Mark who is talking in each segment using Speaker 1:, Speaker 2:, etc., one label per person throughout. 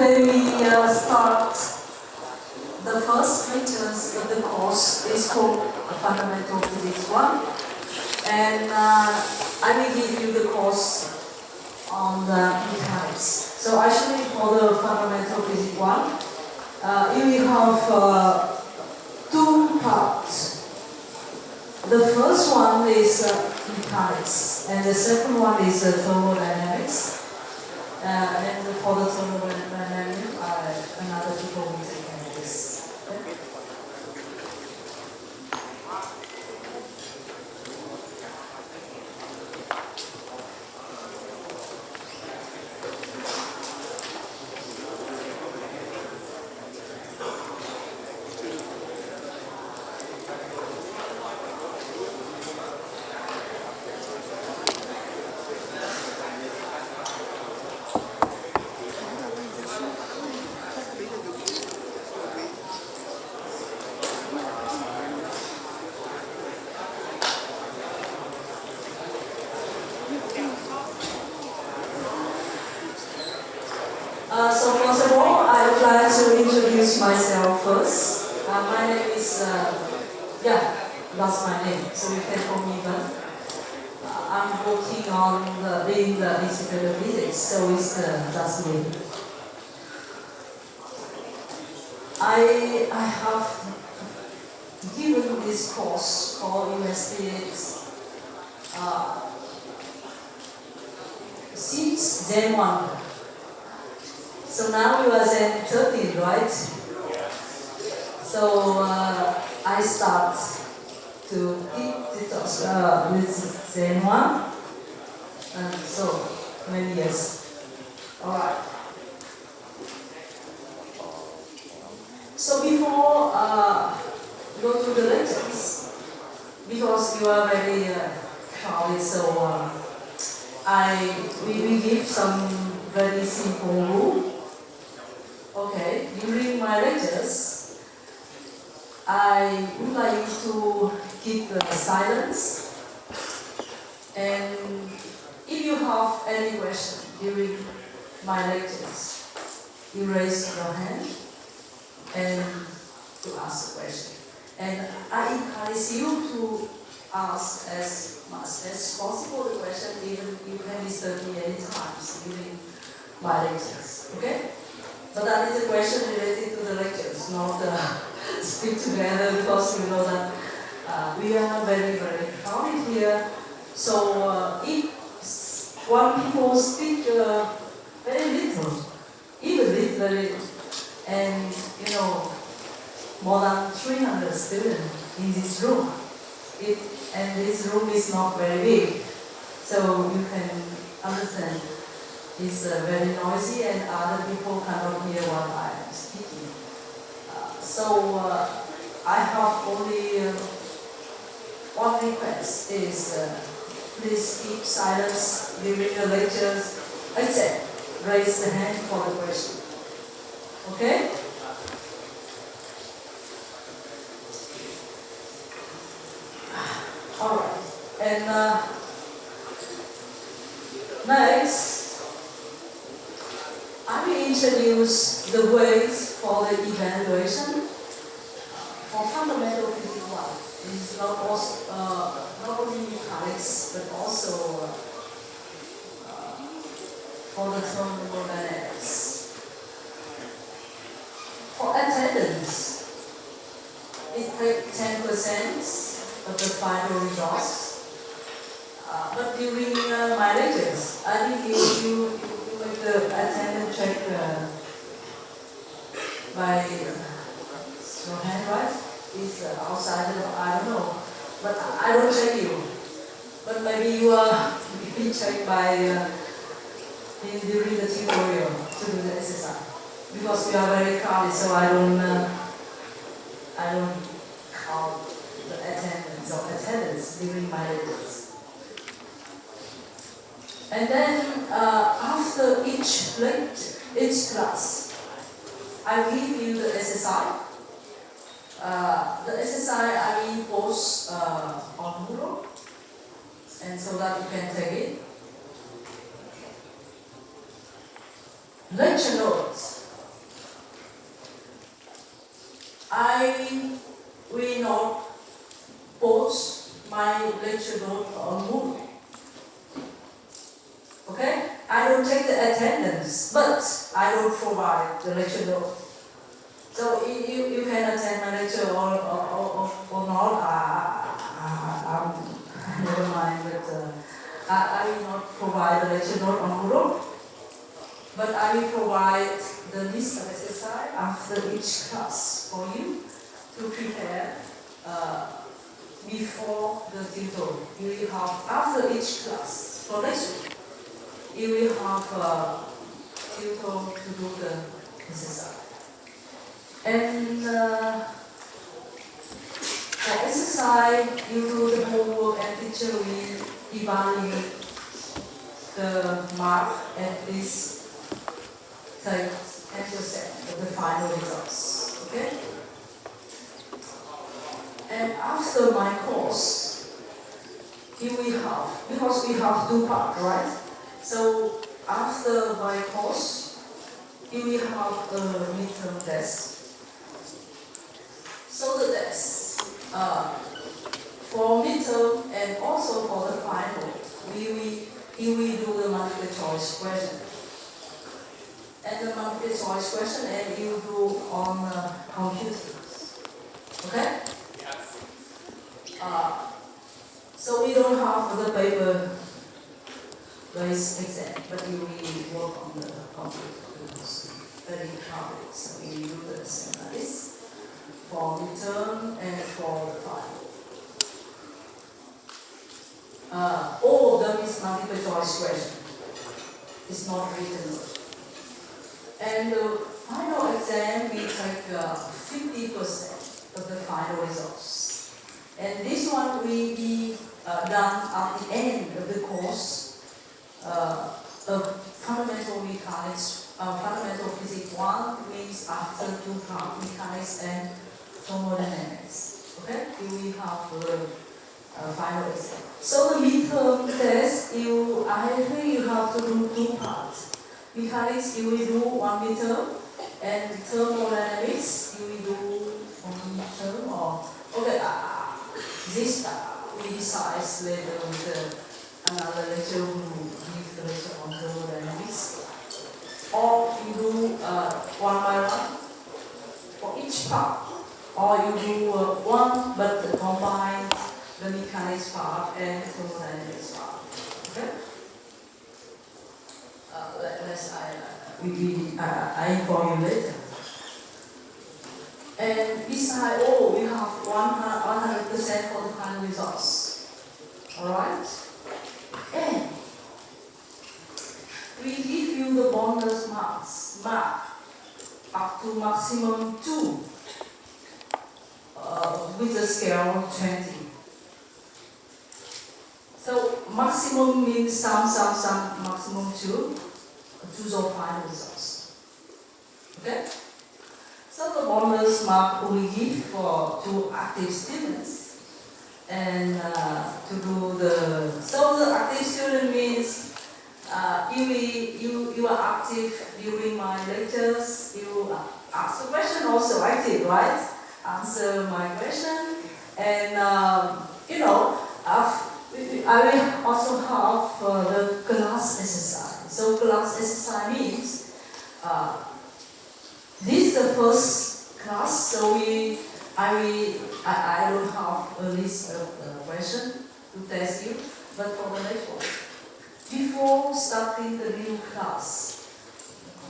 Speaker 1: today we start the first lectures of the course. Is called Fundamental Physics 1, and I will give you the course on the mechanics. So actually for the Fundamental Physics 1, you will have two parts. The first one is mechanics, and the second one is thermodynamics. And for the thermodynamics, another people will take care of this. Okay? So first of all, I would like to introduce myself first. My name is, that's my name, so you can call me Ben. I'm working on in the Institute of Physics, so it's just me. I have given this course called investigate since day 1. So now you are Zen 13, right? So I start to teach with Zen 1, and so many years. Alright. So before go to the lectures, because you are very crowded, so we will give some very simple rule. Okay, during my lectures, I would like you to keep silence, and if you have any question during my lectures, you raise your hand and to ask a question. And I encourage you to ask as much as possible the question, even you can disturb me any times during my lectures. Okay? But that is a question related to the lectures, not speak together, because you know that we are very, very crowded here. So if one people speak very little, even literally, and you know, more than 300 students in this room, and this room is not very big, so you can understand. It's very noisy and other people cannot hear what I am speaking. So I have only one request is please keep silence during the lectures, except raise the hand for the question. Okay? Alright. And next, I will introduce the ways for the evaluation for fundamental physics 1. It's not only mechanics, but also for the thermodynamics. For attendance, it takes 10% of the final results. But during my lectures, I think you make the attendance check by your hand, right? It's outside, I don't know. But I don't check you. But maybe you are being checked by during the tutorial to do the exercise. Because we are very crowded, so I don't count the attendance during my lectures. And then after each class, I will give you the exercise. The exercise I will post on Moodle, and so that you can take it. Lecture notes. lecture note on Moodle. Okay? I don't take the attendance, but I don't provide the lecture note. So you can attend my lecture or not. Never mind, but I will not provide the lecture note on Moodle, but I will provide the list of exercise after each class for you to prepare before the tutorial. You will have after each class for next week. You will have a tutorial to do the exercise. And for exercise, you do the homework and teacher will evaluate the mark at least 10% of the final results. Okay? And after my course, you will have, because we have two parts, right? So after my course, you will have a midterm test. So the test for midterm and also for the final, you will do the multiple choice question. And the multiple choice question, and you do on computers. Okay? So we don't have the paper based exam, but you will work on the computer. It's very crowded, so you do the seminars for midterm and for the final. All of them is multiple choice question. It's not written. And the final exam we take 50% of the final results. And this one will be done at the end of the course of fundamental mechanics, fundamental physics 1 means after 2 mechanics and thermodynamics. Okay? You will have the final exam. So the midterm test, I think you have to do 2 parts. Mechanics, you will do 1 midterm, and thermodynamics, you will do 1 midterm, or okay, this we decide later with another lecture who give the lecture on thermodynamics. Or you do 1 by 1 for each part, or you do 1 but combine the mechanics part and thermodynamics part. Okay? I inform you later. And beside all, you have 100% for the final results. Alright? And we give you the bonus marks, up to maximum 2 with a scale of 20. So maximum means some, maximum 2. Choose your final results. Okay? So the bonus mark we give to active students, and to do the, so the active student means you are active during my lectures, you ask the question also active, right? Answer my question, and I will also have the class exercise. So class exercise means this is the first class. So I will have a list of questions to test you. But for the next one, before starting the new class,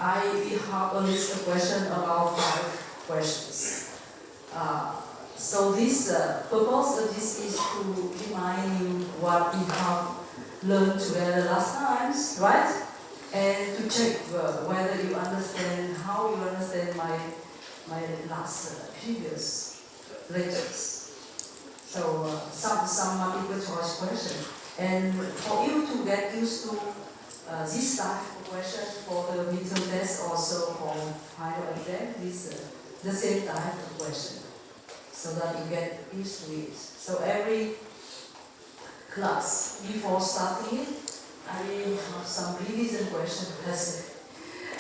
Speaker 1: I will have a list of questions, about 5 questions. So this purpose of this is to remind you what we have learned together last times, right? And to check whether you understand, how you understand my last previous lectures. So some multiple choice question, and for you to get used to this type of question for the midterm test, also for final exam, this the same type of question, so that you get used to it. So every class, before starting it, I will have some revision question tested.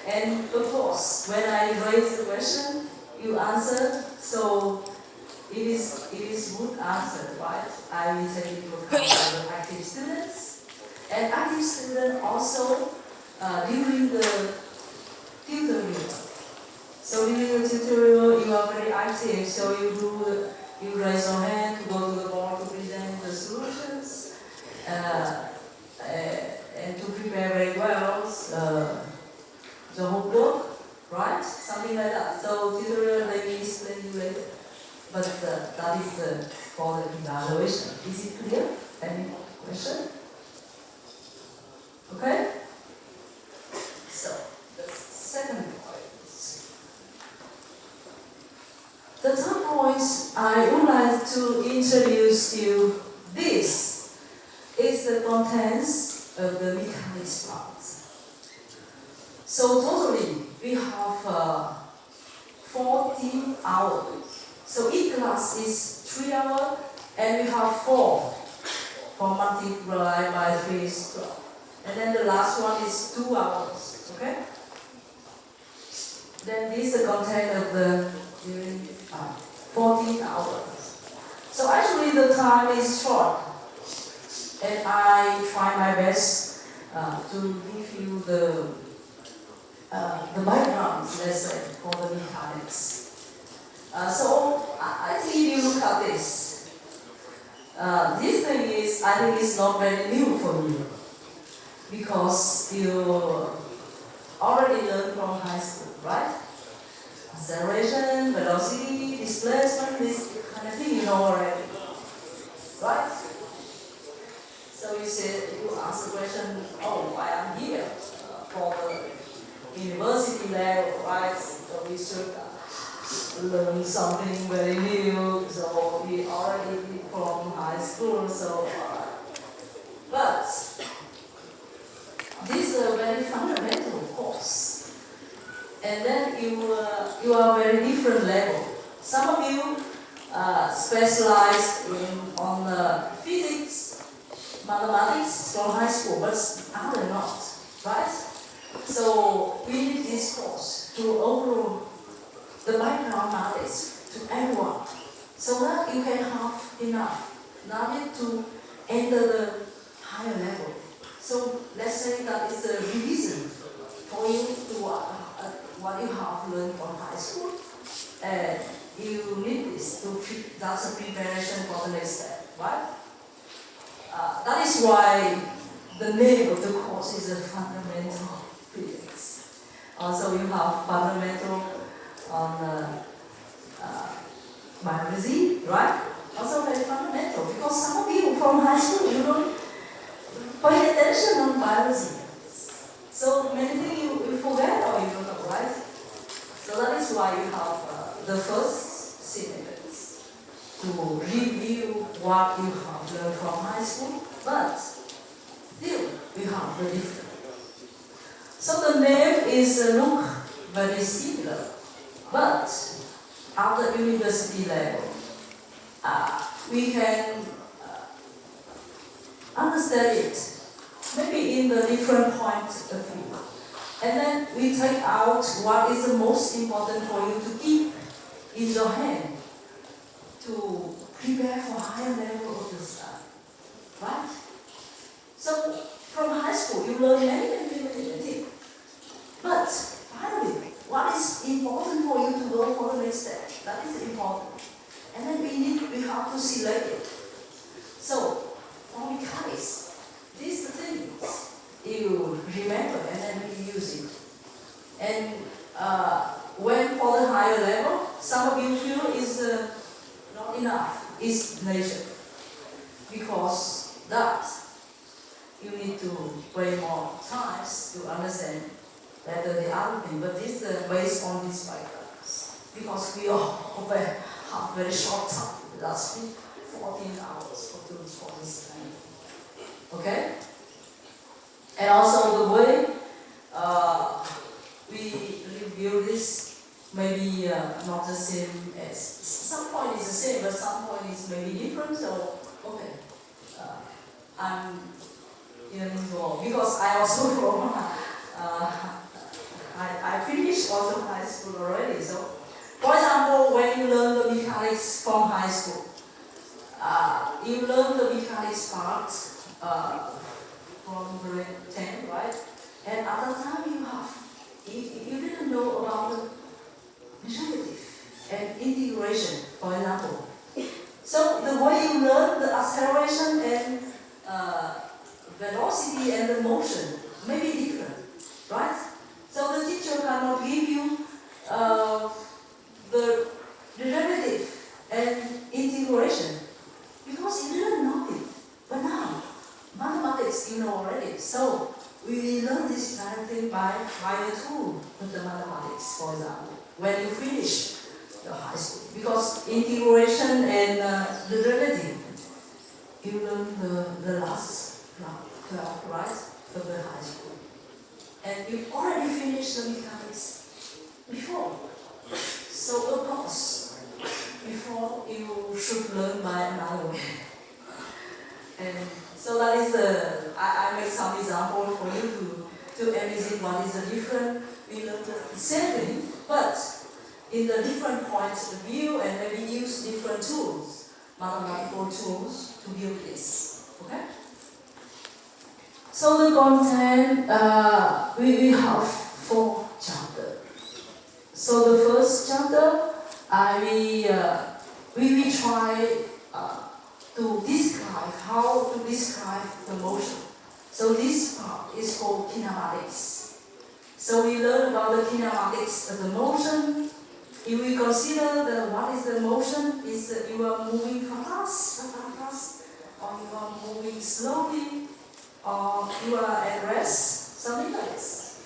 Speaker 1: And of course, when I raise the question, you answer. So it is good answer, right? I will take into account the active students. And active students also during the tutorial. So during the tutorial, you are very active. So you raise your hand to go to the board to present the solutions, and to prepare very well the homework, right? Something like that. So tutorial let me explain you later. But that is for the evaluation. Is it clear? Any question? Okay? So, the second point. The third point, I would like to introduce you this is the contents of the mechanics part. So totally, we have 14 hours. So each class is 3 hours, and we have 4 multiplied by 3 is 12. And then the last one is 2 hours, okay? Then this is the content of the during 14 hours. So actually the time is short, and I try my best to give you the background, let's say, for the mechanics. So I think if you look at this, this thing is, I think it's not very new for you, because you already learned from high school, right? Acceleration, velocity, displacement, this kind of thing you know already, right? So you ask the question, oh, why I'm here for the university level, right? So we should learn something very new. So we already did from high school. So, but this is a very fundamental course, and then you are very different level. Some of you specialize on physics, mathematics from high school, but others not, right? So we need this course to open the background knowledge to everyone, so that you can have enough knowledge to enter the higher level. So let's say that it's a revision for you to what you have learned from high school, and you need this that's a preparation for the next step, right? That is why the name of the course is a fundamental physics. Also, you have fundamental on biology, right? Also very fundamental, because some of you from high school, you don't pay attention on biology. So many things you forget or you don't know, right? So that is why you have the first syllabus to review what you have learned from high school, but still you have the different. So the name is look very similar, but at the university level, we can understand it maybe in the different points of view. And then we take out what is the most important for you to keep in your hand to prepare for higher level of the study, right? So from high school you learn many things, but finally, what is important for you to go for the next step? That is important. And then we have to select it. So for mechanics, these things you remember and then you use it. And when for the higher level, some of you feel is not enough, is nature. Because that you need to pay more times to understand better the other thing. But this is based on this backgrounds. Because we all have very short time. That's 14 hours for this kind. Okay? And also the way we review this maybe not the same as some point is the same, but some point is maybe different. So okay, I'm involved because I also from I finished also high school already. So For example, when you learn the mechanics from high school, you learn the mechanics part from grade 10, right? And at the time you didn't know about the derivative and integration, for example. So the way you learn the acceleration and velocity and the motion may be different, right? So the teacher cannot give you the derivative and integration because you didn't know it. But now, mathematics you know already. So we learn this kind of thing by a tool with the mathematics, for example, when you finish the high school. Because integration and derivative, you learn the last class, right, of the high school. And you already finished the mechanics before. So of course, before you should learn by another way. And so that is I make some example for you to imagine what is the difference. We learn the same thing, but in the different points of view, and maybe use different tools, mathematical tools to build this. Okay? So the content, we have 4 chapters. So the first chapter, we will try to describe how to describe the motion. So this part is called kinematics. So we learn about the kinematics of the motion. If we consider what is the motion, is that you are moving fast, or you are moving slowly, or you are at rest, something like this.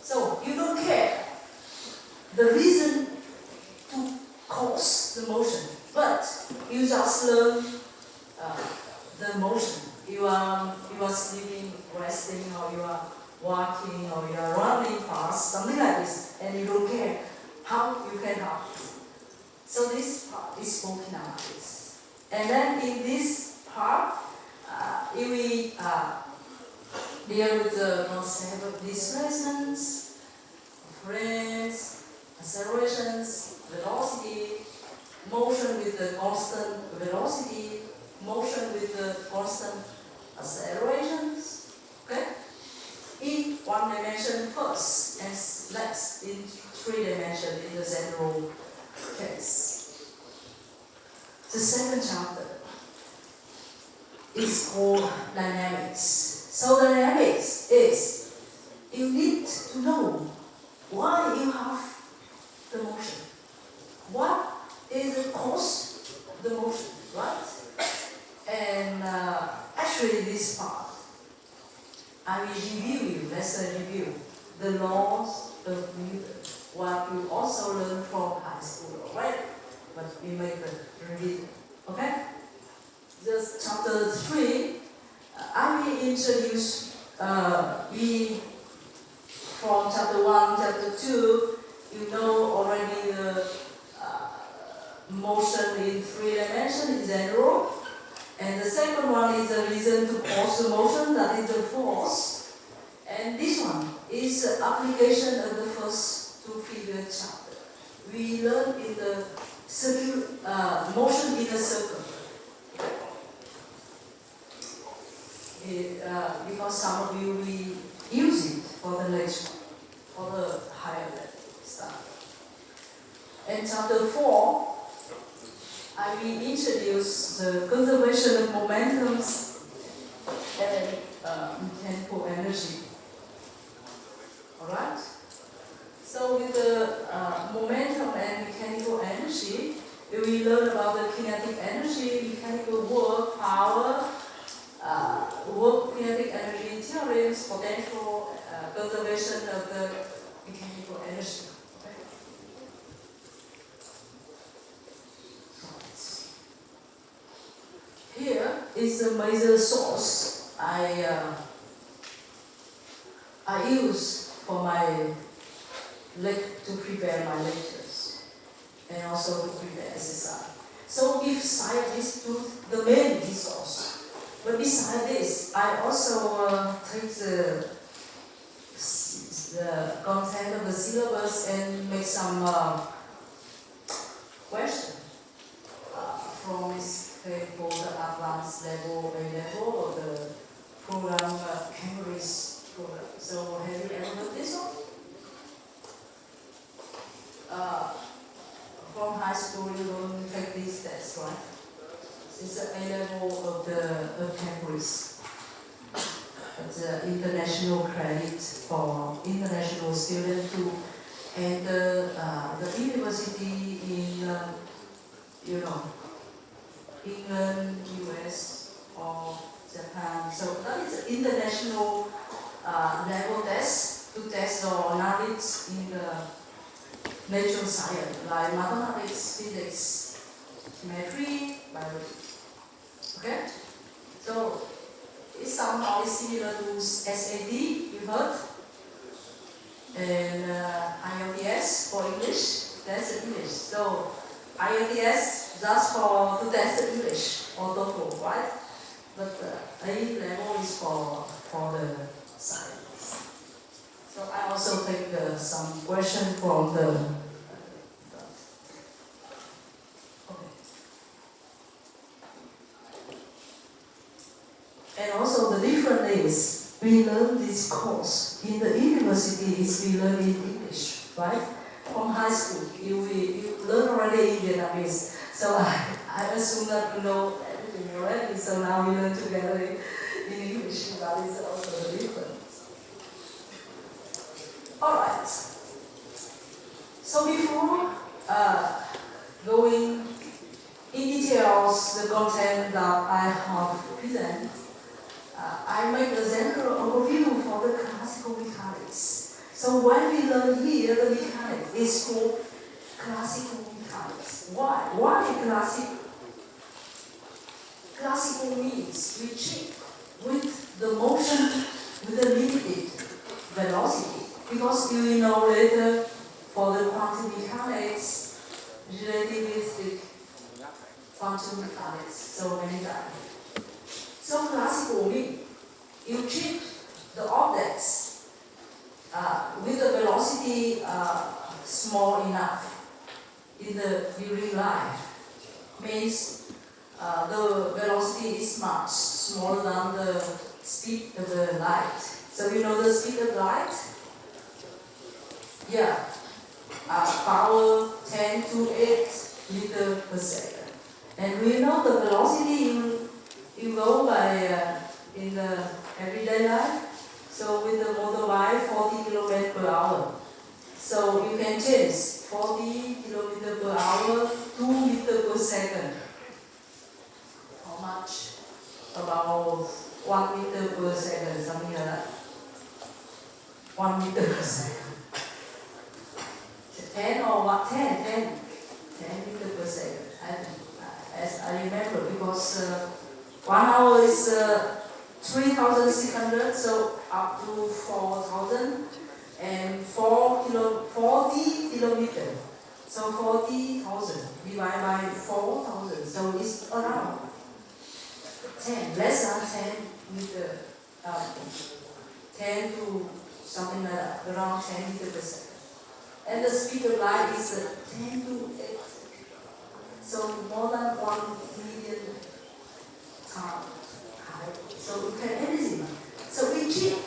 Speaker 1: So you don't care the reason to cause the motion, but you just learn the motion. You are sleeping, resting, or you are walking, or you are running fast, something like this, and you don't care how you can help it. So this part is called kinematics. And then in this part, if we deal with the concept of displacements, frames, accelerations, velocity, motion with the constant velocity, motion with the constant accelerations, okay? In 1 dimension first, and next in 3 dimension in the general case. The second chapter is called dynamics. So dynamics is you need to know why you have the motion. What is the cause of the motion, right? And actually this part, I will let's review the laws of Newton, what you also learned from high school, right? But we make a revision, okay? Just chapter 3, I will introduce, from chapter 1, chapter 2, you know already the motion in 3 dimensions in general. And the second one is the reason to cause the motion, that is the force. And this one is the application of the first 2 previous chapters. We learn in the motion in a circle. Because some of you will use it for the next one, for the higher level stuff. And chapter 4, I will introduce the conservation of momentums and mechanical energy. Alright? So with the momentum and mechanical energy, we will learn about the kinetic energy, mechanical work, power, work kinetic energy theorems, potential conservation of the mechanical energy. Here is the major source I use for to prepare my lectures and also to prepare exercise. So if scientists do the main resource, but besides this, I also take the content of the syllabus and make some question from this for the advanced level, A level, or the program Cambridge program. So have you ever heard this one? From high school, you don't take this test, right? It's the A level of Cambridge. It's an international credit for international students too, and the university in England, US, or Japan. So that is an international level test to test your knowledge in the natural science, like mathematics, physics, chemistry, biology. Okay? So it somehow is similar to SAT, you heard? And IELTS for English, that's English. So IELTS just for to test the English or TOEFL, right? But A level is for the science. So I also take some question from the okay. And also the difference is we learn this course in the university is we learn in English, right? From high school, you learn already in Vietnamese. So I assume that you know everything already. So now we learn together in English. That is also the difference. All right. So before going in details the content that I have presented, I make a general overview for the classical mechanics. So when we learn here the mechanics is called classical mechanics. Why? Why classical? Classical means we check with the motion with a limited velocity. Because you know later for the quantum mechanics, relativistic quantum mechanics, so many times. So classical means you treat the objects with the velocity small enough during life. Means the velocity is much smaller than the speed of the light. So you know the speed of light? Yeah, power 10 to 8 meters per second. And we know the velocity you go by in the everyday life. So with the motorbike, 40 km per hour. So you can change 40 km per hour, 2 meters per second. How much? About 1 meter per second, something like that. 1 meter per second. 10 or what? 10 meters per second. As I remember, because 1 hour is 3,600, so up to 4,000, and 40 kilometers. So 40,000 divided by 4,000, so it's around 10, less than 10 meters, 10 to something like that, around 10 meters per second. And the speed of light is 10 to 8. So more than 1 million times high. So you can anything. So we check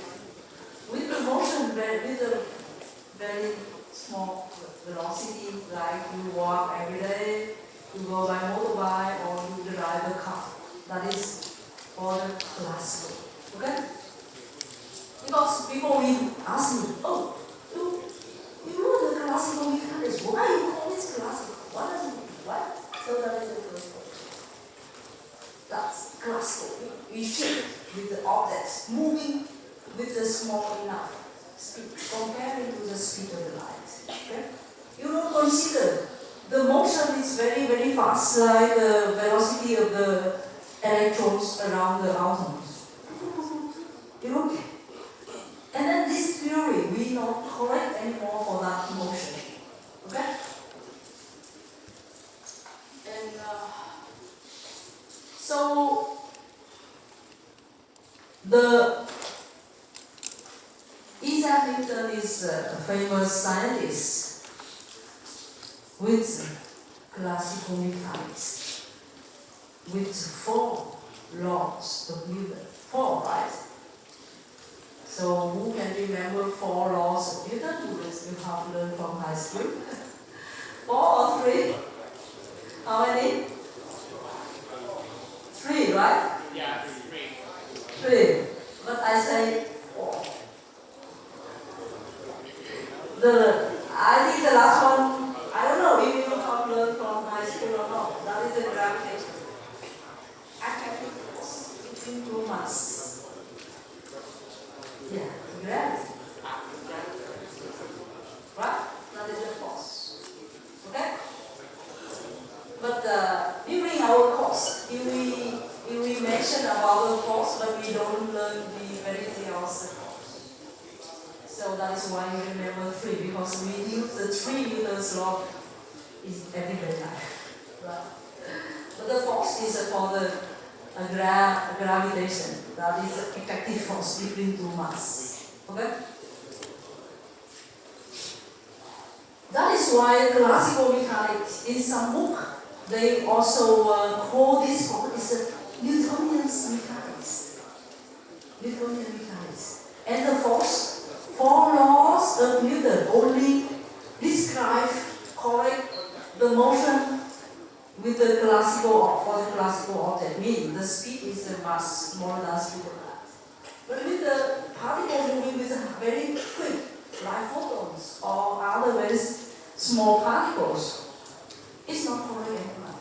Speaker 1: with the motion, with a very small velocity, like you walk every day, you go by motorbike, or you drive a car. That is for the classical. Okay? Because people will ask me, oh, you know the classical mechanics, why you call it classical? What does it mean? What? So that is the first question. That's classical. We check with the objects moving with the small enough speed, comparing to the speed of the light. Okay? You don't consider the motion is very, very fast, like the velocity of the electrons around the atoms. You don't. And then this theory we not correct anymore for that motion. Okay? And so the Isaac Newton is a famous scientist, which classical mechanics with 4 laws of Newton. 4, right? So who can remember 4 laws of Newton? You have learned from high school. 4 or 3? How many? 3, right?
Speaker 2: Yeah, 3.
Speaker 1: 3. But I say 4. I think the last one, I don't know if you have learned from high school or not. That is the gravitation. Attractive force between 2 masses. Yeah, gravity. Right? That is the force. Okay? But during our course, if we mention about the force, but we don't learn the very else the force. So that is why you remember 3, because we use the 3 Newton's law in everyday life. Right? But the force is for the gravitation. That is the effective force between 2 masses. Okay? That is why classical mechanics, in some book, they also call this force is Newtonian mechanics. Newtonian mechanics. And the force, 4 laws of Newton only describe, correct the motion with the classical object. Meaning the speed is the mass more than speed of light. But with the particle moving with very quick, like photons or other very small particles, it's not correct anymore.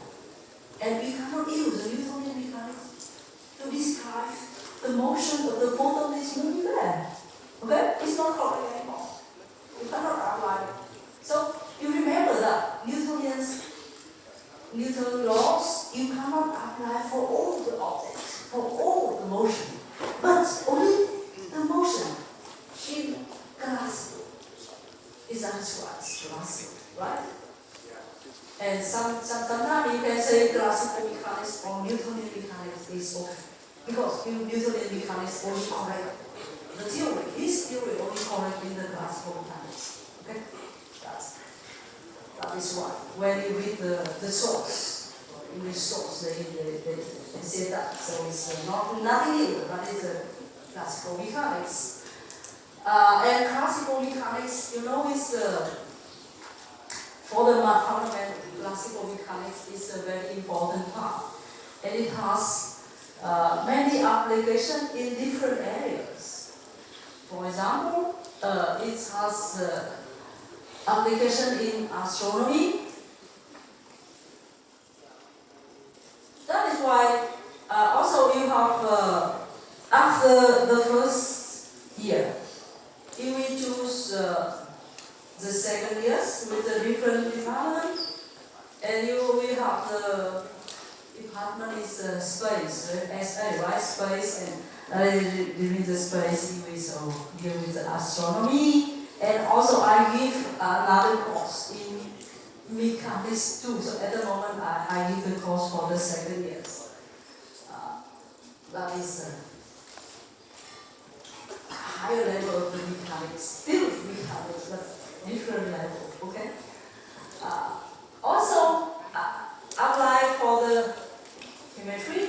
Speaker 1: And we cannot use the Newtonian mechanics to describe the motion of the photon is moving there. Okay? It's not correct anymore. You cannot apply it. So you remember that Newton laws you cannot apply for all the objects, for all the motion, but only the motion in classical is answered classical, right? And sometimes you can say classical mechanics or Newtonian mechanics is okay. Because Newtonian mechanics only correct the theory. His theory only correct in the classical mechanics. Okay? That is why. When you read the source, English source, they say that. So it's nothing new, but it's classical mechanics. And classical mechanics, is for the fundamental classical mechanics is a very important part. And it has many applications in different areas. For example, it has application in astronomy. That is why also you have, after the first year, if we choose the second years with a different department, and you will have the department is space, SA, right? Space, and during the space you will deal with the astronomy. And also I give another course in mechanics too. So at the moment I give the course for the second years. That is a higher level of the mechanics, still mechanics, but different level, okay? Also apply for the chemistry,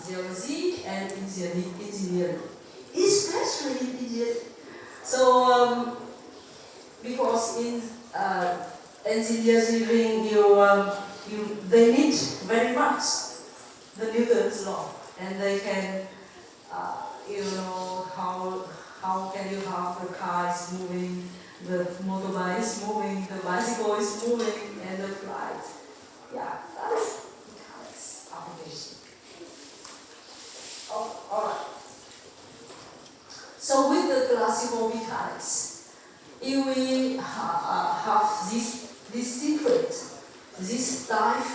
Speaker 1: geology, and engineering. Especially in engineering. So, because in engineering, they need very much the Newton's law, and they can, how can you have the car is moving, the motorbike is moving, the bicycle is moving, and the flight. Yeah, that is mechanics application. Oh, all right. So with the classical mechanics, if we have this secret, this type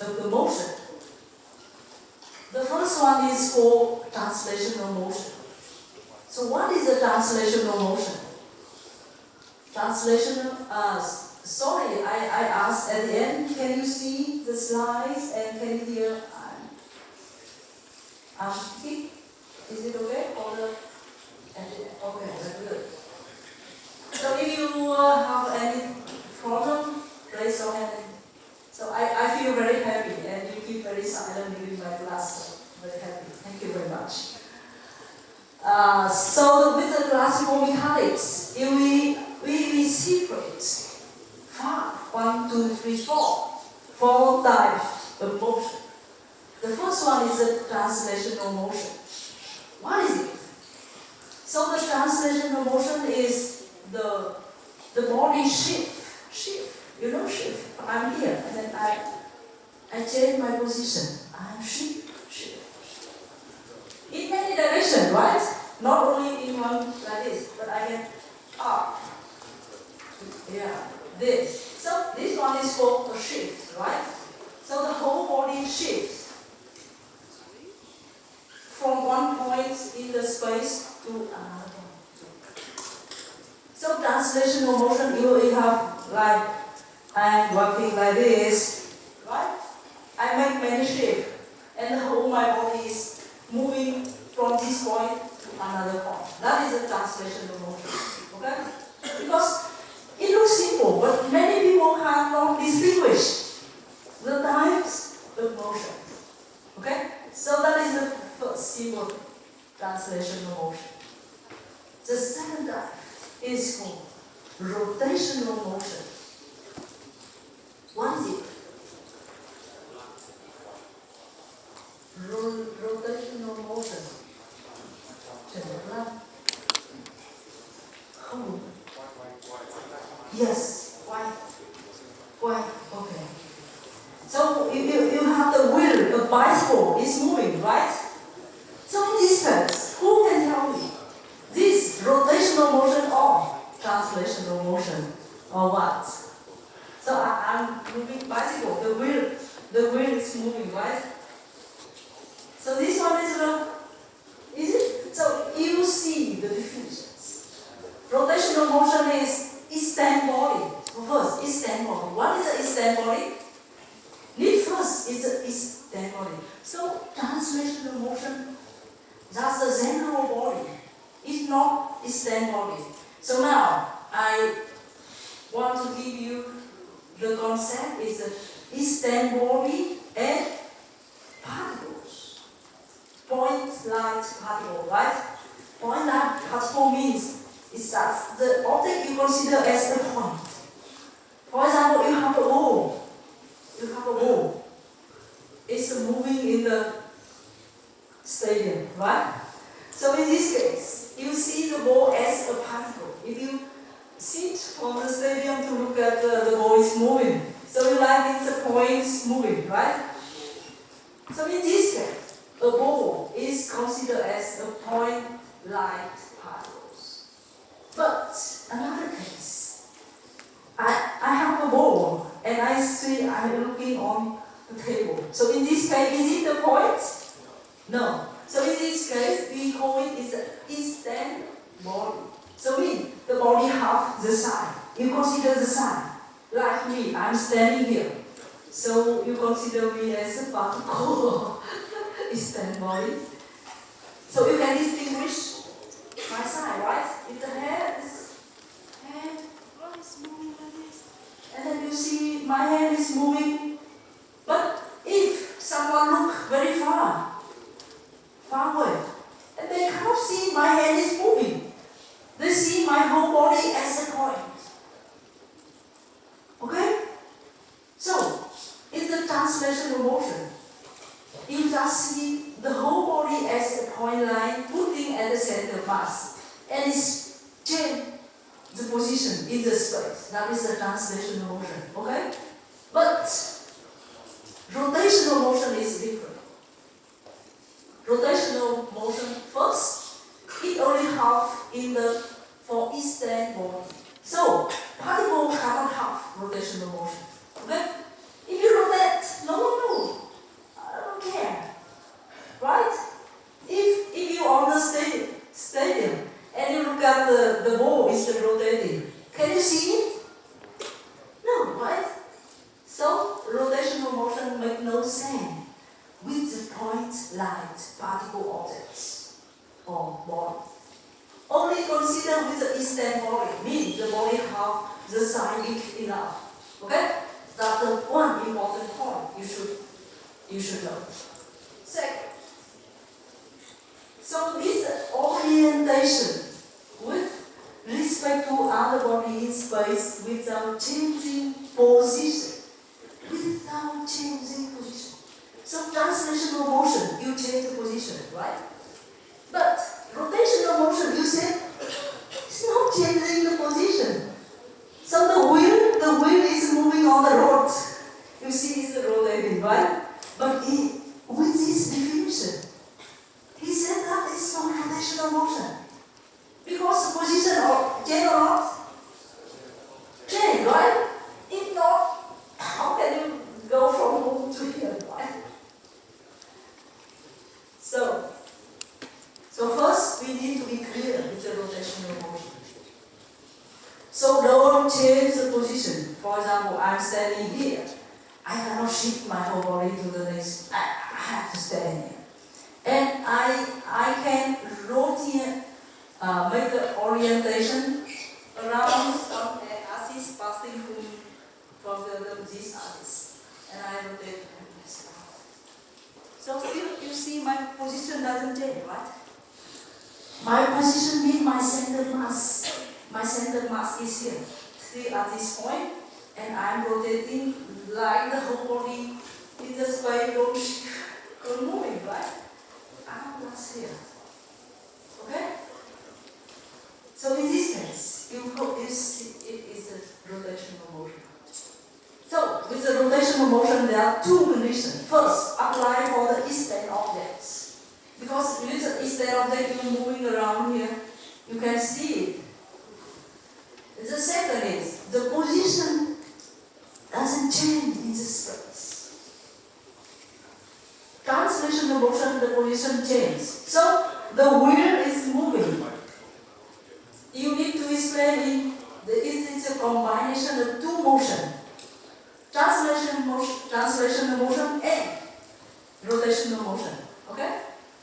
Speaker 1: of the motion, the first one is called translational motion. So what is the translational motion? Sorry, I asked at the end, can you see the slides and can you hear I'm speaking? Is it okay? Okay, that's good. So if you have any problem, So with the classical mechanics, if we separate 5, 1, 2, 3, 4 types of motion. The first one is the translational motion. What is it? So the translational motion is the body shift. You know shift. I'm here and then I change my position. I'm shift. In many directions, right? Not only in one like this, but I can up. Yeah, this. So this one is called a shift, right? So the whole body shifts from one point in the space to another point. So translational motion, you have like I'm working like this, right? I make many shifts, and the whole my body is moving from this point to another point. That is a translational motion. Okay? Because it looks simple, but many people cannot distinguish the types of motion. Okay? So that is the first simple translational motion. The second type is called rotational motion. What is it? Rotational motion. Yes. Why? Okay. So you have the wheel, the bicycle is moving, right? So in this case, who can tell me this rotational motion or translational motion or what? So I'm moving bicycle, the wheel is moving, right? So this one is it? So you see the definitions. Rotational motion is stand body. First, is stand body. What is a stand body? Need first is stand body. So translational motion, that's the general body. It's not stand body. So now I want to give you the concept is a stand body and particles. Point light particle, right? Point light particle means it's that the object you consider as a point. For example, you have a ball. It's moving in the stadium, right? So in this case, you see the ball as a particle. If you sit on the stadium to look at the ball is moving, so you like it's a point moving, right? So in this case, a ball is considered as a point light particles. But another case, I have a ball and I see I'm looking on the table. So in this case, is it a point? No. So in this case, we call it is a stand body. So mean the body have the side. You consider the side. Like me, I'm standing here. So you consider me as a particle. Stand body. So you can distinguish my side, right? If the head is moving like this, and then you see my hand is moving. But if someone look very far away, and they cannot see my hand is moving, they see my whole body as a point. Okay? So, in the translational motion, you just see the whole body as a point line putting at the center mass, and it's change the position in the space. That is the translational motion. Okay? But rotational motion is different. Rotational motion first, it only have for each stand body. So particle cannot have rotational motion. Okay? If you rotate, no, I don't care. Right? If you on the stadium and you look at the ball is rotating, can you see it? No, right? So rotational motion make no sense with the point light particle objects or body. Only consider with the stand body, means the body have the side big enough. Okay? That's the one important point you should know. So this orientation with respect to other body in space without changing position. Without changing position. So translational motion, you change the position, right? But rotational motion, you say, it's not changing the position. So the wheel is moving on the road. You see it's rotating, right? But with this definition, he said that it's not rotational motion. Because the position of change or not? Change, right? If not, how can you go from home to here, right? So first we need to be clear with the rotational motion. So don't change the position. For example, I'm standing here. I cannot shift my whole body to the next. I have to stand here. And I can rotate, make the orientation around some axis passing from this axis. And I rotate this around. So still you see my position doesn't change, right? My position means my center mass. My center mass is here. Still at this point, and I'm rotating like the whole body in the space don't moving, right? I'm not here. Okay? So in this case, you see it is a rotational motion. So with the rotational motion, there are two conditions. First, apply for the instance objects. Because with the instance object you're moving around here, you can see it. The second is, the position doesn't change in the space. Translational motion, the position changes. So, the wheel is moving. You need to explain it's a combination of two motion. Translational motion and rotational motion. Okay?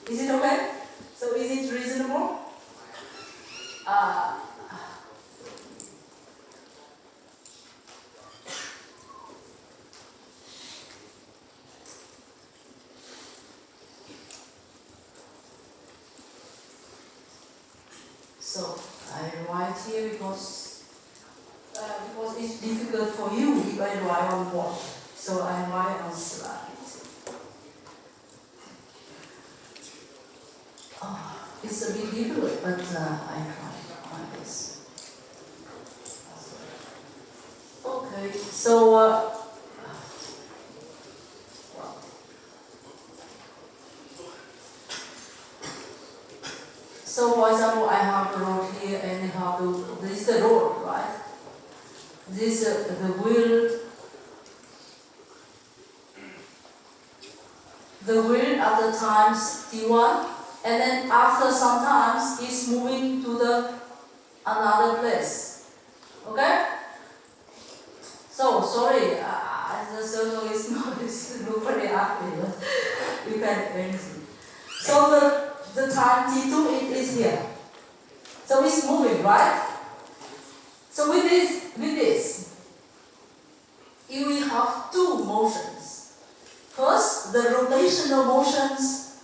Speaker 1: Is it okay? So, is it reasonable? So I write here because it's difficult for you if I write on board. So I write on slide. It's a bit difficult, but I try like this. Okay, so so for example, I have a road here and I have this is the road, right? This the wheel. The wheel at the times T1, and then after some times it's moving to the another place. Okay? So sorry, the circle is not very accurate. You can anything. So the time T2 it is here. So it's moving, right? So with this, you will have two motions. First, the rotational motions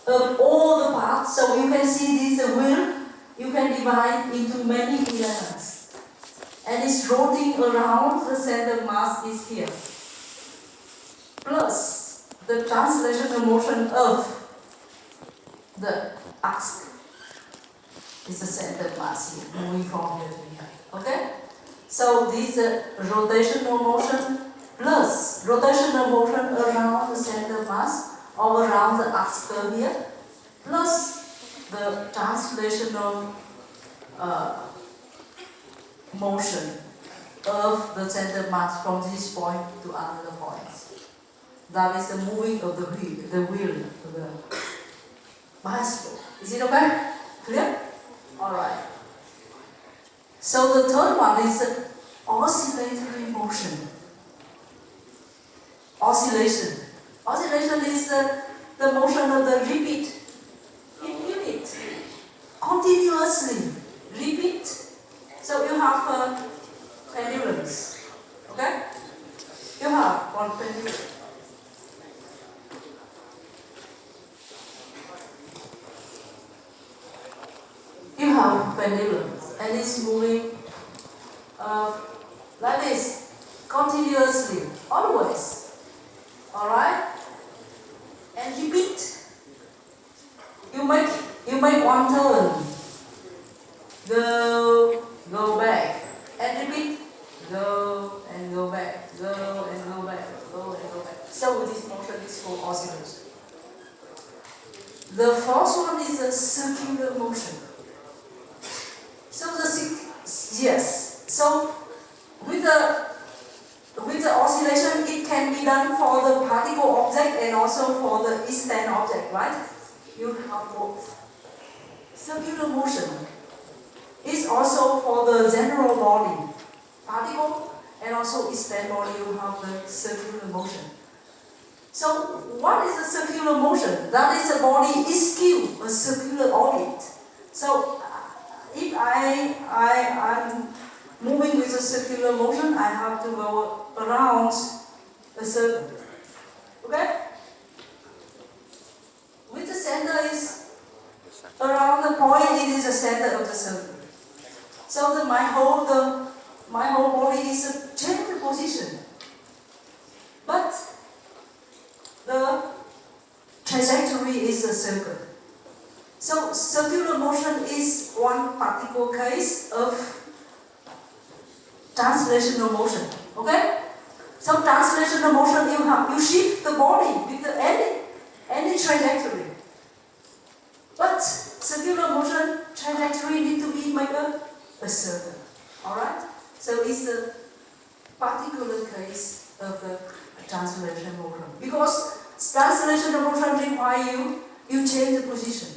Speaker 1: of all the parts. So you can see this wheel, you can divide into many elements. And it's rotating around, the center mass is here. Plus, the translational motion of the axis is the center mass here, moving from here to here. Okay? So this rotational motion plus rotational motion around the center mass or around the axis here, plus the translational motion of the center mass from this point to another point. That is the moving of the wheel of the bicycle. Is it okay? Clear? Alright. So the third one is oscillatory motion. Oscillation. Oscillation is the motion of the repeat. Repeat. Continuously. Repeat. So you have pendulums. Okay? You have one pendulum. have pendulum and it's moving like this, continuously, always. Alright? And repeat. You make one turn. Go back. And repeat. Go and go back. Go and go back. Go and go back. So this motion is called oscillation. The fourth one is the circular motion. So So with the oscillation, it can be done for the particle object and also for the instant object, right? You have both. Circular motion is also for the general body, particle, and also instant body. You have the circular motion. So what is the circular motion? That is the body is still a circular orbit. So if I'm moving with a circular motion, I have to go around a circle. Okay? With the center is around the point, it is the center of the circle. So my whole body is a change position. But the trajectory is a circle. So circular motion is one particular case of translational motion. Okay? So translational motion, you shift the body with any trajectory. But circular motion trajectory need to be made a circle. Alright? So it's a particular case of the translation motion. Because translation motion requires you change the position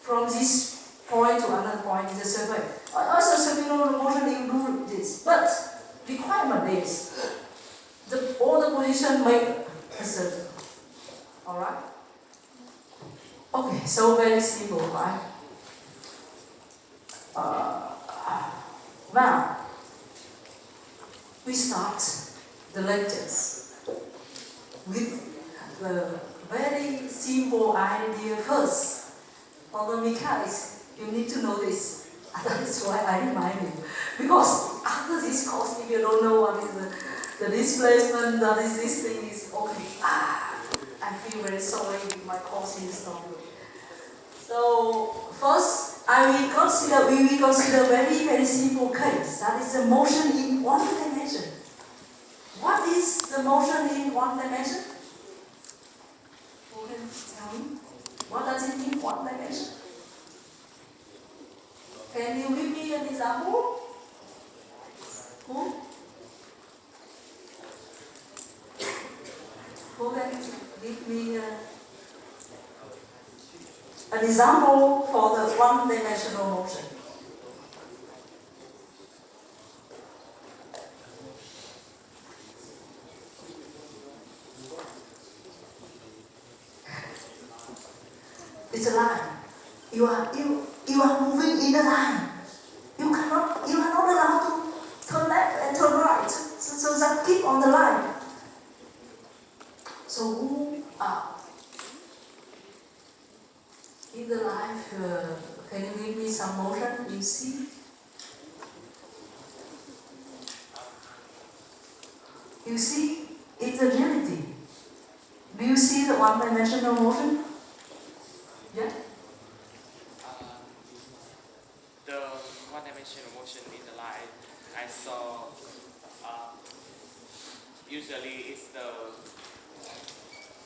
Speaker 1: from this point to another point in the circle. Also circular motion you do this. But requirement is all the position make a circle. Alright? Okay, so very simple, right? Now we start the lectures with the very simple idea first. For the mechanics, you need to know this. That is why I remind you. Because after this course, if you don't know what is the displacement, that is this thing is okay. I feel very sorry if my course is not good. So first, we will consider very, very simple case. That is the motion in one dimension. What is the motion in one dimension? Who can tell me? What does it mean, one dimension? Can you give me an example? Who? Who can give me an example for the one-dimensional motion? It's a line. You are moving in a line. You are not allowed to turn left and turn right. So just keep on the line. So who are in the life? Can you give me some motion? You see? You see? It's a reality. Do you see the one-dimensional motion? Yeah?
Speaker 2: The one-dimensional motion in the line, I saw usually it's the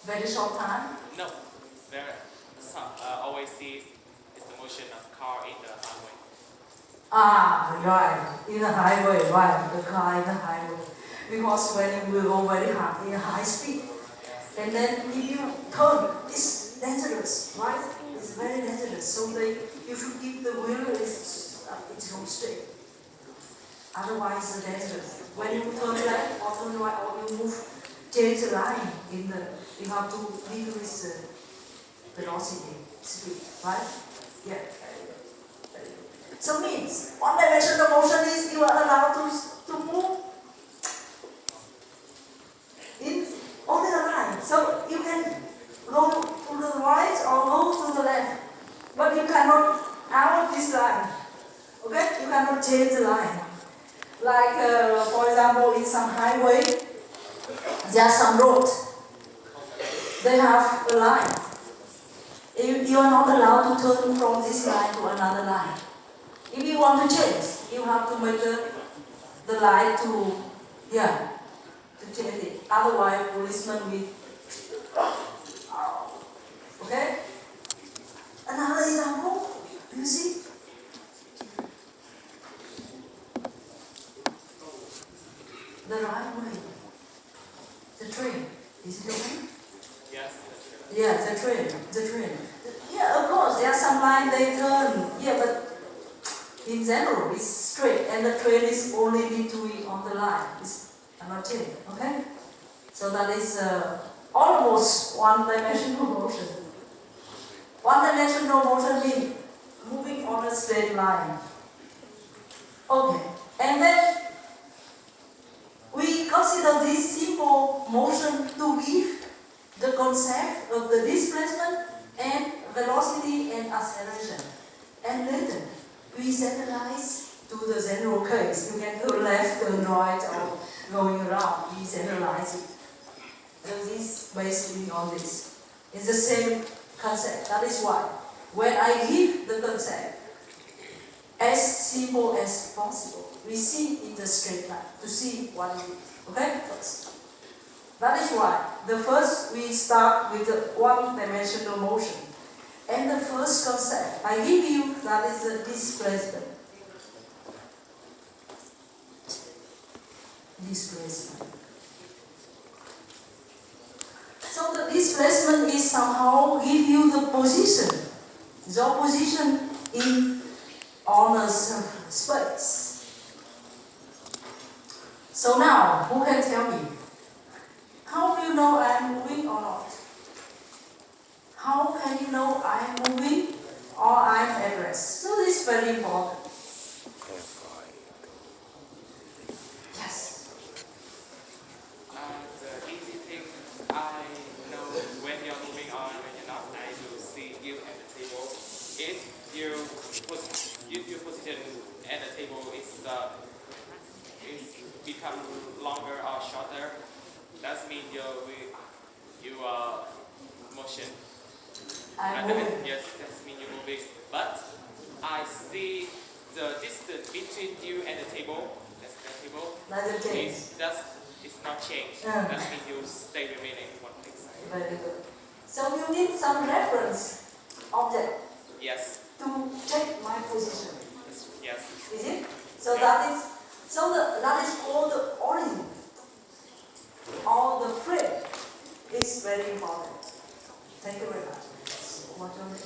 Speaker 1: very short time?
Speaker 2: no, always see it's the motion of car in the highway.
Speaker 1: Right. In the highway, right. The car in the highway. Because when you go very high, in high speed, and then if you turn, it's dangerous, right? It's very dangerous. So you should keep the wheel it's on straight. Otherwise, it's dangerous. When you turn left or turn right or you move, change the line you have to decrease the velocity, speed, right? Yeah. So means one-dimensional motion is you are allowed to move in only the line. So you can go to the right or go to the left, but you cannot out of this line. Okay? You cannot change the line. Like, for example, in some highway, there are some roads. They have a line. You are not allowed to turn from this line to another line. If you want to change, you have to make the line to here to change it. Otherwise, policeman will. Okay. Another example. You see. The right way. The train. Is it okay?
Speaker 2: Yes.
Speaker 1: Yeah, the train. Yeah, of course, there are some lines they turn. Yeah, but in general, it's straight, and the train is only between on the line. It's not change, okay? So that is almost one-dimensional motion. One-dimensional motion means moving on a straight line. Okay, and then we consider this simple motion to give the concept of the displacement and velocity and acceleration. And later, we generalize to the general case. You can go left, turn right, or going around. We generalize it. So this basically on this. It's the same concept. That is why when I give the concept as simple as possible, we see in the straight line to see what it is. Okay? First. That is why the first we start with the one-dimensional motion. And the first concept I give you, that is the displacement. Displacement. So the displacement is somehow give you the position. Your position on a space. So now, who can tell me? How do you know I am moving or not? How can you know I am moving or I am at rest? So this is very important. Yes.
Speaker 2: The easy thing I know when you're moving or when you're not, I will see you at the table. If your position at the table is become longer or shorter, that means you are motion.
Speaker 1: I'm moving.
Speaker 2: Yes, that means you're moving. But I see the distance between you and the table. That's the table.
Speaker 1: Doesn't change.
Speaker 2: It's not changed. That means you stay remaining in one place.
Speaker 1: Very good. So you need some reference object.
Speaker 2: Yes.
Speaker 1: To check my position.
Speaker 2: Yes.
Speaker 1: Is it? So that is called the origin. Or the frame is very important. Thank you very much. What's your name?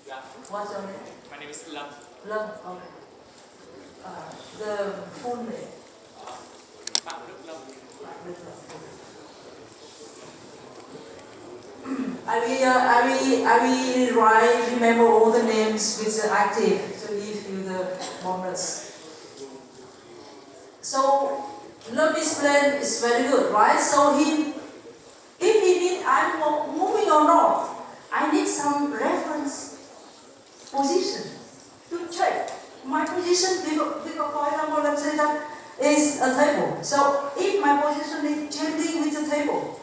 Speaker 2: Yeah.
Speaker 1: What's your name?
Speaker 2: My name is Lam.
Speaker 1: Lam. Okay. The full name.
Speaker 2: Phạm Đức Lâm.
Speaker 1: I will remember all the names with the active to give you the bonus. So love display is very good, right? So if he need I'm moving or not, I need some reference position to check my position because for example, let's say that is a table. So if my position is changing with the table,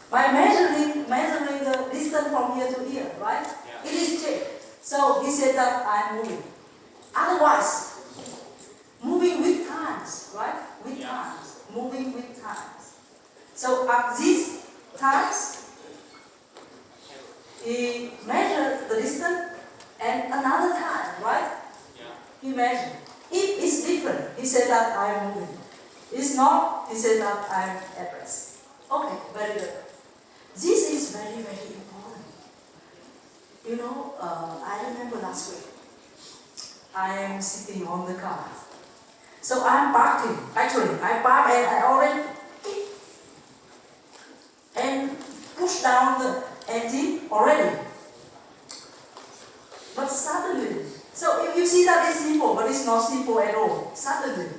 Speaker 1: by measuring the distance from here to here, right? Yeah. It is changed. So he said that I'm moving. Otherwise, moving with times, right? With times. Moving with times. So at these times, he measured the distance and another time, right? Yeah. He measured. If it's different, he said that I'm moving. It's not, he said that I'm at rest. Okay, very good. This is very, very important. You know, I remember last week, I am sitting on the car. So I'm parking. Actually, I park and I already and push down the engine already. But suddenly, so if you see that it's simple, but it's not simple at all. Suddenly,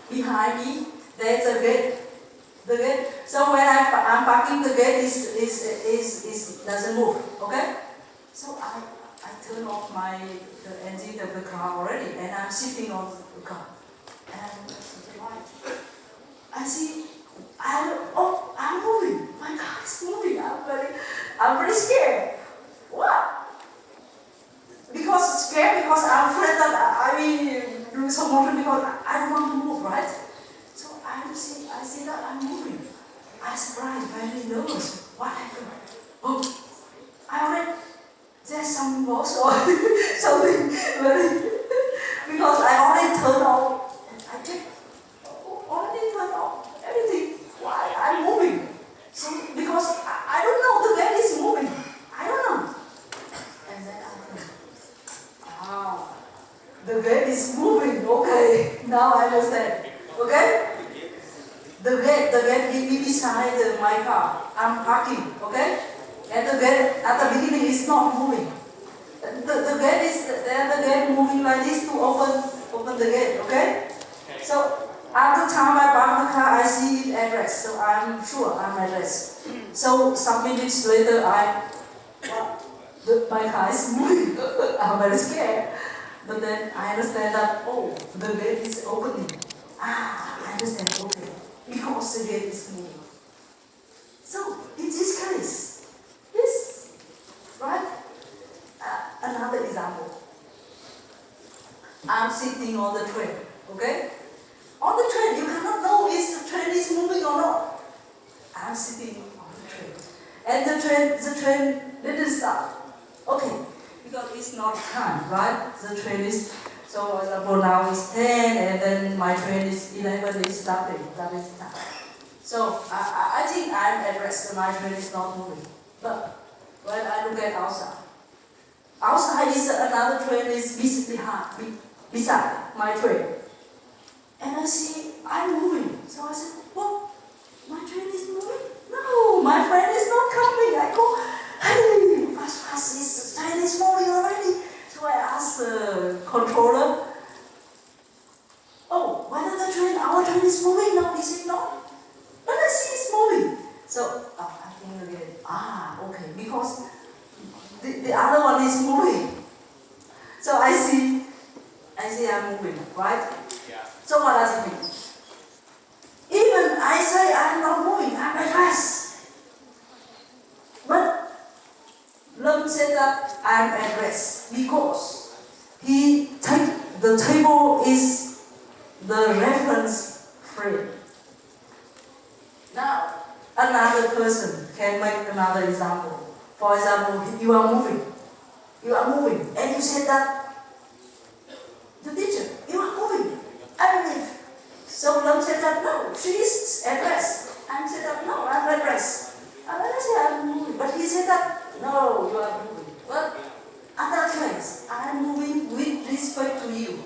Speaker 1: behind me, there's a gate. The gate. So when I'm parking, the gate is doesn't move. Okay? So I turned off the engine of the car already, and I'm sitting on the car. And I look to the right. I see, I'm moving. My car is moving. I'm very scared. What? Because scared because I'm afraid that I will do some motion because I don't want to move, right? So I see that I'm moving. I surprised, very nervous. What happened? Oh, I already there's some loss or something very because I already turned off. I checked. Already turned off everything. Why I'm moving? So because I don't know the van is moving. I don't know. And then I think, the van is moving. Okay, now I understand. Okay. The gate will be beside my car. I'm parking, okay? And the gate at the beginning is not moving. The gate is the gate moving like this to open the gate, okay? So at the time I park the car, I see it at rest, so I'm sure I'm at rest. So some minutes later, my car is moving. I'm very scared. But then I understand that the gate is opening. I understand. Okay. Because the gate is moving. So, in this case, this, right? Another example. I'm sitting on the train, okay? On the train, you cannot know if the train is moving or not. I'm sitting on the train. And the train didn't stop. Okay, because it's not time, right? The train is, so for example, now it's 10 and then my train is 11, is stopping. That is time. So I think I'm at rest and my train is not moving. But when I look at outside is another train is beside my train. And I see I'm moving. So I said, what? My train is moving? No, my friend is not coming. I go, hey, fast, this train is moving already. So I asked the controller, whether our train is moving now, is it not? But I see it's moving. So I think again, okay, because the other one is moving. So I see I'm moving, right?
Speaker 2: Yeah.
Speaker 1: So what does it mean? Even I say I'm not moving, I'm at rest. But Lâm said that I'm at rest because the table is the reference frame. Now, another person can make another example. For example, you are moving, and you said that the teacher, you are moving, I believe. So Lâm said that no, she is at rest. I said that no, I'm at rest. And then I said I'm moving, but he said that no, you are moving. But other place, I'm moving with respect to you.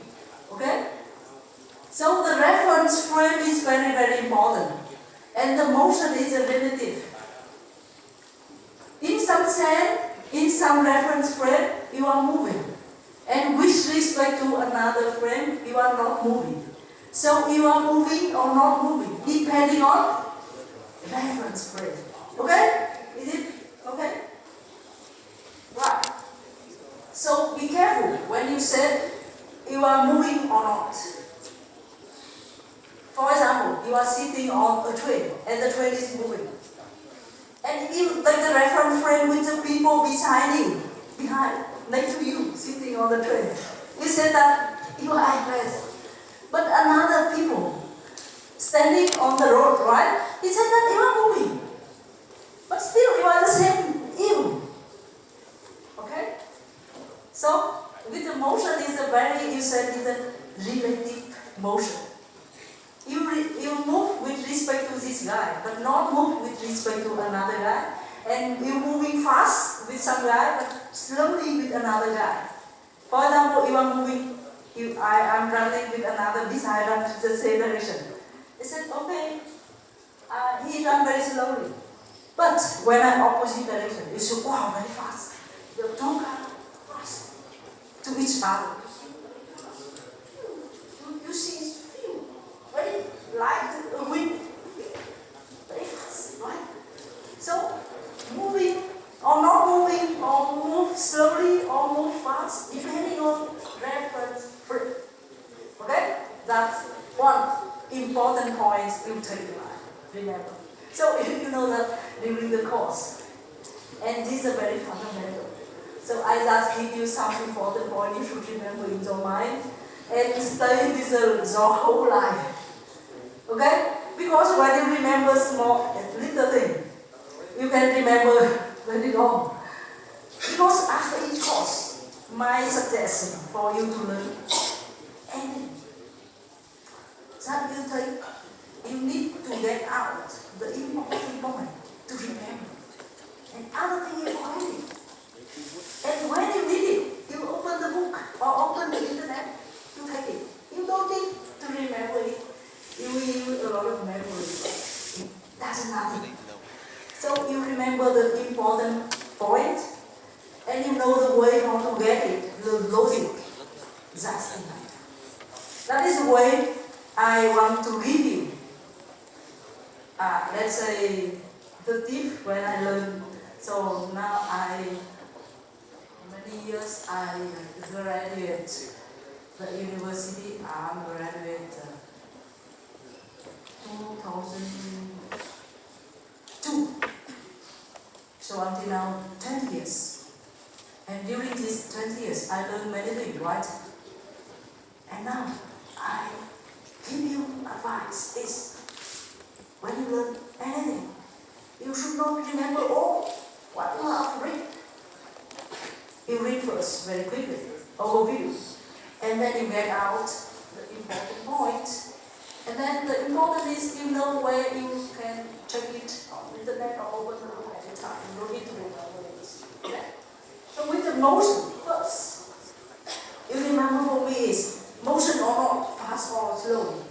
Speaker 1: Okay? So the reference frame is very, very important. And the motion is a relative. In some sense, in some reference frame, you are moving. And with respect to another frame, you are not moving. So you are moving or not moving, depending on reference frame. Okay? Is it okay? Right. So be careful when you say you are moving or not. For example, you are sitting on a train and the train is moving. And you take the reference frame with the people beside you, next to you, sitting on the train. You say that you are at rest. But another people standing on the road, right? He said that you are moving. But still you are the same you. Okay? So with the motion is a relative motion. You move with respect to this guy, but not move with respect to another guy. And you moving fast with some guy, but slowly with another guy. For example, you are moving, I'm running with another beside run to the same direction. He said, okay, he ran very slowly. But when I'm opposite direction, you should wow, very fast. You don't go fast to each other. You see, very light wind, very fast, right? So moving or not moving, or move slowly or move That's one important point you take remember. So you know that during the course, and this is very fundamental. So I just give you some important point you should remember in your mind and stay with your whole life. Okay? Because when you remember small little thing, you can remember very long. Because after each course, my suggestion for you to learn anything that you take, you need to get out the important point to remember. And other thing you find it. And when you need it, you open the book or open the internet, you take it. You don't need to remember it. You will use a lot of memory. That's nothing. So you remember the important point, and you know the way how to get it, the logic. That's enough. That is the way I want to give you. Let's say the tip when I learn. So now many years I graduate the university. I'm graduate 2002. So until now 20 years. And during these 20 years I learned many things, right? And now I give you advice is when you learn anything, you should not remember all what you have read. You read first very quickly, overview, and then you get out the important point. And then the important is you know where you can check it on the internet or open the book at a time. You don't need to remember it. Okay? So with the motion first, you remember for me is motion or not, fast or slow.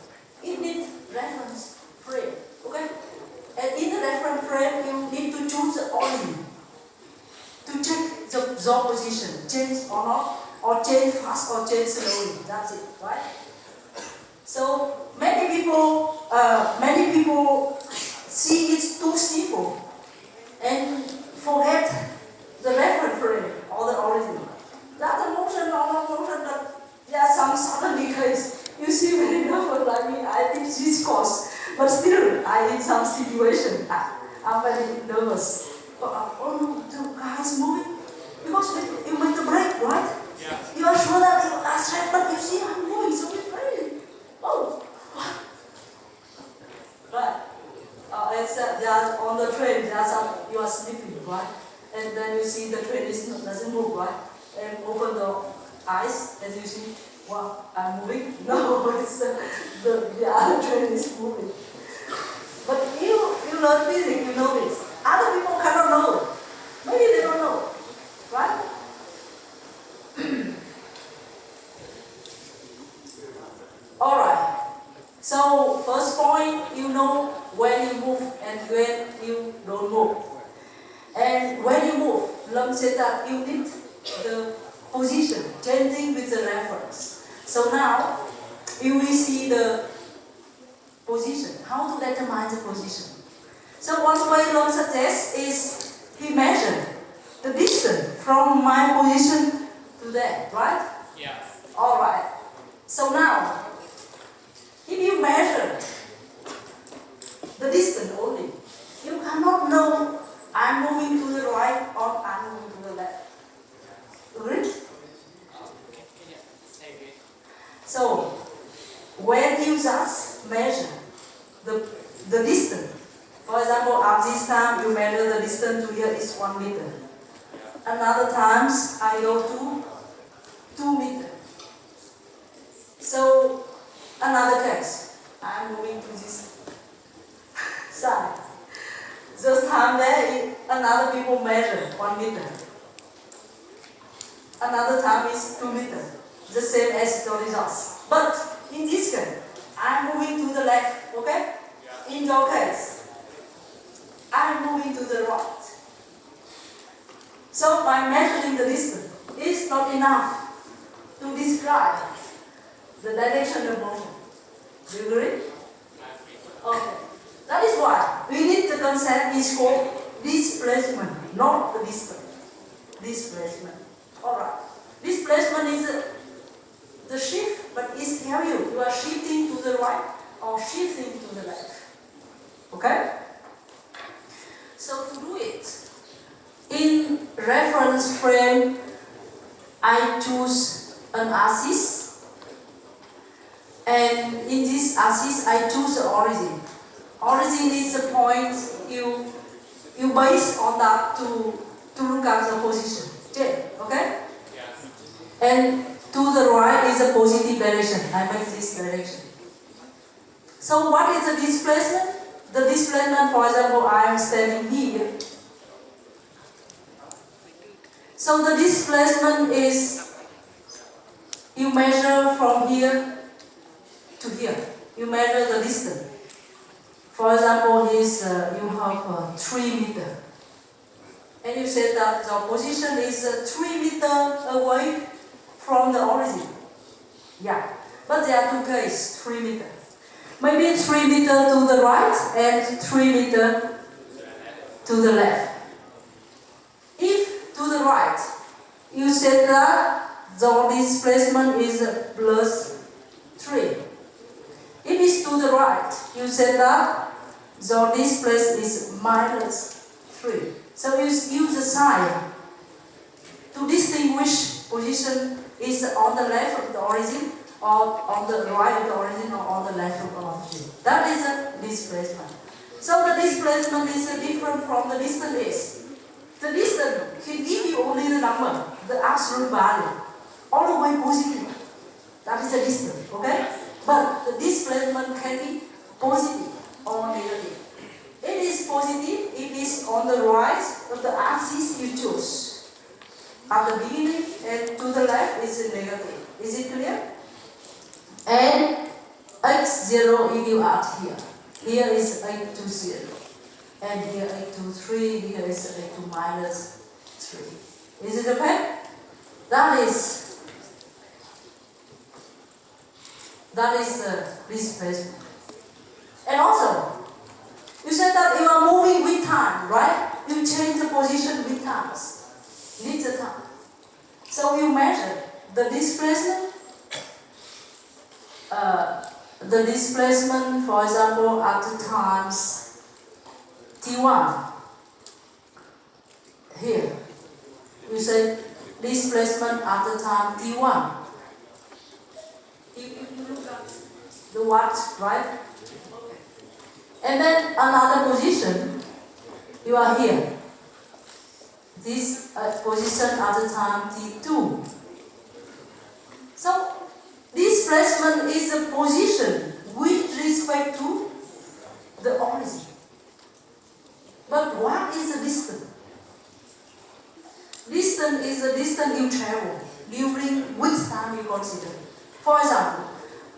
Speaker 1: It needs reference frame. Okay? And in the reference frame, you need to choose the origin to check the jaw position, change or not, or change fast or change slowly. That's it, right? So many people see it's too simple and forget the reference frame or the origin. That's a motion or not motion, but there are some suddenly case. You see very nervous like me. I think this course, but still I in some situation I'm very nervous. Oh no, the car is moving because you make the brake, right?
Speaker 2: Yeah.
Speaker 1: You are sure that you are straight, but you see I'm moving, so it's very. Oh, what? Right. It's just on the train. You are sleeping, right? And then you see the train doesn't move, right? And open the eyes, and you see, wow, I'm moving. No, it's the other train is moving. But you learn physics, you know this. Other people cannot know it. Maybe they don't know, right? All right. So first point, you know when you move and when you don't move. And when you move, Lam said that you need the position changing with the reference. So now you will see the position. How to determine the position? So one way Lam suggests is he measured the distance from my position to there, right?
Speaker 2: Yes.
Speaker 1: All right. So now, if you measure the distance only, you cannot know I'm moving to the right or I'm moving to the left. Agree?
Speaker 2: Can you say it?
Speaker 1: So, when you just measure the distance, for example, at this time you measure the distance to here is 1 meter. Another times I go to 2 meters. So, another case, I'm moving to this side. This time there, another people measure 1 meter. Another time is 2 meters, the same as the results. But in this case, I'm moving to the left, okay? In your case, I'm moving to the right. So by measuring the distance is not enough to describe the direction of motion. Do you agree? Okay. That is why we need the concept is called displacement, not the distance. Displacement. Alright. Displacement is the shift, but it tells you are shifting to the right or shifting to the left. Okay? So to do it, in reference frame, I choose an axis, and in this axis I choose the origin. Origin is the point you base on that to look at the position. Okay?
Speaker 2: Yes.
Speaker 1: And to the right is a positive direction. I make this direction. So what is the displacement? The displacement, for example, I am standing here. So the displacement is, you measure from here to here. You measure the distance. For example, you have 3 meters. And you say that the position is 3 meters away from the origin. Yeah. But there are two cases, 3 meters. Maybe 3 meters to the right and 3 meters to the left. If to the right, you said that the displacement is plus 3. If it's to the right, you said that the displacement is minus 3. So you use the sign to distinguish position is on the left of the origin, or on the right of the origin, or on the left of the origin. That is a displacement. So the displacement is different from the distance is. The distance can give you only the number, the absolute value, all the way positive. That is the distance, okay? But the displacement can be positive or negative. It is positive if it is on the right of the axis you choose at the beginning, and to the left is negative. Is it clear? And x0 if you add here. Here is 8 to 0. And here 8 to 3. Here is 8 to minus 3. Is it okay? That is the displacement. And also, you said that you are moving with time, right? You change the position with times. Need the time. So you measure the displacement. The displacement, for example, at the times t1. Here, you say displacement at the time t1. You look at the watch, right? And then another position, you are here. This position at the time t2. So displacement is a position with respect to the origin. But what is the distance? Distance is the distance you travel during which time you consider. For example,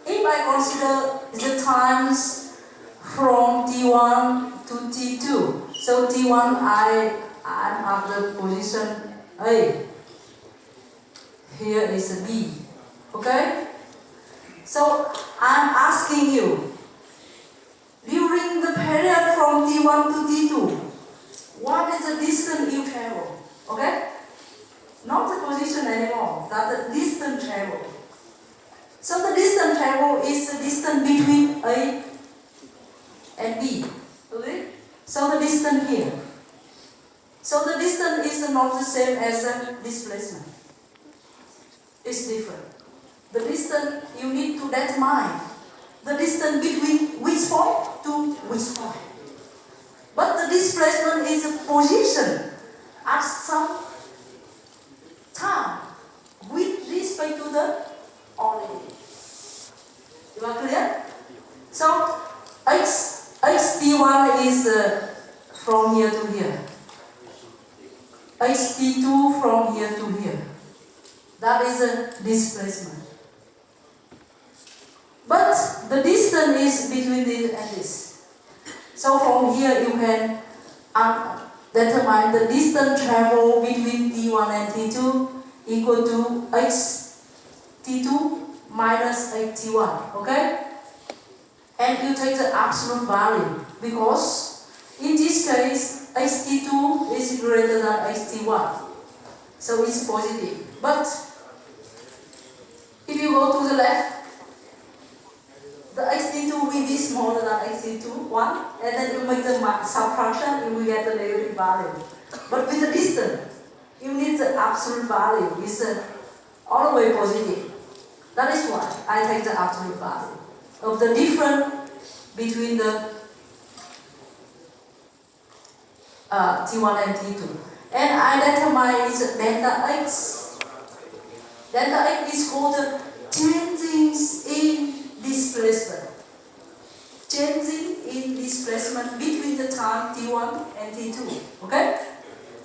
Speaker 1: if I consider the times from T1 to T2, so T1 I'm at the position A. Here is a B. Okay? So I'm asking you, during the period from T1 to T2, what is the distance you travel? Okay? Not the position anymore, that's the distance travel. So the distance travel is the distance between A and B. Okay? So the distance here. So the distance is not the same as the displacement. It's different. The distance you need to determine the distance between which point to which point. But the displacement is a position at some time with respect to the origin. You are clear? So xt1 is from here to here. xt2 from here to here. That is a displacement. But the distance is between this and this. So from here you can determine the distance traveled between T1 and T2 equal to x T2 minus x T1. Okay? And you take the absolute value because in this case x T2 is greater than x T1. So it's positive. But if If you go to the left, the xt2 will be smaller than xt2, 1, and then you make the subtraction, you will get the negative value. But with the distance, you need the absolute value, is all the way positive. That is why I take the absolute value of the difference between the T1 and T2. And I determine its delta x. Delta x is called the changes in displacement. Changing in displacement between the time T1 and T2. Okay?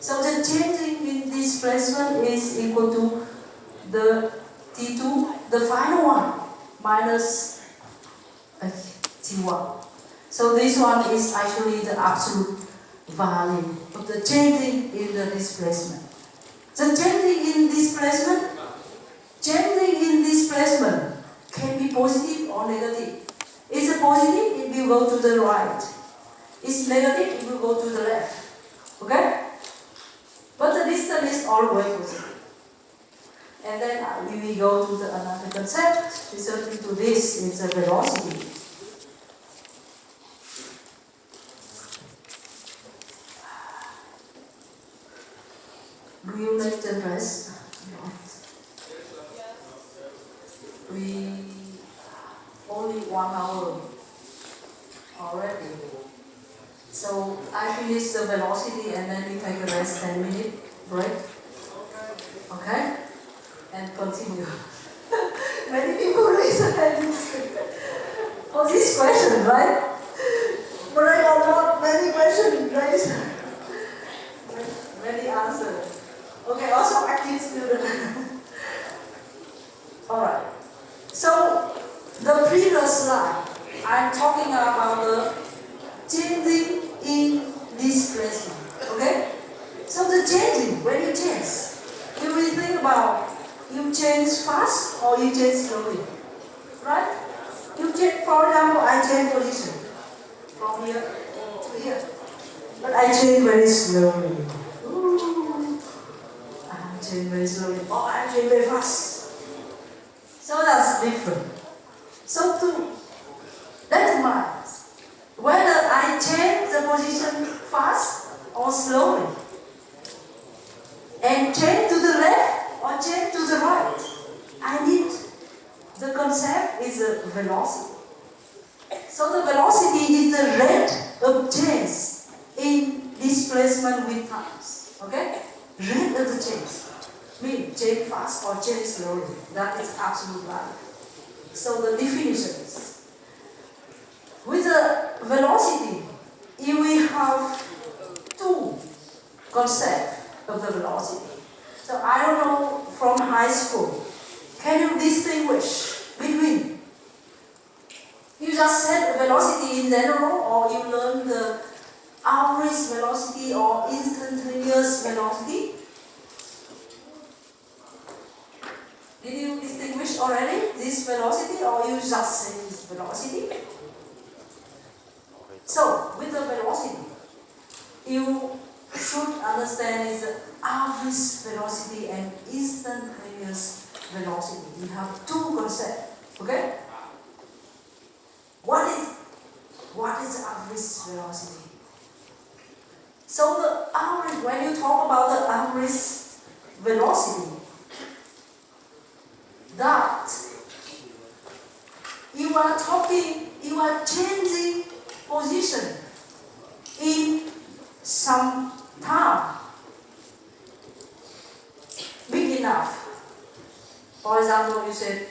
Speaker 1: So the changing in displacement is equal to the T2, the final one, minus T1. So this one is actually the absolute value of the changing in the displacement. The changing in displacement can be positive or negative. It's a positive, it will go to the right. It's negative, it will go to the left. Okay? But the distance is always positive. And then we will go to the another concept resulting to this, it's a velocity. Do you like the rest? We only 1 hour already. So I finish the velocity and then we take a rest 10-minute break. Okay? And continue. Many people raise their hands for this question, right? But I got not many questions raised. Many answers. Okay, also active student. Alright. So the previous slide, I'm talking about the changing in displacement. Okay? So the changing, when you change, you will think about you change fast or you change slowly. Right? You change, for example, I change position from here to here. But I change very slowly. Ooh. I change very slowly. Or I change very fast. So that's different. So to determine whether I change the position fast or slowly, and change to the left or change to the right, I need the concept is a velocity. So the velocity is the rate of change in displacement with times. Okay? Rate of the change. Mean change fast or change slowly. That is absolute value. So the definition is, with the velocity, you will have two concepts of the velocity. So I don't know from high school, can you distinguish between, you just said velocity in general, or you learn the average velocity or instantaneous velocity? Did you distinguish already this velocity, or you just say this velocity? So, with the velocity, you should understand is the average velocity and instantaneous velocity. We have two concepts, okay? What is average velocity? So the average, when you talk about the average velocity, that you are changing position in some time big enough. For example, you said,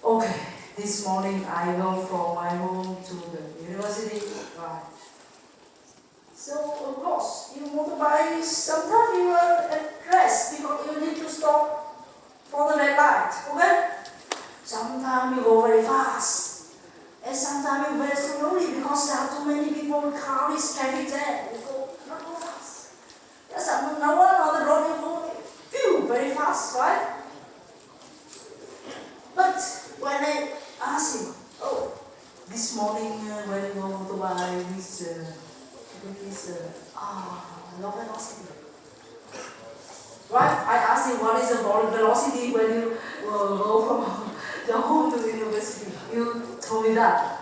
Speaker 1: okay, this morning I go from my home to the university, right? So of course, you motorbike, sometimes you are at rest because you need to stop for the red light, okay? Sometimes you go very fast, and sometimes you very slowly because there are too many people, car is traffic jam, you go not go fast. There's no one on the road, you go phew, very fast, right? But when I ask him, oh, this morning when you go motorbike with low velocity. Right? I asked you what is the velocity when you go from your home to the university. You told me that.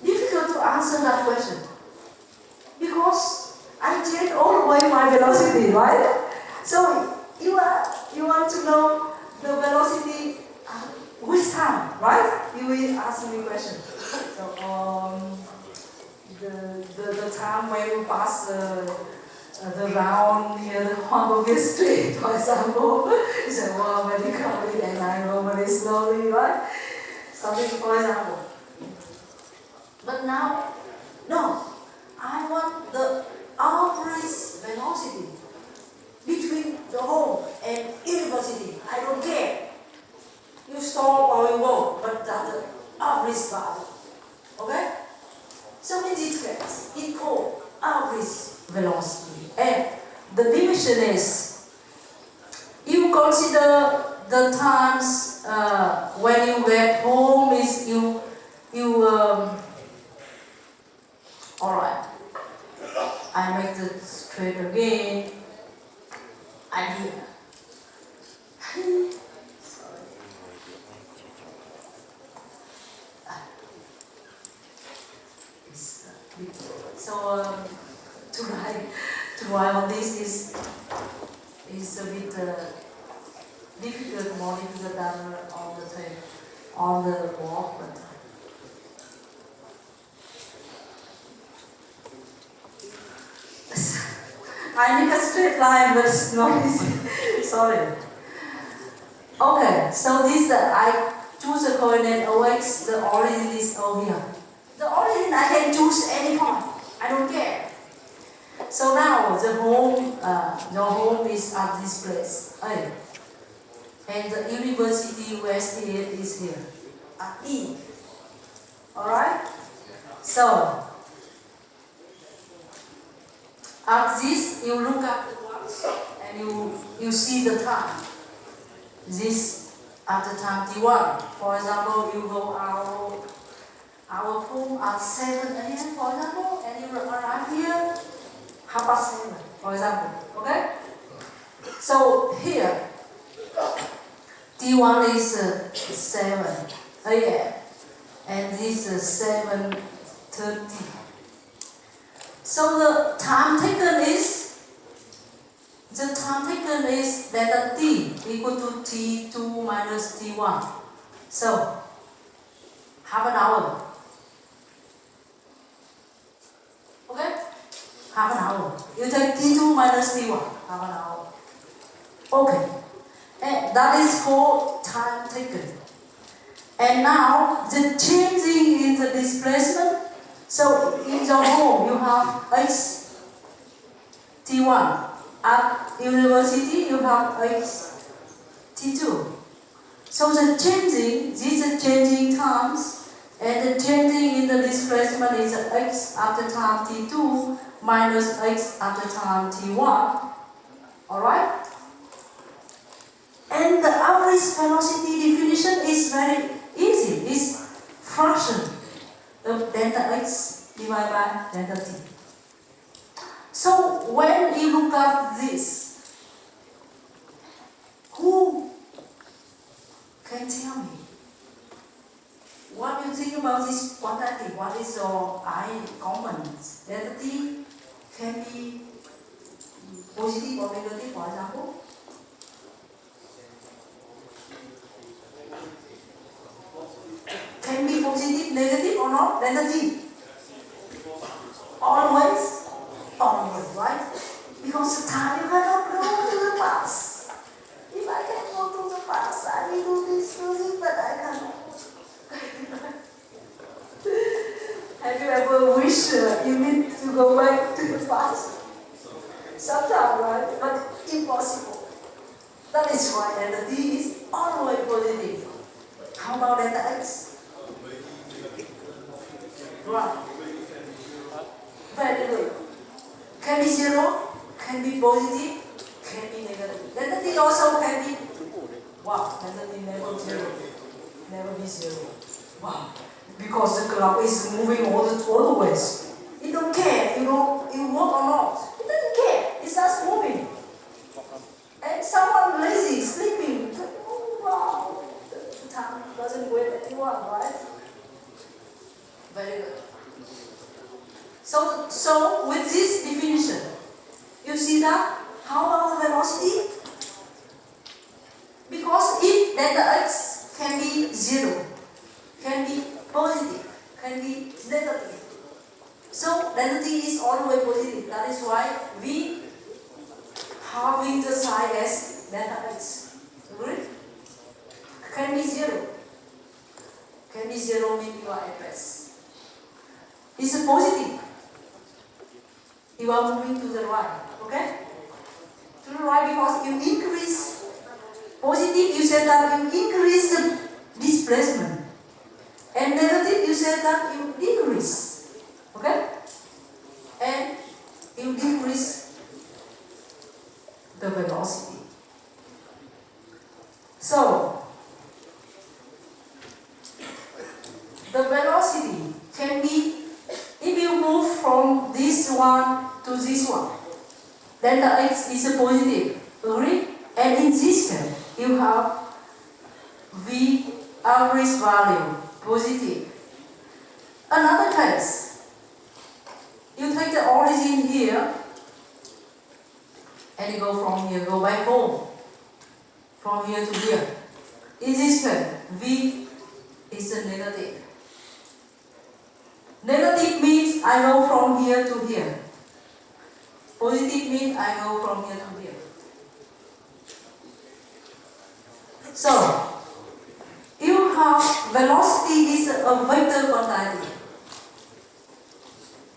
Speaker 1: Difficult to answer that question. Because I change all the way my velocity, right? So you want to know the velocity which time, right? You will ask me a question. So the time when you pass the round near the Hamburger Street, for example, you say, wow, very quickly and I go very slowly, right? Something for example. But now, no, I want the average velocity between the home and university. I don't care. You stop or you go, but that's the average value. Okay? So in this case, it's called average velocity. And the division is, you consider the times when you get home is alright. I make the straight again. Idea. So to write on this is a bit difficult, more difficult than on the walk. But I need a straight line, but it's not easy. Sorry. Okay, so this I choose a coordinate OX, the origin is over here. The origin I can choose any point. I don't care. So now the home, your home is at this place, A. And the university where it is here, at E. Alright? So at this you look at the clocks and you see the time. This at the time T1. For example, you go our home at 7 a.m. for example, and you arrive here 7:30, for example. Okay? So here T1 is 7 a.m. and this is 7:30. So the time taken is delta t equal to t2 minus t1. So half an hour. Okay? Half an hour. You take t2 minus t1, half an hour. Okay. And that is called time taken. And now the changing in the displacement. So in your home you have x t1. At university you have x t2. So the changing, these are changing times, and the changing in the displacement is x after time t2 minus x after time t1. Alright? And the average velocity definition is very easy. It's fraction of delta x divided by delta t. So when you look at this, who can tell me what you think about this quantity? What is your I components? Delta t can be positive or negative, for example. Can be positive, negative or not? Delta t. Always. Always, right? Because the time you cannot go to the past. If I can go to the past, I will do this, but I cannot. Have you ever wished you need to go back to the past? Sometimes, right? But impossible. That is why delta t is always positive. How about delta x? Right. Very good. Can be zero, can be positive, can be negative. Delta t also can be, wow, delta t never zero, never be zero. Wow, because the clock is moving all the ways. You don't care, you walk or not. It see delta x can be 0, can be positive, can be negative. So delta t is always positive. That is why we having the sign as delta x. Agree? Can be 0. Can be 0 means you are at rest. It's a positive. You are moving to the right. Okay? To the right because you increase positive, you said that you increase the displacement. And negative, you said that you decrease. Okay? And you decrease the velocity. So, the velocity can be, if you move from this one to this one, then the x is a positive. Agree? And in this case, you have v average value positive. Another case, you take the origin here and you go from here, go back home. From here to here. In this case, v is a negative. Negative means I go from here to here. Positive means I go from here to here. So, you have velocity is a vector quantity.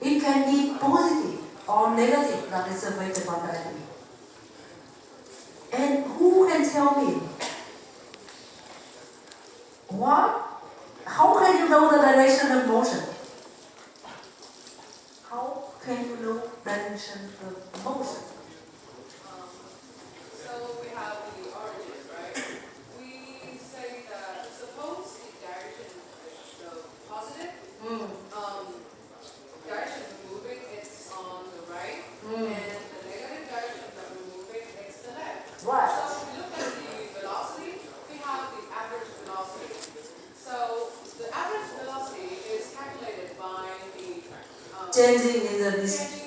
Speaker 1: It can be positive or negative, that is a vector quantity. And who can tell me how can you know the direction of motion? How can you know direction of motion?
Speaker 3: So we have the origin, right? We say that suppose the direction is the positive, direction we're moving it's on the right, and the negative direction that we're moving it's the left.
Speaker 1: Right.
Speaker 3: So if we look at the velocity, we have the average velocity. So the average velocity is calculated by the
Speaker 1: Changing in the
Speaker 3: distance.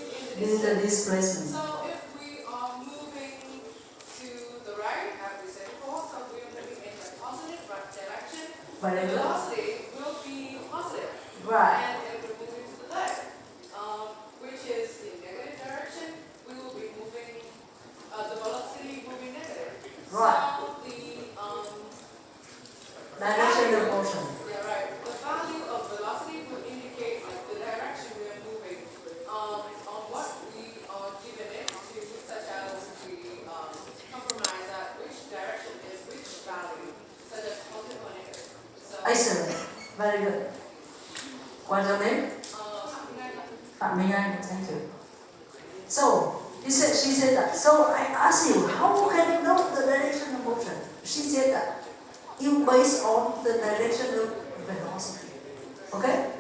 Speaker 1: displacement.
Speaker 3: So if we are moving to the right, as we said before, so we are moving in the positive right direction,
Speaker 1: Very
Speaker 3: the
Speaker 1: good.
Speaker 3: velocity will be positive.
Speaker 1: Right.
Speaker 3: And if we're moving to the left, which is the negative direction, we will be moving, the velocity will be negative.
Speaker 1: Right.
Speaker 3: So the
Speaker 1: Direction of motion.
Speaker 3: yeah, right. The value of velocity will indicate like, the direction we are moving on what we are given it to, such as we compromise that which direction is which value, such as positive or negative. So,
Speaker 1: Excellent. Very good. What's your name? Phạm Minh Anh. Thank you. So, she said that. So I asked you, how can you know the direction of motion? She said that you base on the direction of velocity. Okay?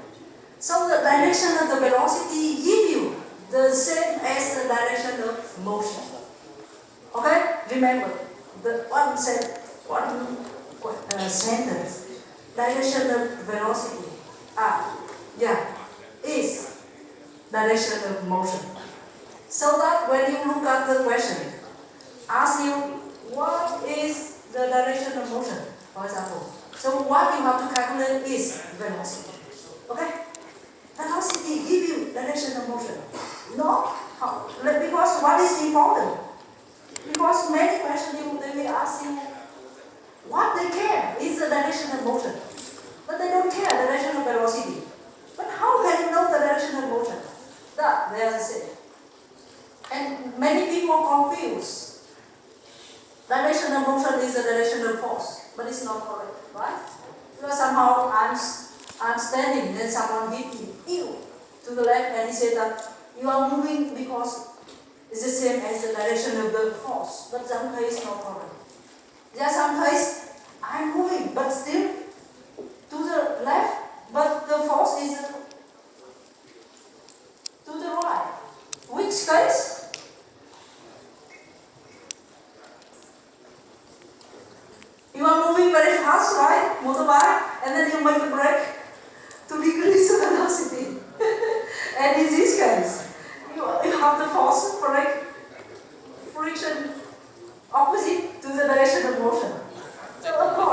Speaker 1: So the direction of the velocity give you the same as the direction of motion. Okay? Remember, the one sentence, direction of velocity, is direction of motion. So that when you look at the question, ask you, what is the direction of motion, for example. So what you have to calculate is velocity. Okay? Velocity give you direction of motion. No? How? Because what is important? Because many questions they will ask you, what they care is the direction of motion. But they don't care the direction of velocity. But how can you know the direction of motion? That, there's it. And many people confuse. Direction of motion is the direction of force, but it's not correct, right? Because somehow I'm standing, then someone hit me, to the left, and he said that you are moving because it's the same as the direction of the force, but some case not correct. There are some case I'm moving, but still to the left, but the force is to the right. Which case? You are moving very fast, right? Motorbike, and then you make a brake to decrease the velocity. And in this case, you have the force brake friction opposite to the direction of motion. So of course,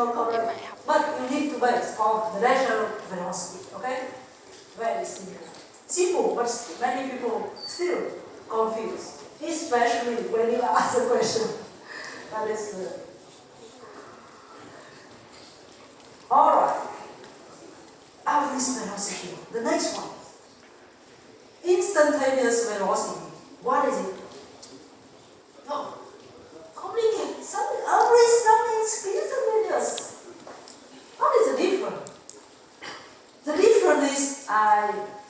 Speaker 1: no correlation. But you need to base on the natural velocity, okay? Very simple. Simple, but many people still confused, especially when you ask the question. That is all right. Average velocity. The next one. Instantaneous velocity. What is it? No. Communicate. Something average, something instantaneous. What is the difference? The difference is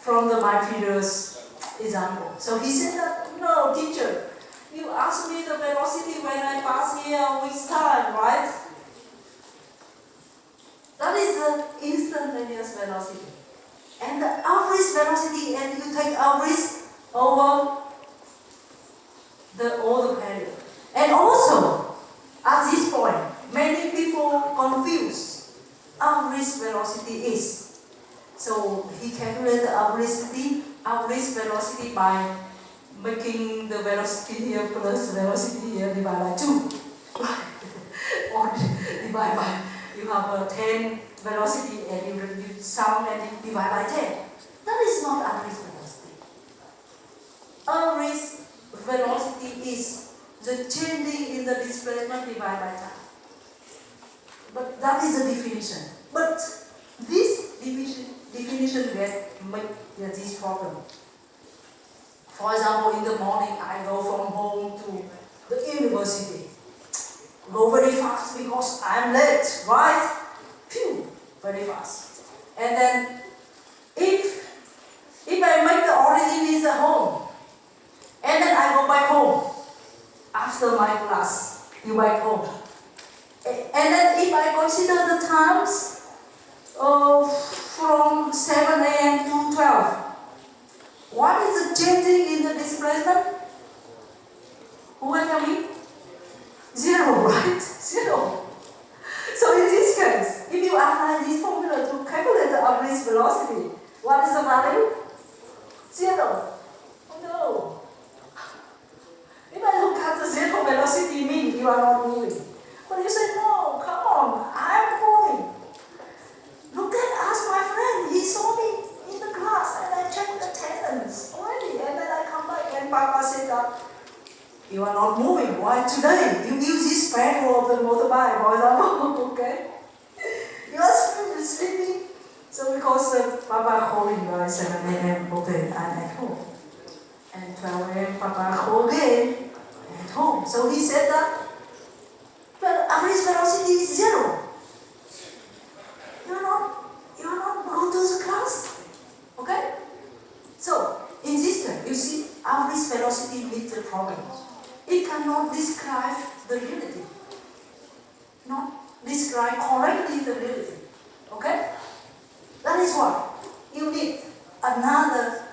Speaker 1: from my previous example. So he said that, no, teacher, you asked me the velocity when I pass here with time, right? That is the instantaneous velocity. And the average velocity, and you take average over all the period. And also, at this point, many people confuse average velocity is. So he calculated the average velocity by making the velocity here plus velocity here divided by 2. Right? Or divide by, you have a 10 velocity and you sum and you divide by 10. That is not average velocity. Average velocity is the changing in the displacement divided by time. But that is the definition. But this definition make this problem. For example, in the morning I go from home to the university. Go very fast because I'm late, right? Phew, very fast. And then if I make the origin is at home, and then I go back home after my class, you back home. And then if I consider the times from 7 a.m. to 12, what is the changing in the displacement? Who will tell me? 0, right? 0. So in this case, if you apply this formula to calculate the average velocity, what is the value? 0. Oh no. If I look at the 0 velocity, means you are not moving. But you say, no, come on, I'm moving. Look at, ask my friend, he saw me in the class and I checked the attendance already. And then I come back and Papa said that you are not moving. Why today? You use this pedal of the motorbike, for example, okay? You are sleeping. So because Papa calling by 7 a.m., okay, I'm at home. And 12 a.m., Papa call again, at home. So he said that, but average velocity is 0. You are not go to the class. Okay? So, in this term, you see, average velocity meets the problem. It cannot describe the reality. Not describe correctly the reality. Okay? That is why you need another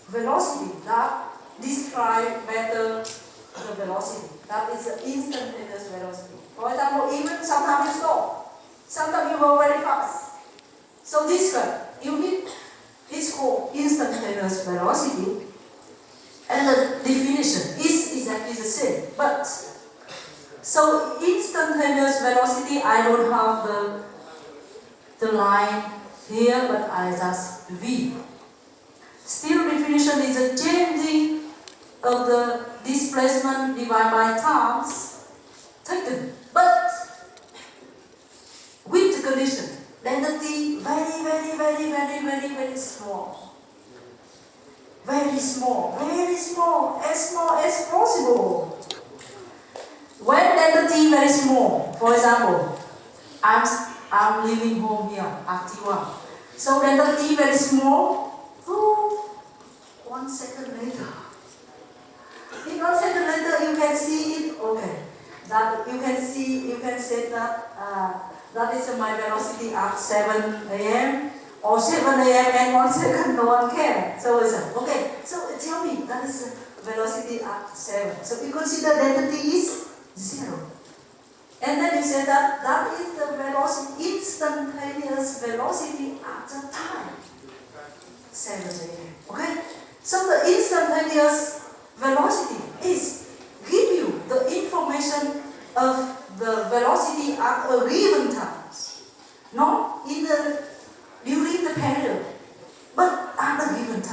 Speaker 1: velocity that describes better the velocity. That is the instantaneous velocity. For example, even sometimes you stop. Sometimes you go very fast. So this one, you need, it's called instantaneous velocity. And the definition is exactly the same. But, so instantaneous velocity, I don't have the line here, but I just V. Still definition is a changing of the displacement divided by times taken. But with the condition, density very small. Very small, as small as possible. When density very small, for example, I'm leaving home here at T1. So density very small. 1 second later. In 1 second later, you can see it. Okay, that you can say that that is my velocity at 7 a.m. or 7 a.m. and 1 second no one can. So it's okay. So tell me that is velocity at 7. So you consider density is 0. And then you say that that is the velocity, instantaneous velocity at the time. 7 a.m. Okay? So the instantaneous velocity is give you the information of the velocity at a real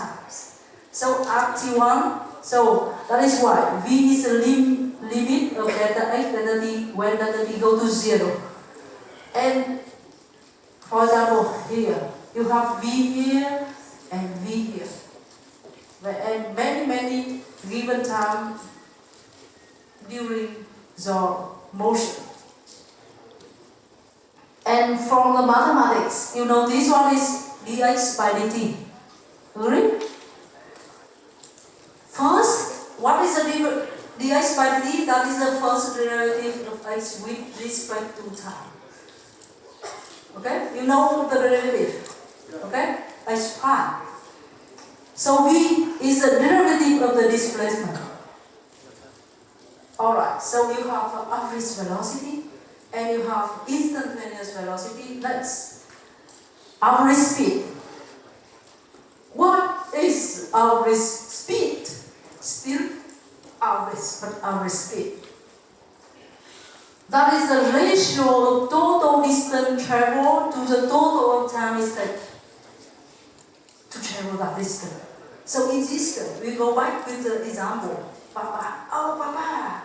Speaker 1: times. So up T1, so that is why V is the limit of delta X, delta T, when delta T go to 0. And for example, here, you have V here and V here. And many given time during the motion. And from the mathematics, you know this one is dx by dt. Agree? First, what is the dx by dt? That is the first derivative of x with respect to time. Okay? You know the derivative. Okay? X prime. So v is the derivative of the displacement. Alright, so you have average velocity and you have instantaneous velocity. Next, average speed. What is average speed? Still average, but average speed. That is the ratio of total distance traveled to the total of time it takes to travel that distance. So in this case, we go back with the example. Papa,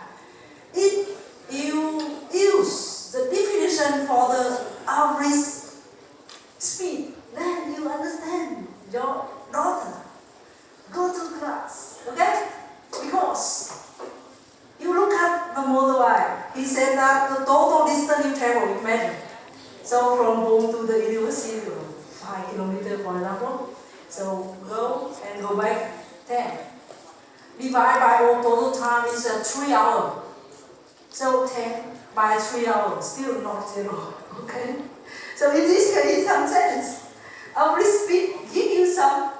Speaker 1: if you use the definition for the average speed, then you understand your daughter. Go to class, okay? Because you look at the motorbike. He said that the total distance you travel, imagine. So from home to the university, 5 kilometers for example. So go and go back 10. Divide by all total time is 3 hours. So 10 by 3 hours, still not 0. Okay? So in this case, in some sense, average speed give you some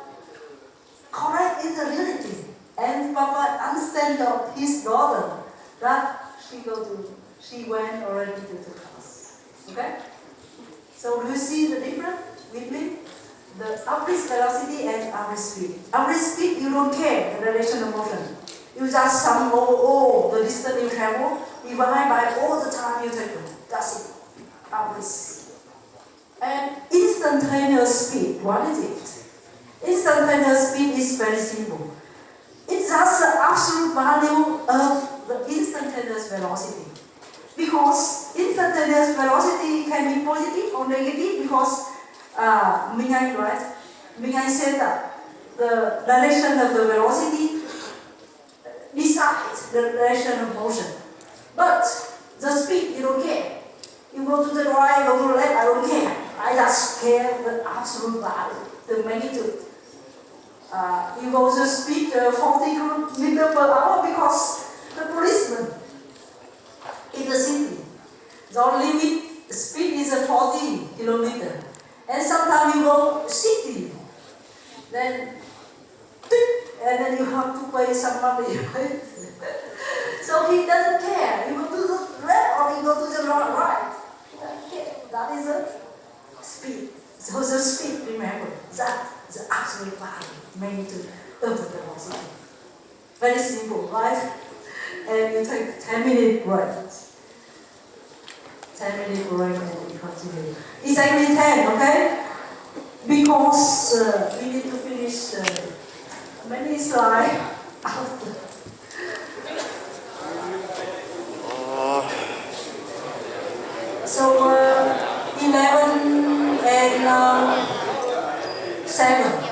Speaker 1: correct intelligence. And Papa understand of his daughter that she went already to the class. Okay? So do you see the difference between the average velocity and average speed? Average speed, you don't care the direction of motion. You just sum over all the distance you travel, divide by all the time you take. That's it. Average. And instantaneous speed, what is it? Instantaneous speed is very simple. It's just the absolute value of the instantaneous velocity. Because instantaneous velocity can be positive or negative because Mingai, right? Mingai said that the direction of the velocity decides the direction of motion. But the speed, you don't care. You go to the right, go to the left, I don't care. I just care the absolute value, the magnitude. You go to speed 40 km per hour because the policeman in the city, the limit speed is 40 km. And sometimes you go 60. Then you have to pay some money. So he doesn't care. You go to the left or you go to the right. He doesn't care. That is the speed. So the speed, remember, that the absolute value, magnitude of the velocity. Very simple, right? And you take 10-minute break. 10-minute break and we continue. Exactly 10, okay? Because we need to finish many slides after. So 11 and 7.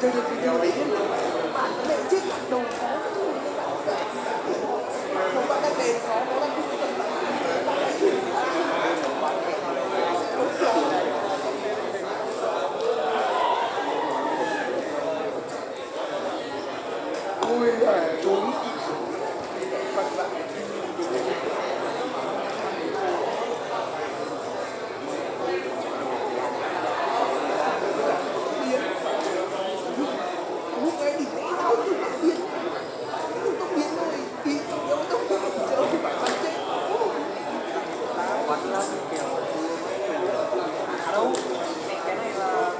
Speaker 4: chơi được video đấy bạn có lẽ chết bản đồ khó không bạn đang đèn khó nó đang không cần ôi trốn vặt vặt lúc ấy thì nghĩ tao cứ bảo biến tao biến rồi thì đâu tao không phải bắn chết bắn lắm kiểu đâu cái này là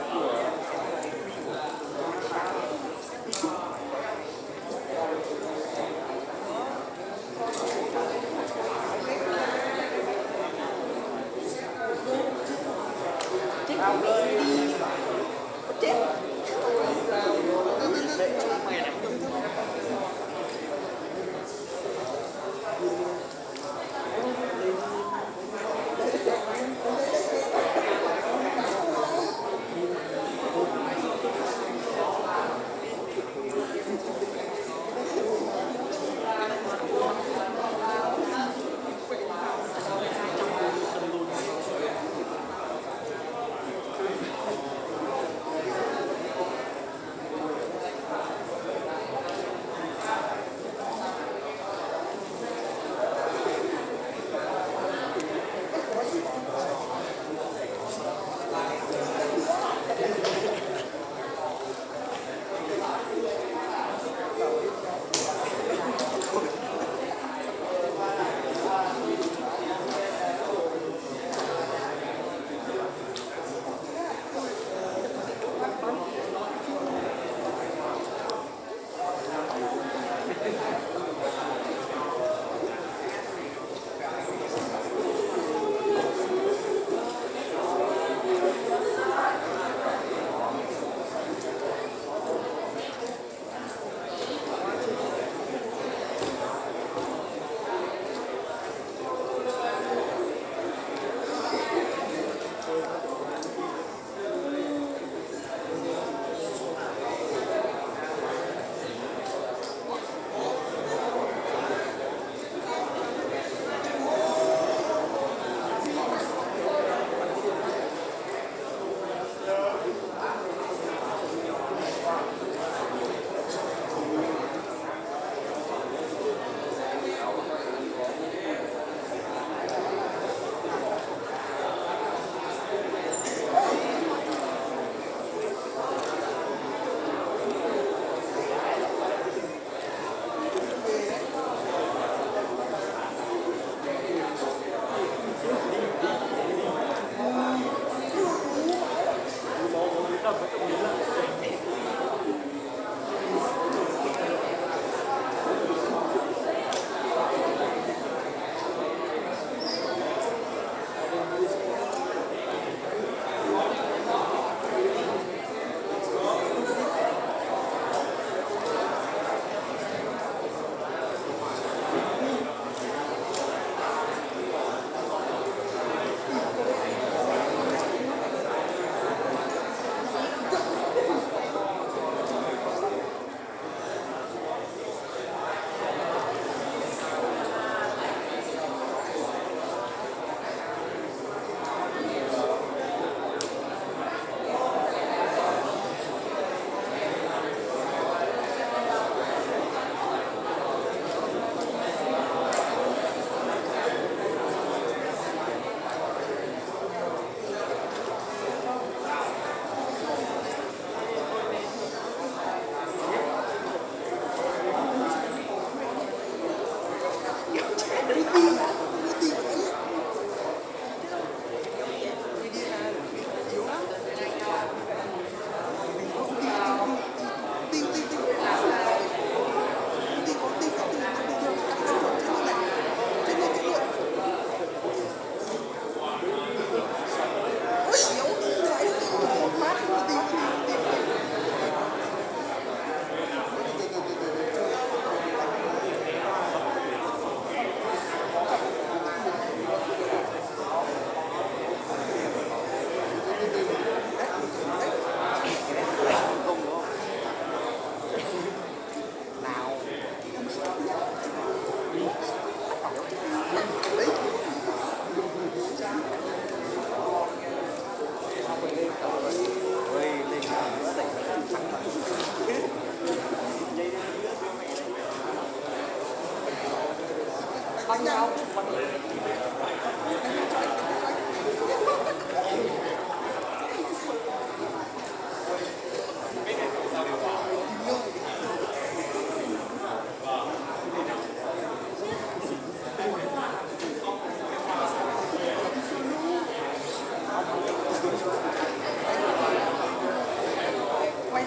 Speaker 4: quay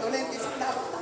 Speaker 4: nó lên cái sức đau bắt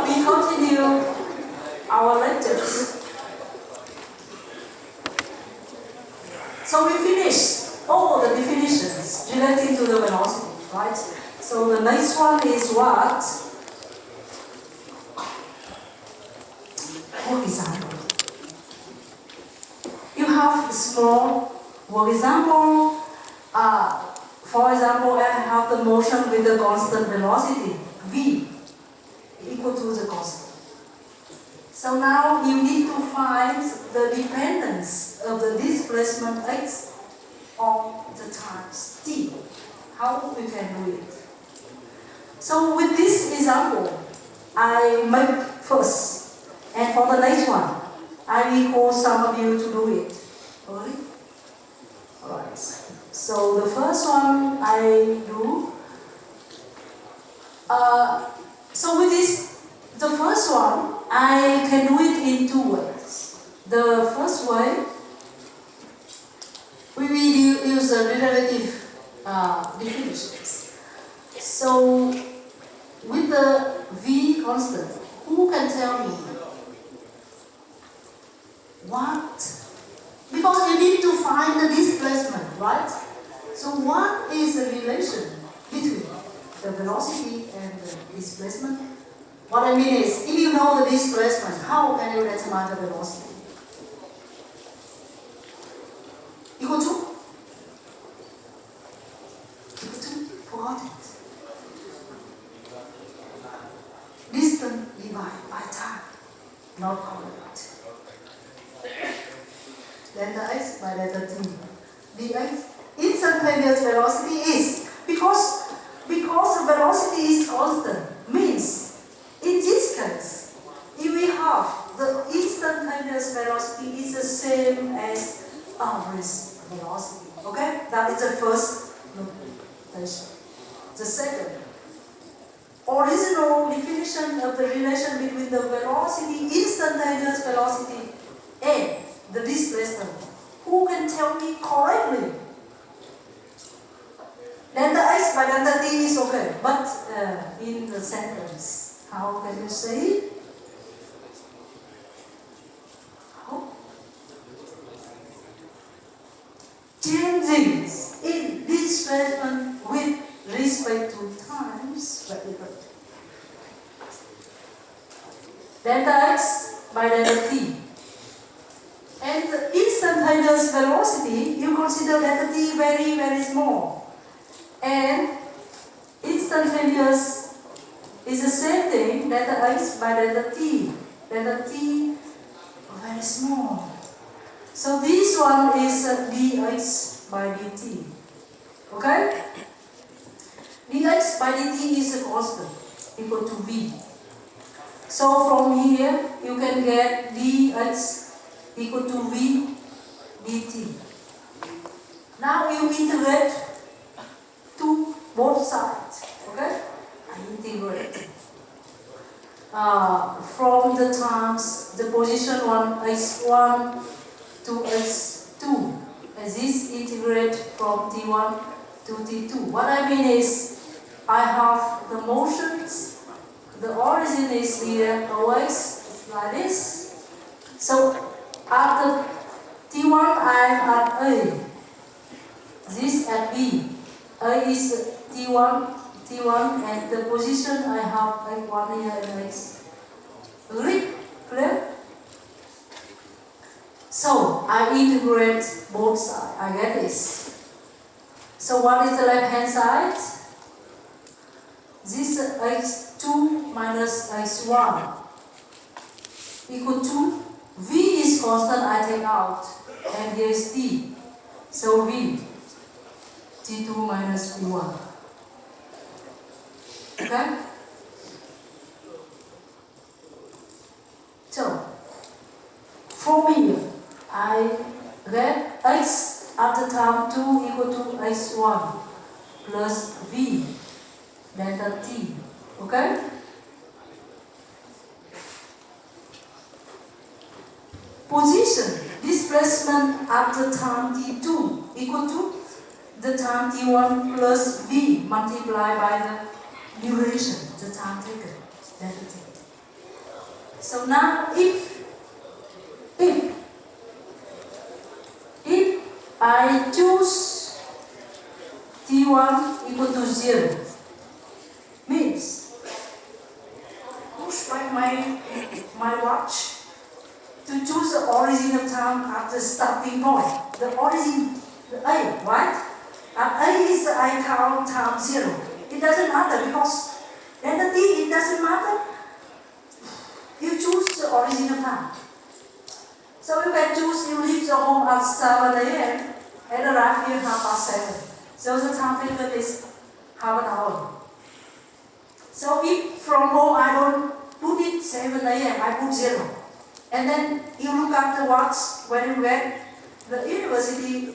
Speaker 1: we continue our lectures. So we finished all the definitions relating to the velocity, right? So the next one is what? For example, you have small, for example, I have the motion with the constant velocity, v, equal to the constant. So now you need to find the dependence of the displacement x on the times t. How we can do it? So with this example, I make first, and for the next one, I will call some of you to do it. Okay? Alright. So the first one I do. So with this, the first one, I can do it in two ways. The first way, we will use the relative definitions. So with the v constant, who can tell me what? Because you need to find the displacement, right? So what is the relation between the velocity and the displacement? What I mean is, if you know the displacement, how can you determine the velocity? Equal to? Equal to? Forgot it. Distance divided by time. Not correct. Delta x by delta t. dx. Instantaneous velocity is, because the velocity is constant, means in this case, if we have the instantaneous velocity is the same as average velocity. Okay? That is the first notation. The second, original definition of the relation between the velocity, instantaneous velocity, and the displacement. Who can tell me correctly? Delta x by delta t is okay, but in the sentence, how can you say it? How? Changing in displacement with respect to times variable. Delta x by delta t. And the instantaneous velocity, you consider delta t very, very small. And instantaneous is the same thing, delta x by delta t. Delta t very small. So this one is dx by dt. Okay? dx by dt is a constant, equal to v. So from here, you can get dx equal to v dt. Now you integrate to both sides. Okay? I integrate. From the terms, the position 1 x1 to x2. As this integrate from t1 to t2. What I mean is, I have the motions, the origin is here, OX, like this. So at the t1 I am at A, this at B. A is T1, and the position I have x1 here and x. Agree? Clear? So I integrate both sides. I get this. So what is the left hand side? This x2 minus x1 equal to v is constant, I take out, and here is t. So v. T2 minus V1. Okay? So, from here, I get x at the time 2 equal to x1 plus v delta t. Okay? Position, displacement at the time t2 equal to the time t1 plus v multiplied by the duration, the time taken, delta t. So now if I choose t1 equal to 0, means push back my watch to choose the origin of time at the starting point. The origin, the A, right? And A is I count time 0. It doesn't matter because then the T, it doesn't matter. You choose the origin of time. So you can choose, you leave the home at 7 a.m. and arrive here 7:30. So the time taken is half an hour. So if from home I don't put it 7 a.m., I put 0. And then you look at the watch when you get the university,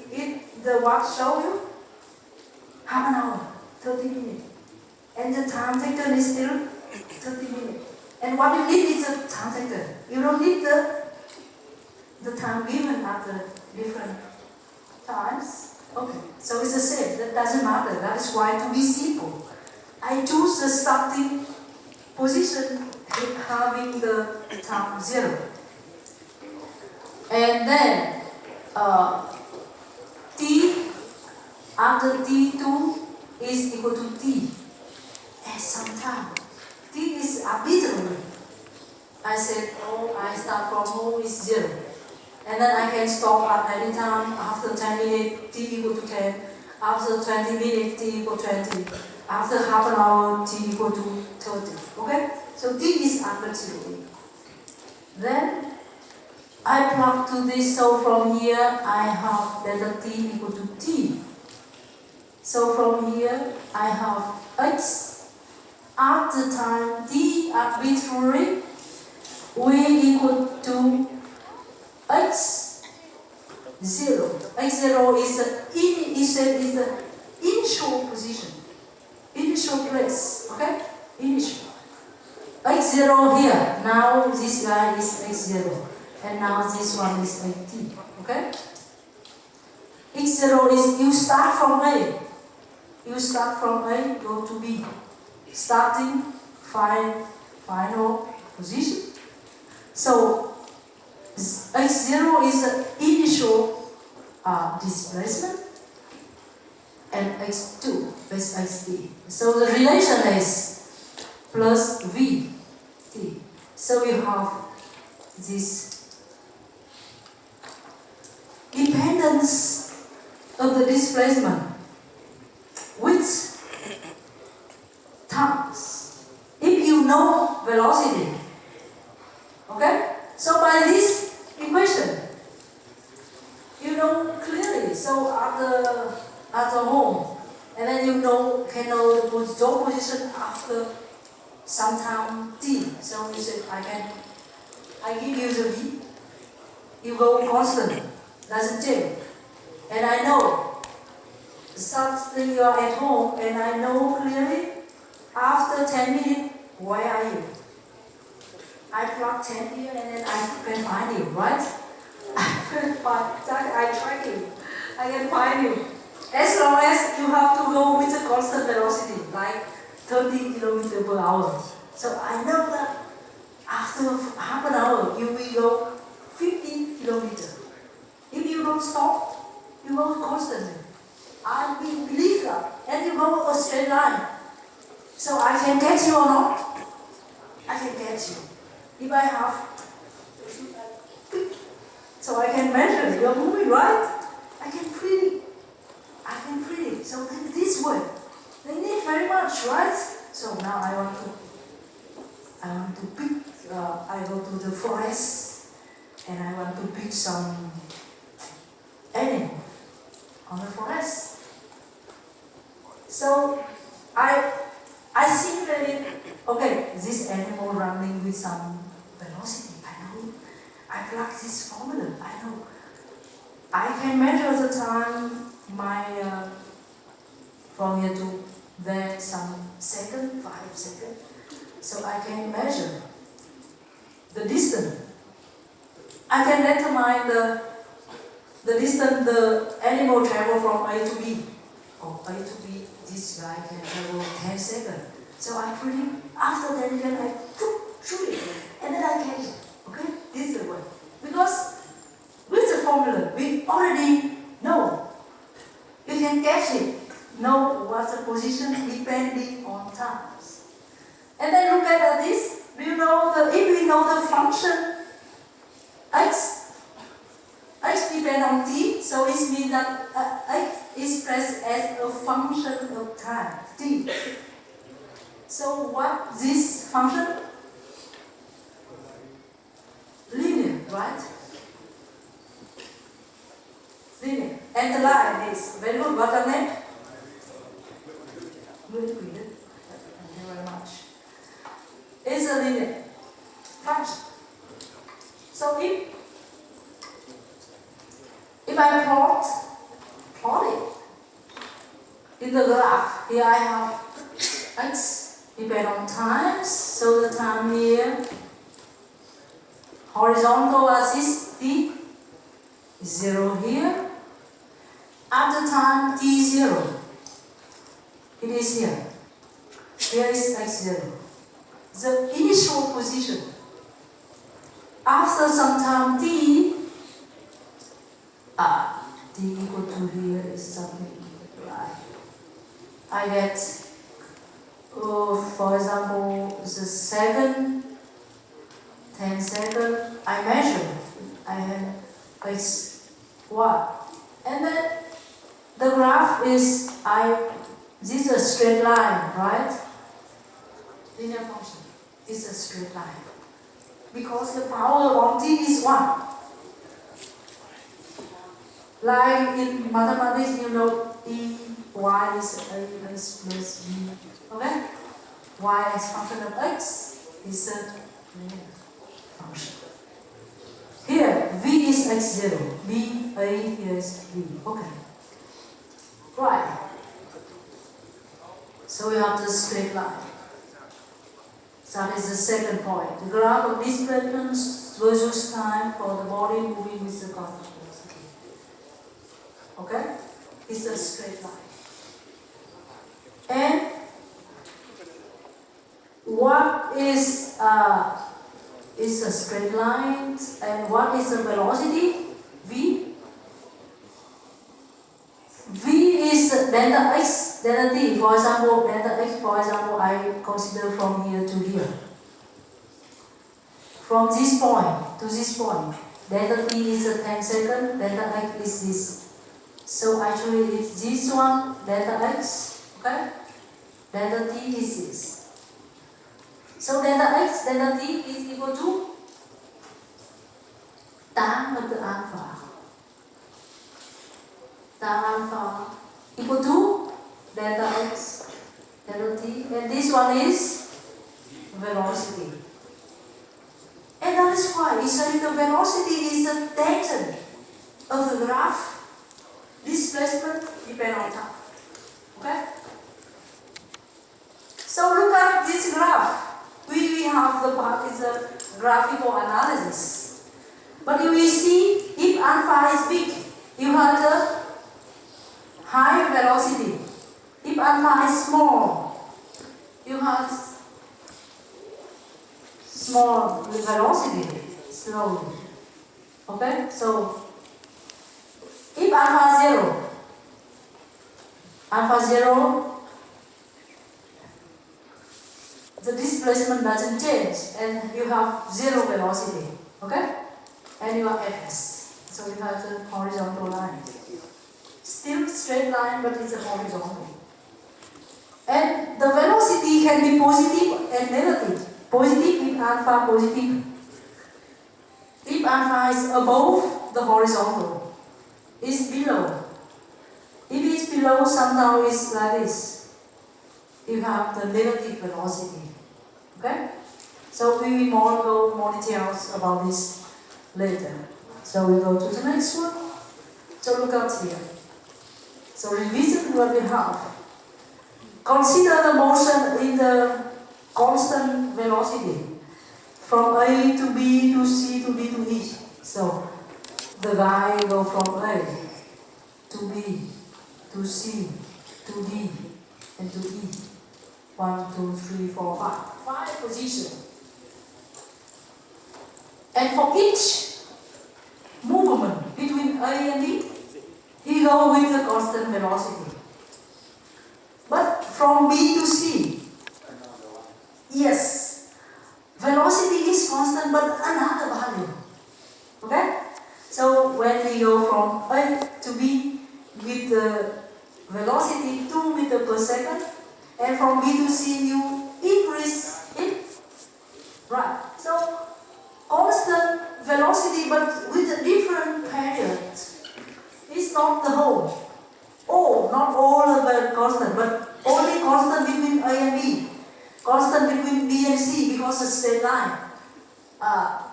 Speaker 1: the watch show you half an hour, 30 minutes. And the time taken is still 30 minutes. And what you need is a time taken. You don't need the time given at the different times. Okay, so it's the same. That doesn't matter. That is why to be simple, I choose the starting position having the time 0. And then t after t2 is equal to t at some time. T is arbitrary. I said, oh, I start from home is 0. And then I can stop at any time. After 10 minutes, t equal to 10. After 20 minutes, t equal to 20. After half an hour, t equal to 30. Okay? So t is arbitrary. Then I plug to this, so from here I have delta t equal to t. So from here I have x at the time t arbitrary will equal to x 0. X0 is the initial position, initial place. Okay, initial. X0 here. Now this guy is x0. And now this one is 18, okay? X0 is, you start from A. You start from A, go to B. Starting, final position. So, X0 is the initial displacement. And X2 is Xt. So the relation is plus V, T. So you have this dependence of the displacement with times. If you know velocity, okay? So by this equation, you know clearly. So at the home, and then you can know the position after some time t. So you say I give you the v. You go constant. Doesn't change. And I know something you are at home, and I know clearly after 10 minutes, where are you? I plug 10 here and then I can find you, right? I track you. I can find you. As long as you have to go with a constant velocity, like 30 kilometers per hour. So I know that after half an hour, you will go 50 kilometers. If you don't stop, you go constantly. I believe that. And you go a straight line. So I can catch you or not? I can catch you. If I have, so I can measure you're moving, right? I can predict. So this way, they need very much, right? So now I want to pick. I go to the forest, and I want to pick some animal on the forest. So I see that okay, this animal running with some velocity. I know. I plug this formula. I know. I can measure the time. From here to there, some second, 5 seconds. So I can measure the distance. I can determine the distance the animal travel from A to B. Oh, A to B, this guy can travel 10 seconds. So I predict after that, then I shoot it. And then I can function x. X depends on t, so it means that x is expressed as a function of time, t. So what this function? Linear, right? Linear. And the line is very good. What's the name? Thank you very much. It's a linear function. So if I plot it in the graph, here I have x depend on times, so the time here, horizontal axis t is 0 here. At the time t0, it is here. Here is x0. The initial position. After some time t equal to here is something like I get, for example, the 10 seconds, I measure, I have x1. And then the graph is, this is a straight line, right? Linear function is a straight line. Because the power of t is 1. Like in mathematics, you know, y is ax plus b. Okay? Y as function of x is a linear function. Here, v is x0, b, a, here is b. Okay. Right. So we have the straight line. That is the second point. The graph of displacement versus time for the body moving with the constant velocity. Okay? It's a straight line. And what is a straight line and what is the velocity? V. V is delta x, delta t. For example, delta x, for example, I consider from here to here. From this point to this point, delta t is 10 seconds, delta x is this. So actually it's this one, delta x, okay? Delta t is this. So delta x, delta t is equal to tan of the alpha. Tan alpha equal to delta x, delta t, and this one is velocity. And that is why usually the velocity is the tangent of the graph. Displacement depends on time. Okay? So look at this graph. We have the part is a graphical analysis. But you will see if alpha is big, you have the high velocity. If alpha is small, you have small velocity, slowly. Okay? So if alpha 0, the displacement doesn't change and you have 0 velocity. Okay? And you are fs. So you have the horizontal line. Still straight line, but it's a horizontal. And the velocity can be positive and negative. Positive if alpha positive. If alpha is above the horizontal, it's below. If it's below, somehow it's like this. You have the negative velocity. Okay? So we will go more details about this later. So we go to the next one. So look at here. So revisit what we have. Consider the motion in the constant velocity from A to B to C to D to E. So the guy go from A to B to C to D and to E. 1, 2, 3, 4, 5. 5 positions. And for each movement between A and B, he go with the constant velocity. But from B to C, yes, velocity is constant but another value. Okay? So when we go from A to B with the velocity 2 meters per second, and from B to C you increase it. Right. So constant velocity but with a different period. It's not the whole. Oh, not all of them constant, but only constant between A and B. Constant between B and C because it's straight line.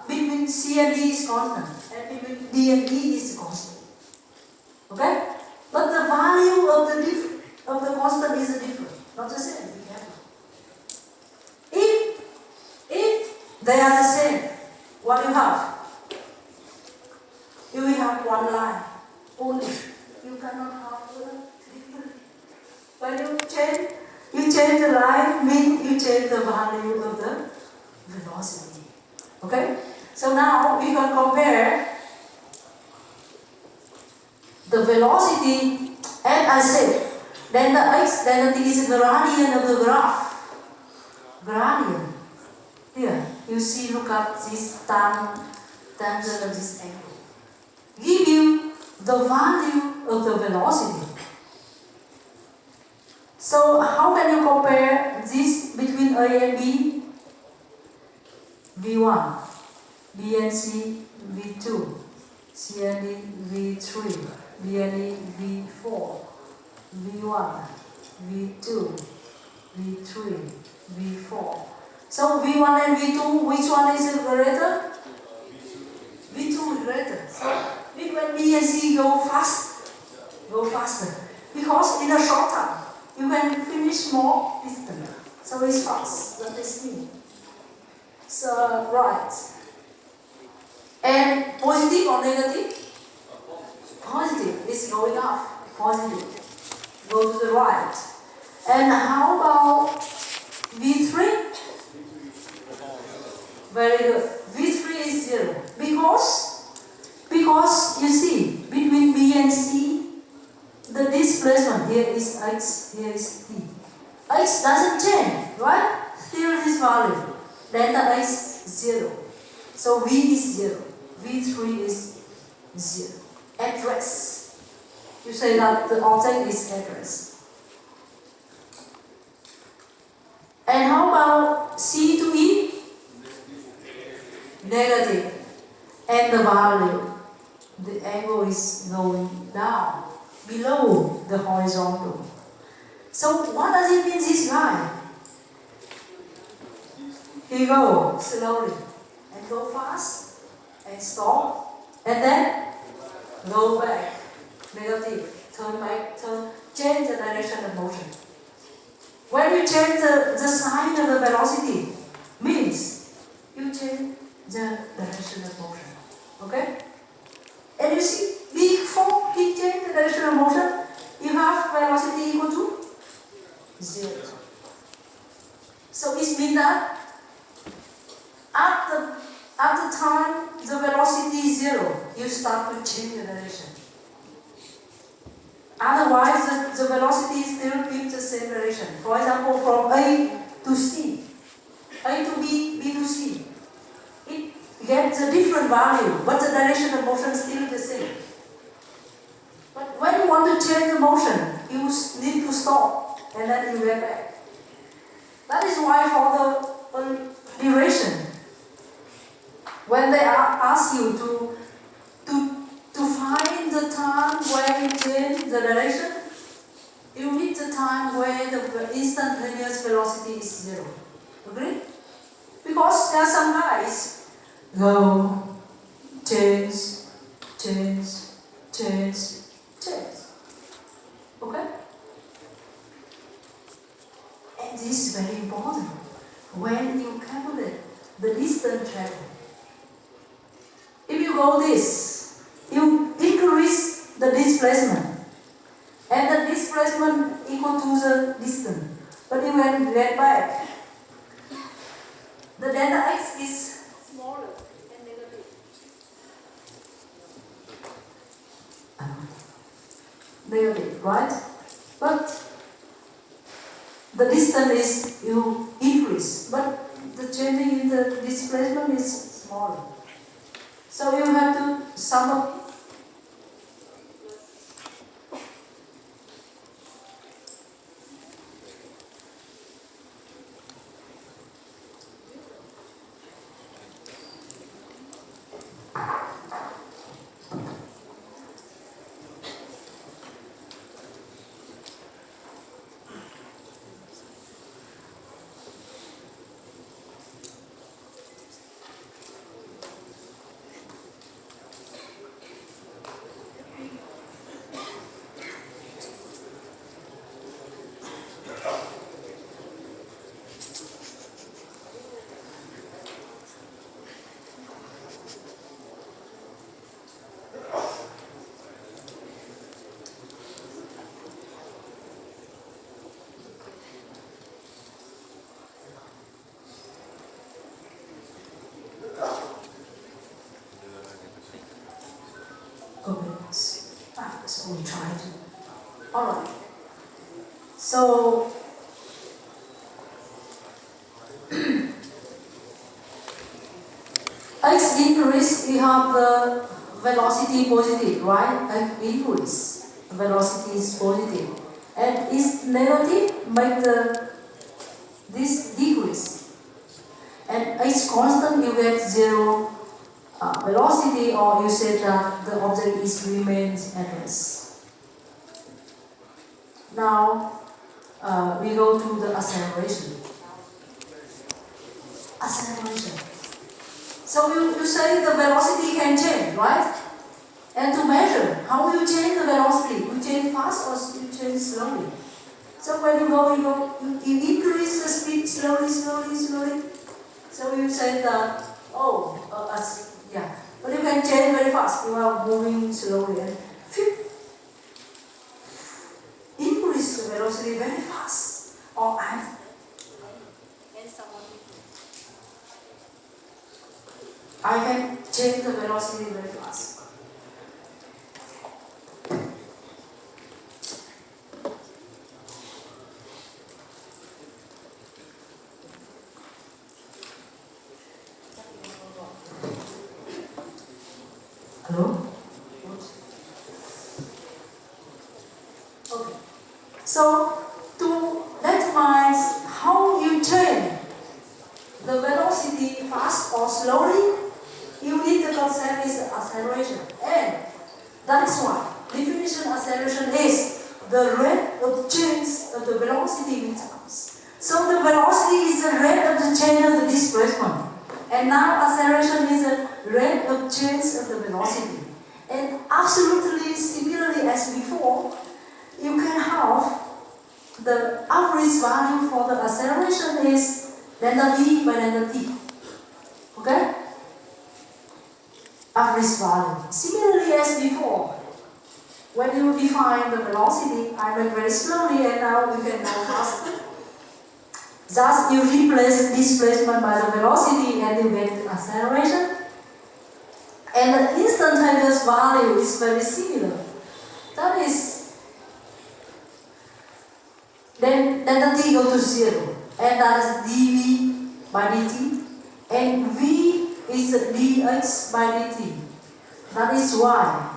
Speaker 1: Between C and D is constant, and between D and E is constant. Okay? But the value of the constant is different, not the same. Be careful. If they are the same, what you have? You will have one line only. You cannot have different. When you change the line, means you change the value of the velocity. Okay? So now we can compare the velocity, and I said, then the x, then the is the gradient of the graph. Gradient. Here, you see, look at this tangent of this angle. Give you the value of the velocity. So how can you compare this between A and B? V1, B and C, V2, C and D, V3, B and E, V4, V1, V2, V3, V4. So V1 and V2, which one is greater? V2 is greater. So when B and C go faster. Because in a short time, you can finish more distance. So it's fast, that is me. So, right. And positive or negative? Positive is going up. Positive. Go to the right. And how about V3? Very good. V3 is 0. Because you see, between B and C, the displacement here is x, here is t. X doesn't change, right? Still this value. Then the x is 0. So V is 0. V3 is 0. At rest. You say that the object is at rest. And how about C to E? Negative. And the value, the angle is going down, below the horizontal. So what does it mean, this line? Here you go, slowly. And go fast, and stop, and then go back. Negative, turn back, change the direction of motion. When you change the sign of the velocity, means you change the direction of motion. Okay? And you see, before he changed the direction of motion, you have velocity equal to 0. So it means that at the time the velocity is 0, you start to change the direction. Otherwise, the velocity still keeps the same direction. For example, from A to C, A to B, B to C. It gets a different value, but the direction of motion is still the same. But when you want to change the motion, you need to stop, and then you get back. That is why for the duration, when they ask you to find the time where you change the direction, you need the time where the instantaneous velocity is 0. Agree? Because there are some guys go, change. Okay? And this is very important when you calculate the distance travel. If you go this, you increase the displacement, and the displacement equal to the distance. But you when you get back, the delta x is smaller and negative. Negative, right? But the distance is you increase, but the changing in the the displacement is smaller. So you have to sum up. Comments. So we try to. Alright. So x increase, we have the velocity positive, right? X increase, velocity is positive. And is negative, make this decrease. And x constant, you get zero velocity, or you say that the object remains at rest. Now we go to the acceleration. Acceleration. So you say the velocity can change, right? And to measure, how will you change the velocity? You change fast or you change slowly? So when you go, you increase the speed slowly. So you say that, yeah. But you can change very fast. You are moving slowly and increase the velocity very fast. Or I can change the velocity very fast. Hello? Okay. So to determine how you change the velocity fast or slowly, you need the concept is acceleration. And that is why definition acceleration is the rate of change of the velocity with time. So the velocity is the rate of the change of the displacement. And now acceleration is the rate of change of the velocity. And absolutely similarly as before, you can have the average value for the acceleration is delta v by delta t. Okay? Average value. Similarly as before, when you define the velocity, I went very slowly and now you can go faster. Thus, you replace displacement by the velocity and you get acceleration. And the instantaneous value is very similar. That is, then delta t go to 0. And that is dv by dt. And v is dx by dt. That is why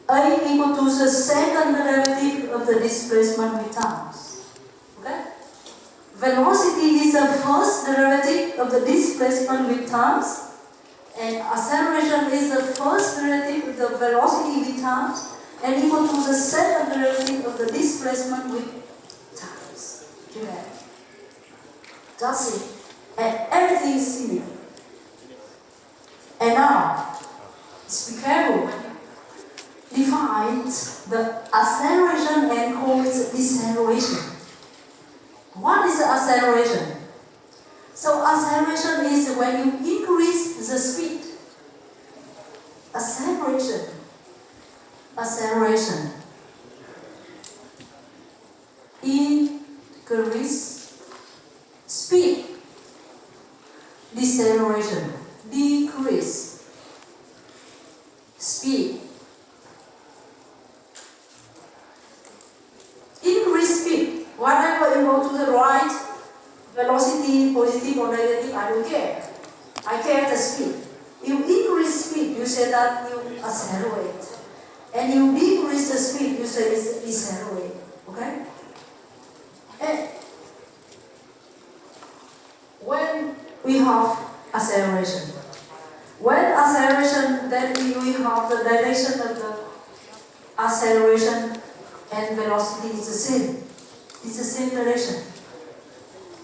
Speaker 1: a equal to the second derivative of the displacement with time. Okay? Velocity is the first derivative of the displacement with times, and acceleration is the first derivative of the velocity with times, and equal to the second derivative of the displacement with times. Okay. That's it. And everything is similar. And now, let's be careful. Define the acceleration and call it deceleration. What is the acceleration? So acceleration is when you increase the speed. Acceleration. Increase speed. Deceleration. Decrease speed. Increase speed. Whatever you go to the right, velocity positive or negative, I don't care. I care the speed. You increase speed, you say that you accelerate. And you decrease the speed, you say it's decelerate. Okay? And when we have acceleration, then we have the direction of the acceleration and velocity is the same. It's the same direction.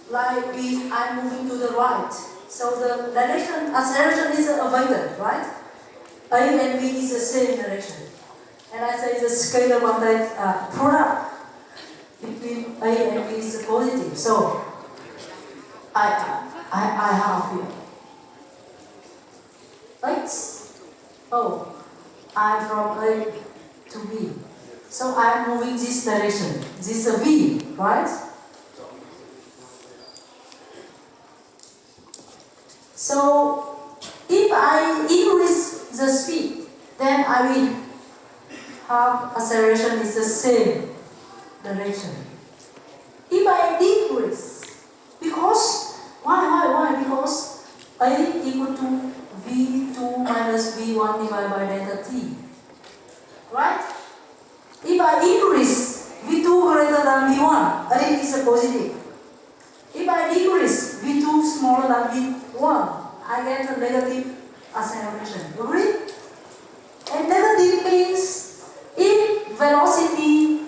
Speaker 1: Like I'm moving to the right. So the direction, acceleration is a vector, right? A and V is the same direction. And I say the scalar quantity product between A and V is positive. So I have here. Like, oh, I'm from A to B. So I'm moving this direction. This is a V, right? So if I increase the speed, then I will have acceleration is the same direction. If I decrease, because why? Because A equal to V2 minus V1 divided by delta t. Right? If I increase V2 greater than V1, A is a positive. If I decrease V2 smaller than V1, I get a negative acceleration. Agree? And negative means if velocity,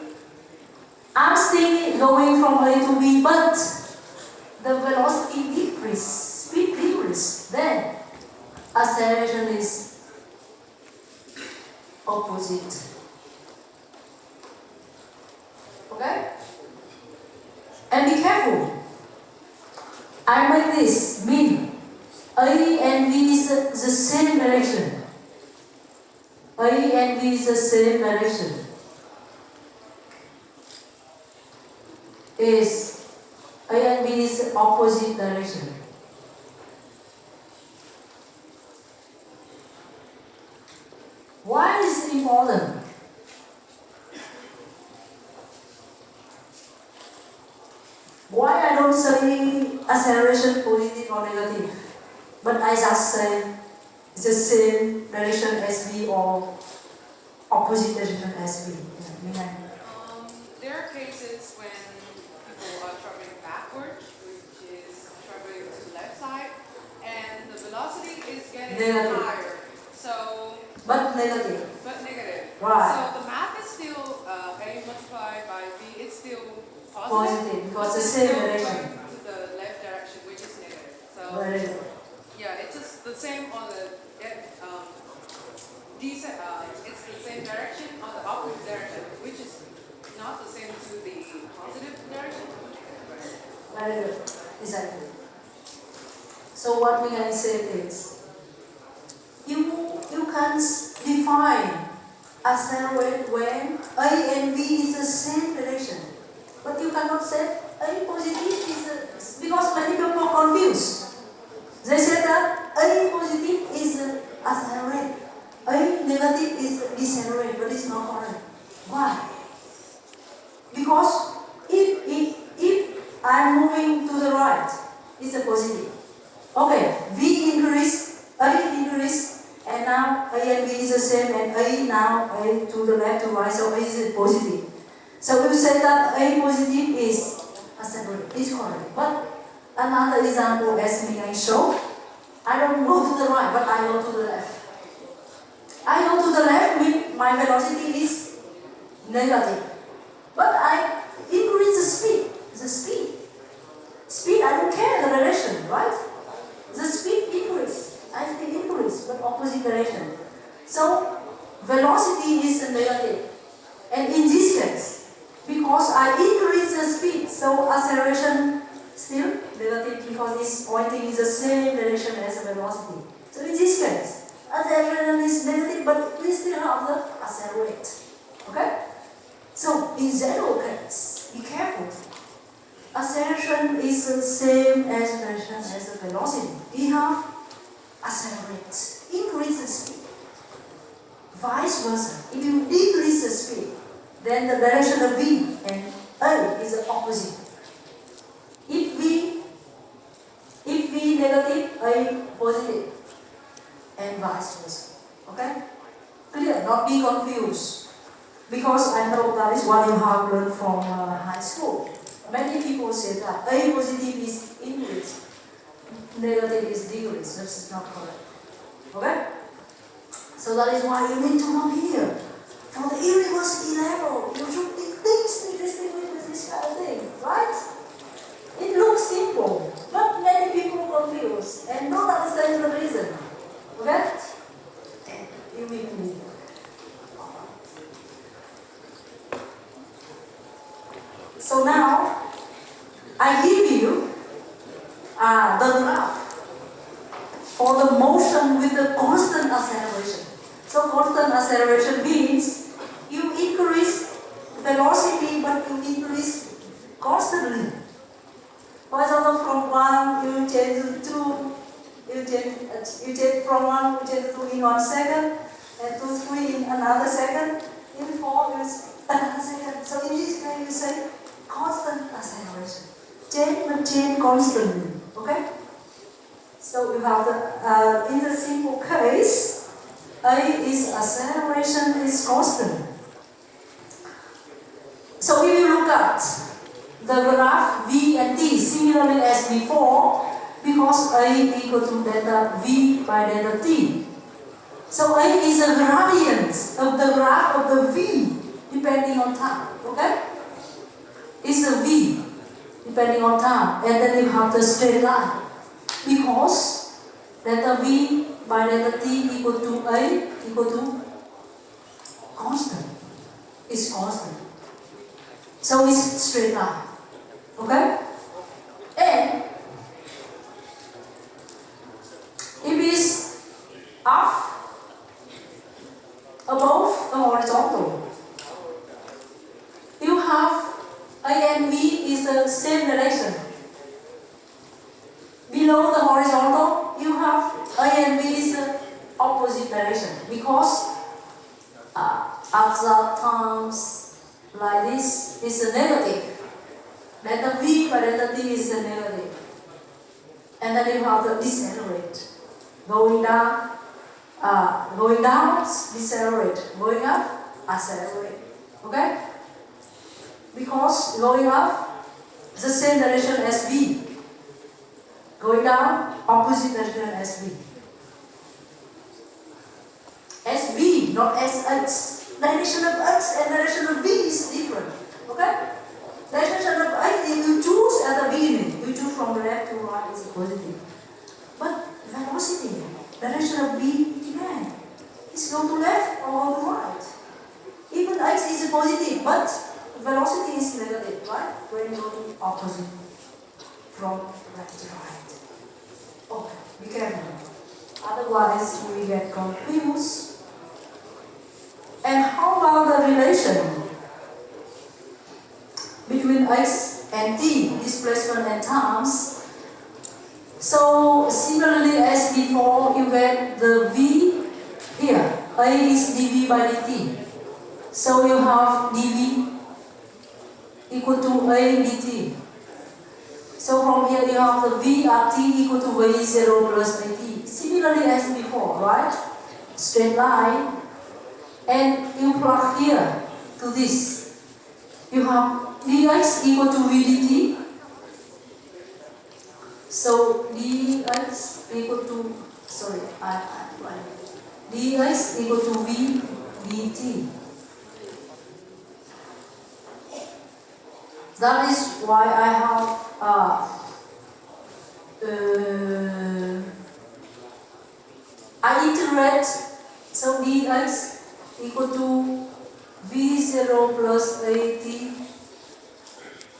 Speaker 1: I'm still going from A to B, but the velocity decrease, speed decrease, then acceleration is opposite. Okay? And be careful. I make this mean A and V is the same direction. A and V is the same direction. Is A and B is the opposite direction. Why is it important? Why I don't say acceleration positive or negative, but I just say it's the same direction as V or opposite direction as V.
Speaker 3: There are cases when people are traveling backwards, which is traveling to the left side, and the velocity is getting
Speaker 1: Negative.
Speaker 3: higher. So,
Speaker 1: But negative. Right.
Speaker 3: So the math is still A multiplied by V. It's still
Speaker 1: Positive, because
Speaker 3: It's
Speaker 1: the same
Speaker 3: still
Speaker 1: direction.
Speaker 3: going to the left direction, which is negative. So
Speaker 1: Very good.
Speaker 3: yeah, it's just the same on the it's the same direction on the opposite direction, which is not the same to the positive direction.
Speaker 1: Very good. Exactly. So what we can say is, you can define accelerate when A and V is the same direction. But you cannot say A positive is because many people are confused. They say that A positive is accelerate, A negative is decelerate, but it's not correct. Why? Because if I'm moving to the right, it's a positive. Okay, V increase, A increase, and now A and V is the same, and A now A to the left to right, so A is positive. So we say that A positive is accelerate, is correct. But another example as me I show, I don't go to the right, but I go to the left. I go to the left, means my velocity is negative. But I increase the speed. Speed, I don't care the direction, right? The speed increase. I speed increase, but opposite direction. So velocity is negative. And in this case, because I increase the speed, so acceleration still negative because it's pointing in the same direction as the velocity. So in this case, acceleration is negative, but we still have the accelerate. Okay? So in zero case, be careful. Acceleration is the same as direction as the velocity. We have accelerate, increase the speed. Vice versa. If you decrease the speed, then the direction of V and A is the opposite. If V negative A positive, and vice versa. Okay? Clear? Not be confused. Because I know that is what you have learned from high school. Many people say that A positive is English, negative is degrees. This is not correct. Okay? So that is why you need to know here. For the university level, you should distinguish with this kind of thing, right? It looks simple, but many people confuse and don't understand the reason. Okay? And you will need. So now, I give you the graph for the motion with the constant acceleration. So constant acceleration means you increase velocity, but you increase constantly. For example, from 1 you change to 2, you change from 1 you change to 2 in 1 second, and to 3 in another second, in 4 is another second. So in this way you say constant acceleration. Change constantly. Okay? So you have the in the simple case, A is acceleration is constant. So if you look at the graph V and T similarly as before, because A equal to delta V by delta T. So A is a gradient of the graph of the V depending on time. Okay? It's a V depending on time. And then you have the straight line. Because delta V by delta T equal to A equal to constant. It's constant. So it's straight line. Okay? And if it's up above the horizontal, you have A and V is the same direction. Below the horizontal, you have A and V is the opposite direction. Because at the times like this is a negative. Delta V by delta T is a negative. And then you have the decelerate. Going down, decelerate. Going up, accelerate. Okay? Because going up is the same direction as V. Going down, opposite direction as V. As V, not as X. Direction of X and direction of V is different. Okay? Direction of X, if you choose at the beginning, you choose from left to right is positive. But velocity, direction of V again, is go to left or go to right. Even X is positive, but velocity is negative, right? When you go to opposite, from left to right. Okay, be careful. Otherwise, we get confused. And how about the relation between X and T, displacement and times? So, similarly as before, you get the V here. A is dV by dt. So, you have dV equal to A dt. So, from here you have the V at t equal to V0 plus AT. Similarly as before, right? Straight line. And you plug here to this. You have dx equal to V dt. So dx equal to, dx equal to V dt. That is why I have I integrate, so dx equal to V0 plus AT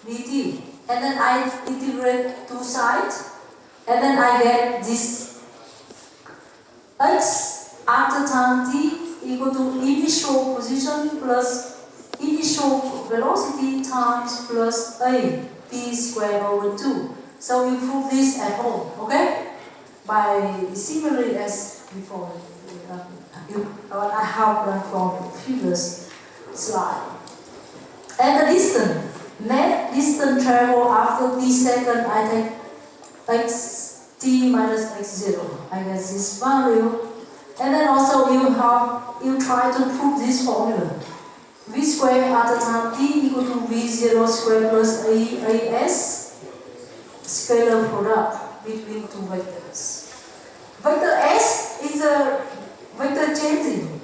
Speaker 1: dt. And then I integrate two sides, and then I get this x after time t equal to initial position plus initial velocity times plus a t squared over 2. So you prove this at home, okay? By similarly as before. I have done from the previous slide. And the distance, net distance travel after t second, I take x t t minus x0. I get this value. And then also you try to prove this formula. V squared at the time t equal to V0 squared plus AS, scalar product between two vectors. Vector S is a vector changing,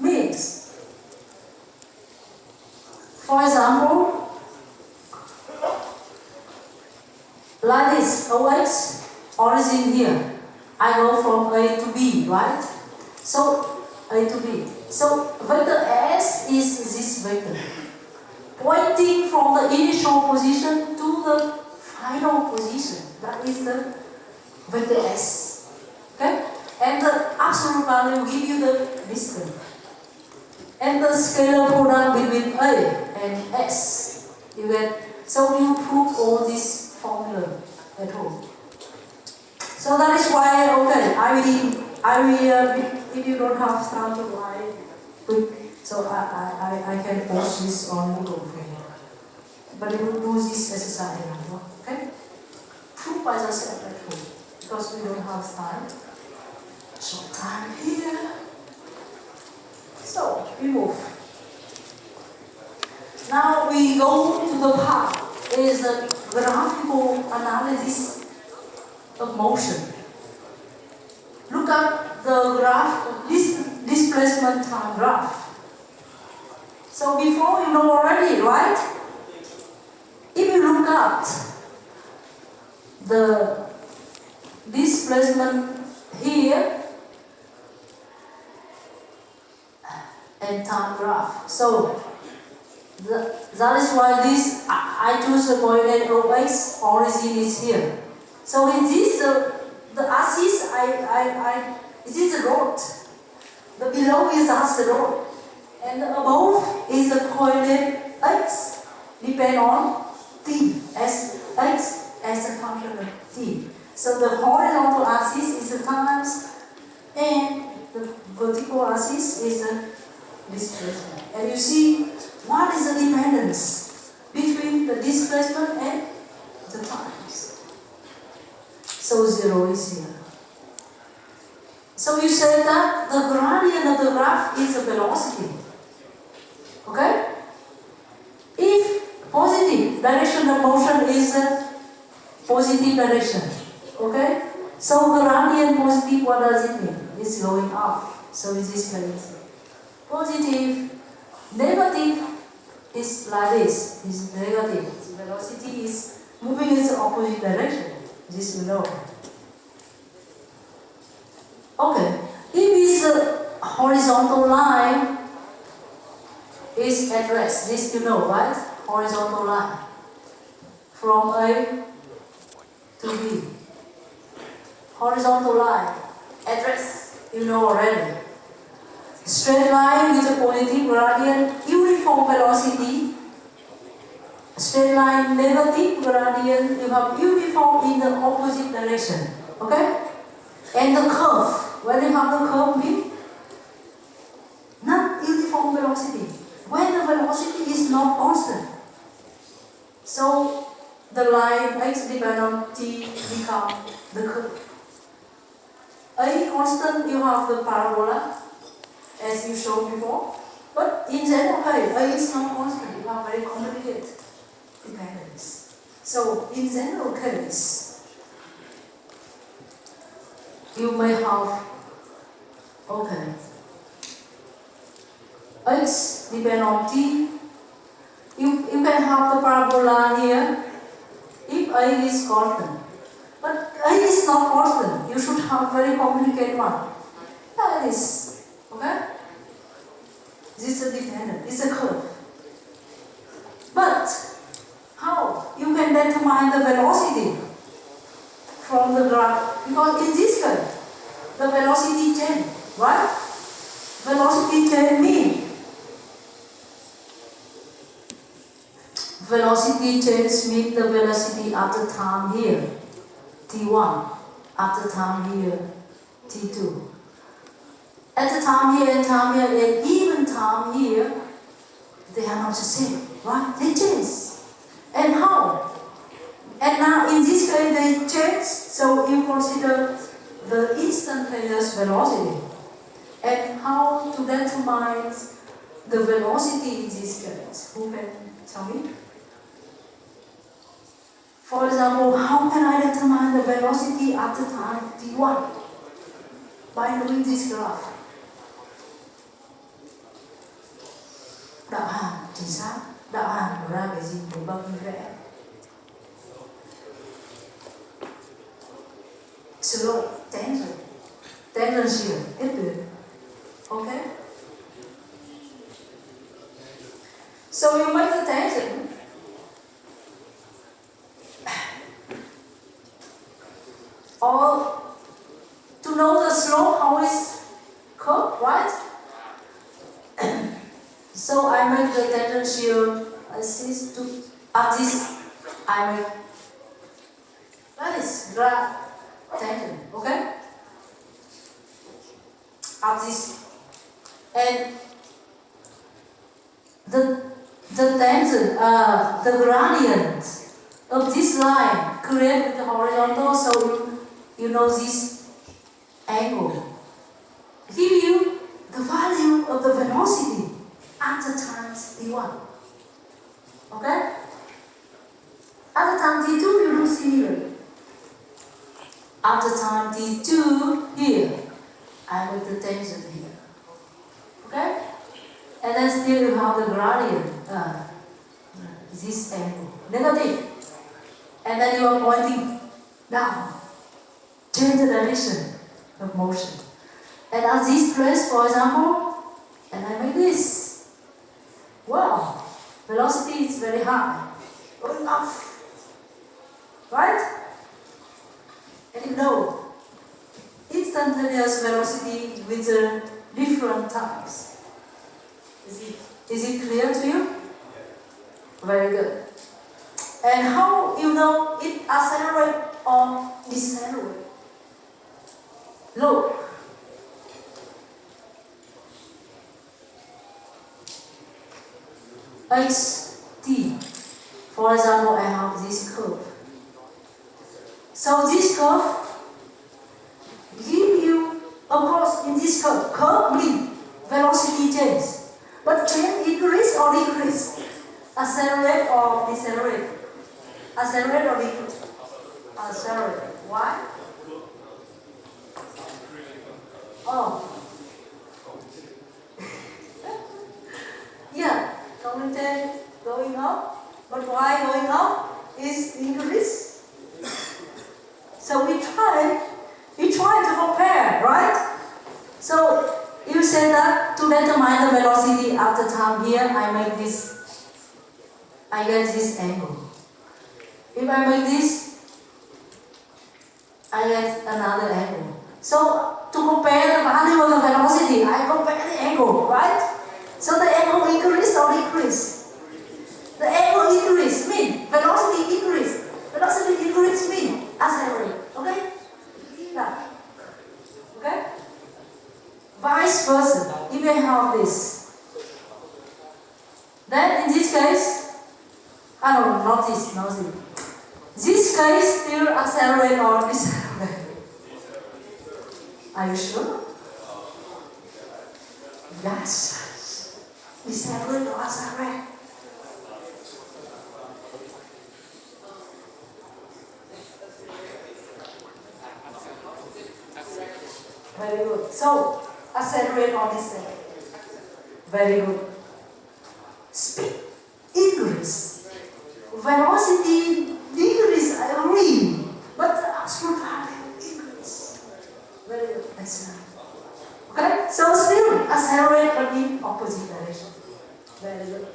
Speaker 1: means, for example, like this, OX, origin here. I go from A to B, right? So, A to B. So, vector S is this vector, pointing from the initial position to the final position. That is the vector S. Okay? And the absolute value give you the distance. And the scalar product between A and S. You get, so you prove all this formula at home. So that is why, okay, I will if you don't have time to write quick, so I can post this on Google for you. But you will do this exercise now, okay? Prove by yourself at home, because we don't have time. Short time here. So, we move. Now we go to the part, is the graphical analysis of motion. Look at the graph, this displacement time graph. So before you know already, right? If you look at the displacement here and time graph. So that is why this I choose the coordinate OX, origin is here. So in this the axis it is the rod. The below is the rod. And above is the coordinate x, depend on t, as x as a function of t. So the horizontal axis is the times, and the vertical axis is the displacement. And you see what is the dependence between the displacement and the times. So 0 is here. So you say that the gradient of the graph is the velocity. Okay? If positive direction of motion is a positive direction. Okay? So gradient positive, what does it mean? It's going up. So in this case, positive, negative is like this. Is negative. The velocity is moving in the opposite direction. This you know. Okay. If it's a horizontal line, is at rest. This you know, right? Horizontal line. From A to B. Horizontal line. At rest. You know already. Straight line with a positive gradient, uniform velocity. Straight line, negative gradient, you have uniform in the opposite direction. Okay? And the curve, when you have the curve mean not uniform velocity. When the velocity is not constant. So the line x depend on t become the curve. A constant, you have the parabola, as you showed before. But in general case, A is not constant. You have very complicated dependence. So in general case, you may have, okay, x depend on t. You can have the parabola here if A is constant. But A is not constant. You should have very complicated one. That is, okay? This is a dependent. It's a curve. But how? You can determine the velocity from the graph. Because in this case, the velocity change, right? Velocity change means velocity change means the velocity at the time here, t1, at the time here, t2. At the time here and even time here, they are not the same, right? They change. And how? And now in this case they change, so you consider the instantaneous velocity. And how to determine the velocity in this case? Who can tell me? For example, how can I determine the velocity at the time t1 by doing this graph? Đạo hàm chính xác, đạo hàm nó ra cái gì của bậc như vẽ. Slope, tangential, tiếp tuyến. Okay? So you make the tangent. Or to know the slope, how is curve, right? So I make the tangential axis to at this I make that is tangent, okay? At this and the tangent, the gradient of this line create with the horizontal, so you know this angle. Give you the value of the velocity at the time t1. Okay? At the time t2 you do similar. At the time t2 here, I make the tangent here. Okay? And then still you have the gradient, this angle, negative. And then you are pointing down. Change the direction of motion. And at this place, for example, and I make this. Wow, velocity is very high. Going up. Right? And you know, instantaneous velocity with different times. Is it clear to you? Very good. And how you know it accelerate or decelerate? Look. Ht. For example, I have this curve. So this curve give you, of course, in this curve means velocity change. But change increase or decrease? Accelerate or decelerate? Accelerate or decrease? Accelerate. Why? Oh. Yeah, going up. But why going up is increase? So we try to compare, right? So you say that to determine the velocity at the time here, I get this angle. If I make this, I get another angle. So to compare the value of the velocity, I compare the angle, right? So the angle increase or decrease? The angle increase means velocity increase. Velocity increase means accelerate. Okay? Yeah. Okay? Vice versa. If I have this, then in this case, not this. This case still accelerate or decelerate. Are you sure? Yes. Decelerate or accelerate? Very good. So, accelerate or decelerate? Very good. Speed increase. Velocity decrease, I agree. But the absolute value increase. Very good. Excellent. Okay? So still accelerate but in opposite direction. Very good.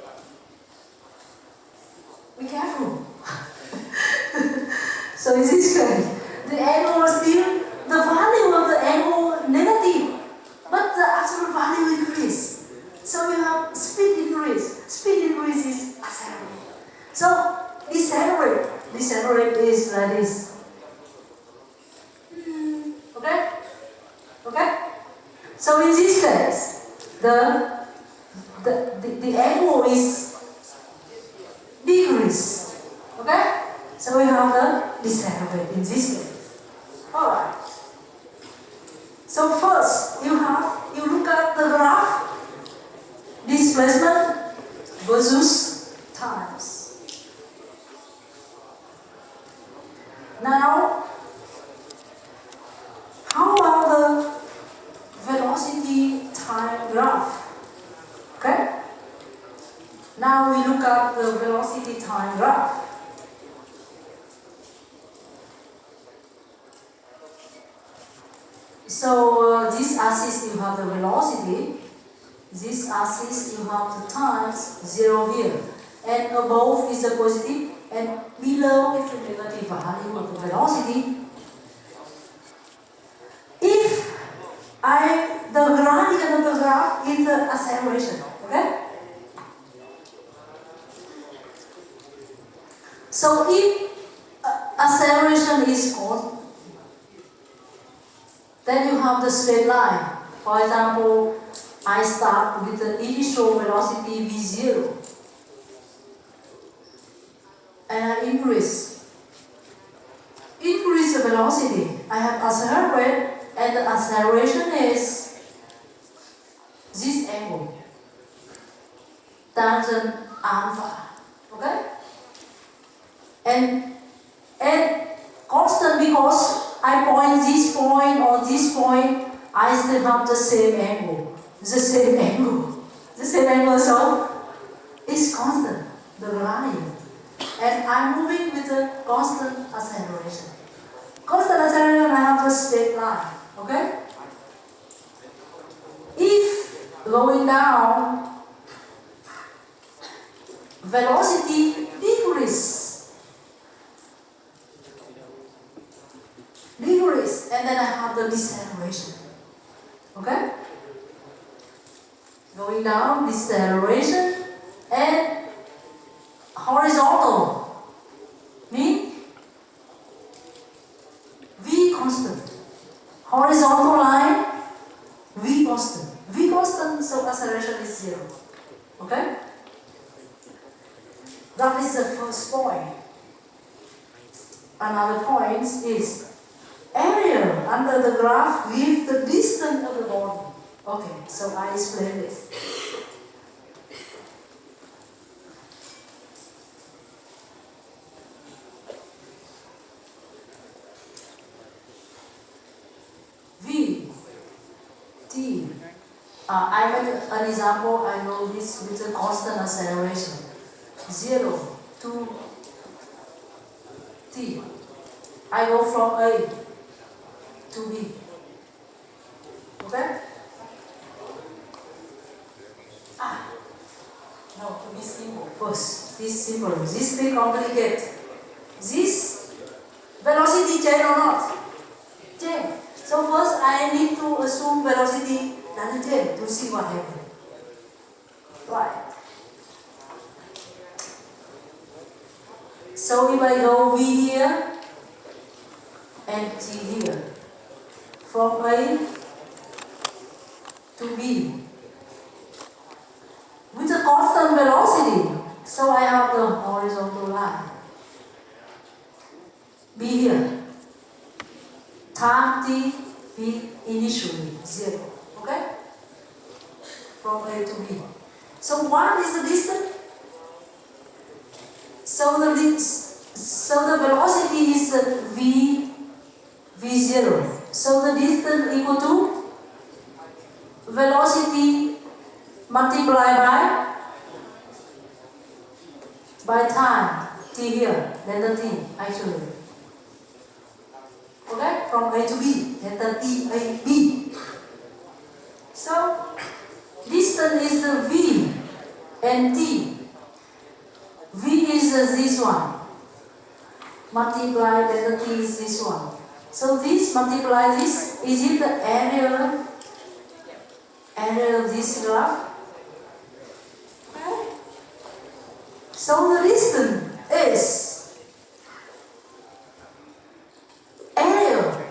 Speaker 1: Be careful. So in this case, the angle was still, the value of the angle negative, but the absolute value increase. So you have speed increase. Speed increase is accelerate. So decelerate. Decelerate is like this. Okay? Okay? So in this case, the angle is decrease. Okay? So we have the decelerate in this case. Alright. So first, you look at the graph, displacement versus times. Now, how about the velocity time graph? Okay? Now we look at the velocity time graph. So this axis you have the velocity, this axis you have the times, 0 here. And above is the positive and below is the negative value of the velocity. If the gradient of the graph is the acceleration, okay? So if acceleration is constant, then you have the straight line. For example, I start with the initial velocity v0 and I increase the velocity. I have accelerate and the acceleration is this angle, tangent alpha. Okay? And constant because I point this point or this point, I still have the same angle. So it's constant, the gradient. And I'm moving with a constant acceleration. Constant acceleration, I have a straight line. Okay? If going down, velocity decrease, and then I have the deceleration. Okay? Going down, deceleration, and horizontal mean V constant. Horizontal line, V constant. V constant, so acceleration is 0. Okay? That is the first point. Another point is area under the graph with the distance of the body. Okay, so I explain this. V, T. I made an example, I know this with a constant acceleration. 0 to T. I go from A to B. Okay? No, to be simple. First, this simple. This thing complicated. This velocity change or not? Change. So first I need to assume velocity doesn't change to see what happens. Right. So if I go V here and T here, from A to B, with a constant velocity, so I have the horizontal line. B here. Time T, B initially 0. Okay? From A to B. So what is the distance? So the velocity is v0. So the distance equal to velocity multiplied by time t here, delta t actually. Okay, from A to B, delta t A B. So distance is the v and t. V is this one. Multiply delta t is this one. So this multiply this, is it the area of this graph? Okay. So the distance is area.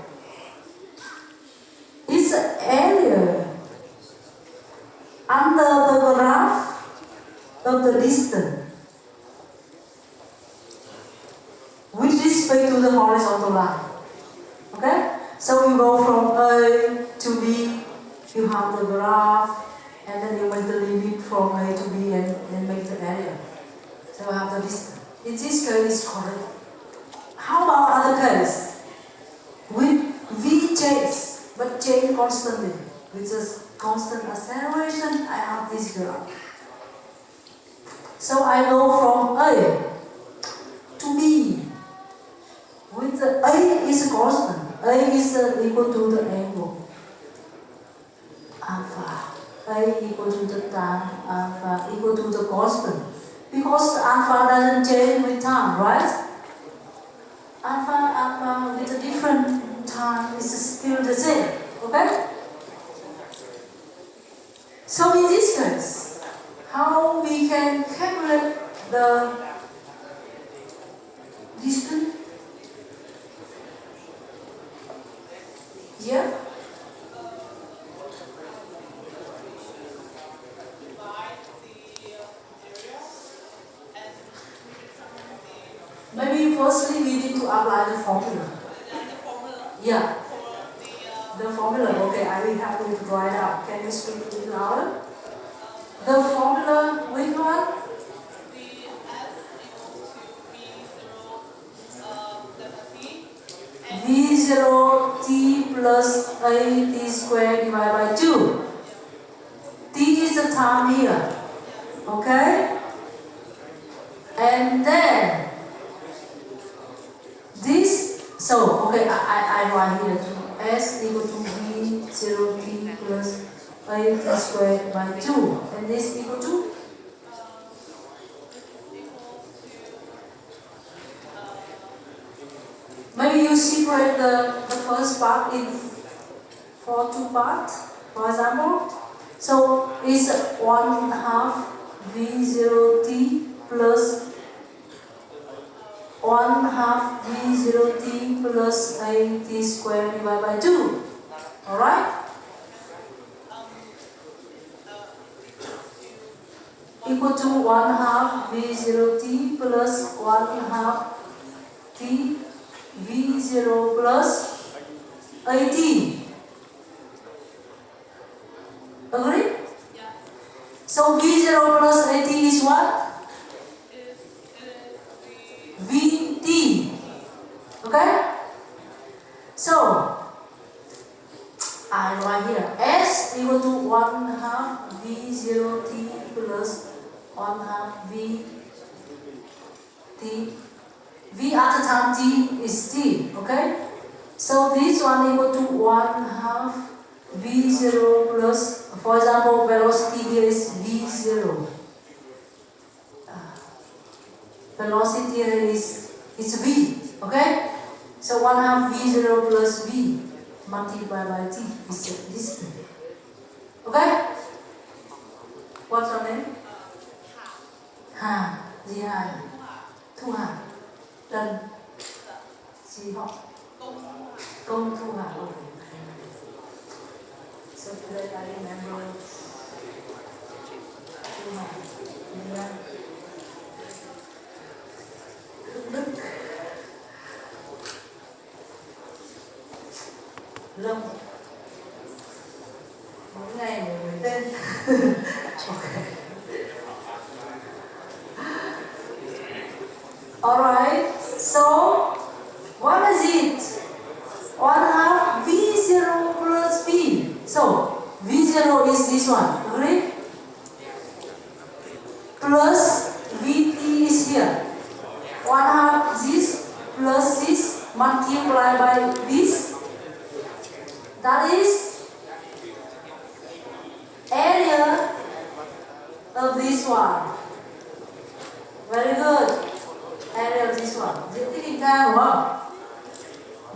Speaker 1: It's area under the graph of the distance, which way to the horizontal line. Okay? So you go from A to B, you have the graph, and then you make the limit from A to B and make the area. So you have the distance. In this case, it's correct. How about other case? With V change, but change constantly. With a constant acceleration, I have this graph. So I go from A to B. With the A is a constant. A is equal to the angle alpha. A equal to the time alpha equal to the constant. Because alpha doesn't change with time, right? Alpha with a different time is still the same. Okay? So in this case, how we can calculate the distance? Yeah? Maybe firstly we need to apply the formula. Yeah. The formula, okay, I will have to draw it out. Can you speak a little louder? The formula, which one? V0 t plus a t squared divided by 2. T is the time here. Okay? And then this, so okay, I write here too. S equal to V0 t plus a t squared by 2. And this equal to? Maybe you separate the first part in for two parts, for example. So it's 1/2 V0 t plus 1/2 V0 t plus a t squared divided by 2. Alright? Equal to 1/2 V0 t plus 1/2 t V0 plus AT. Agree? Yeah. So V0 plus AT is what? VT. Okay? So, I write here S equal to 1/2 V0 t plus 1/2 VT. V at the time t is t, okay? So this one equal to 1/2 V0 plus, for example, velocity here is V0. Velocity here is V, okay? So 1/2 V0 plus V multiplied by t is the distance. Okay? What's your name? Hà. Gì Hà? Thu Hà. Trần. Gì họ? Công Thu Hà. So today I remember Thu Hà. Yeah. Đức. Lâm. Mỗi ngày một người tên. Okay. Alright, so what is it? 1/2 V0 plus V. So V0 is this one, agree? Plus VT is here. 1/2 this plus this multiplied by this. That is area of this one. Very good. Area of this one. Diện tích hình thang đúng không?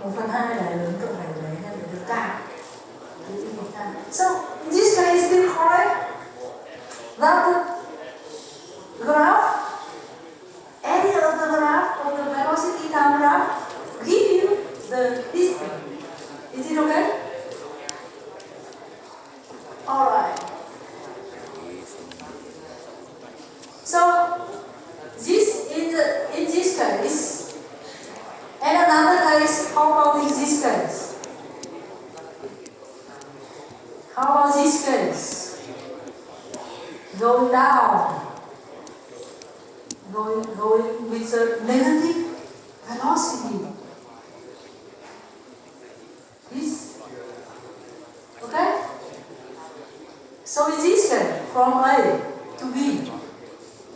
Speaker 1: 1/2 này lớn cỡ này đấy nên phải được cao. Diện tích hình thang. So in this case still correct. That the graph, area of the graph of the velocity time graph give you the distance. Is it okay? Alright. So this in this case, and How about this case? Going down. Going with a negative velocity. This. Okay? So in this case, from A to B,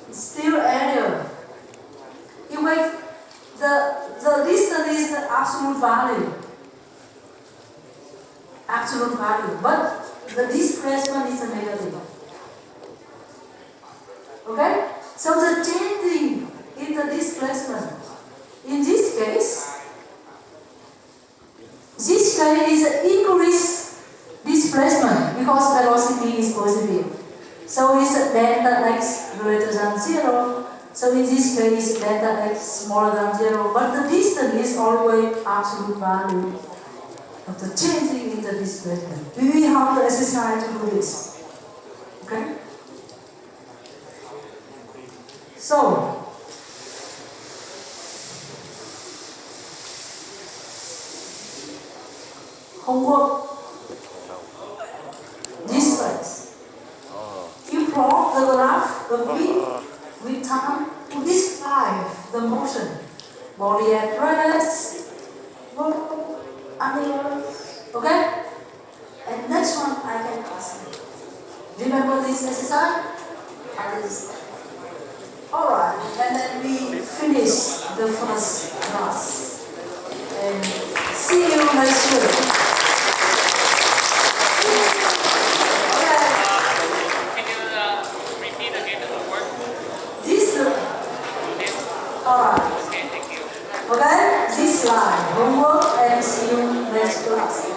Speaker 1: still area. In which the distance is the absolute value. Absolute value. But the displacement is a negative. Okay? So the changing in the displacement. In this case is increased displacement because velocity is positive. So it's delta x greater than 0. So in this case, delta x smaller than 0. But the distance is always absolute value of the changing in the displacement. We will have to exercise to do this. Okay? So, homework. This way. You plot the graph of V with time to describe the motion. Body at rest, animal. Okay? And next one I can ask you. Remember this exercise? Alright, and then we finish the first class. And see you next week.
Speaker 2: Can you repeat again the work?
Speaker 1: This alright.
Speaker 2: Okay, thank you.
Speaker 1: Okay? This slide. Homework and see you next class.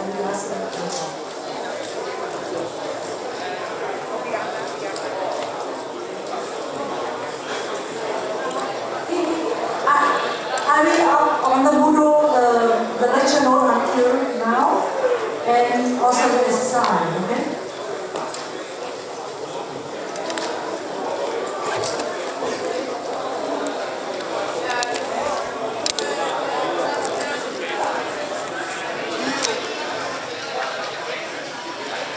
Speaker 1: I will up on the Moodle the lecture note until now and also the exercise.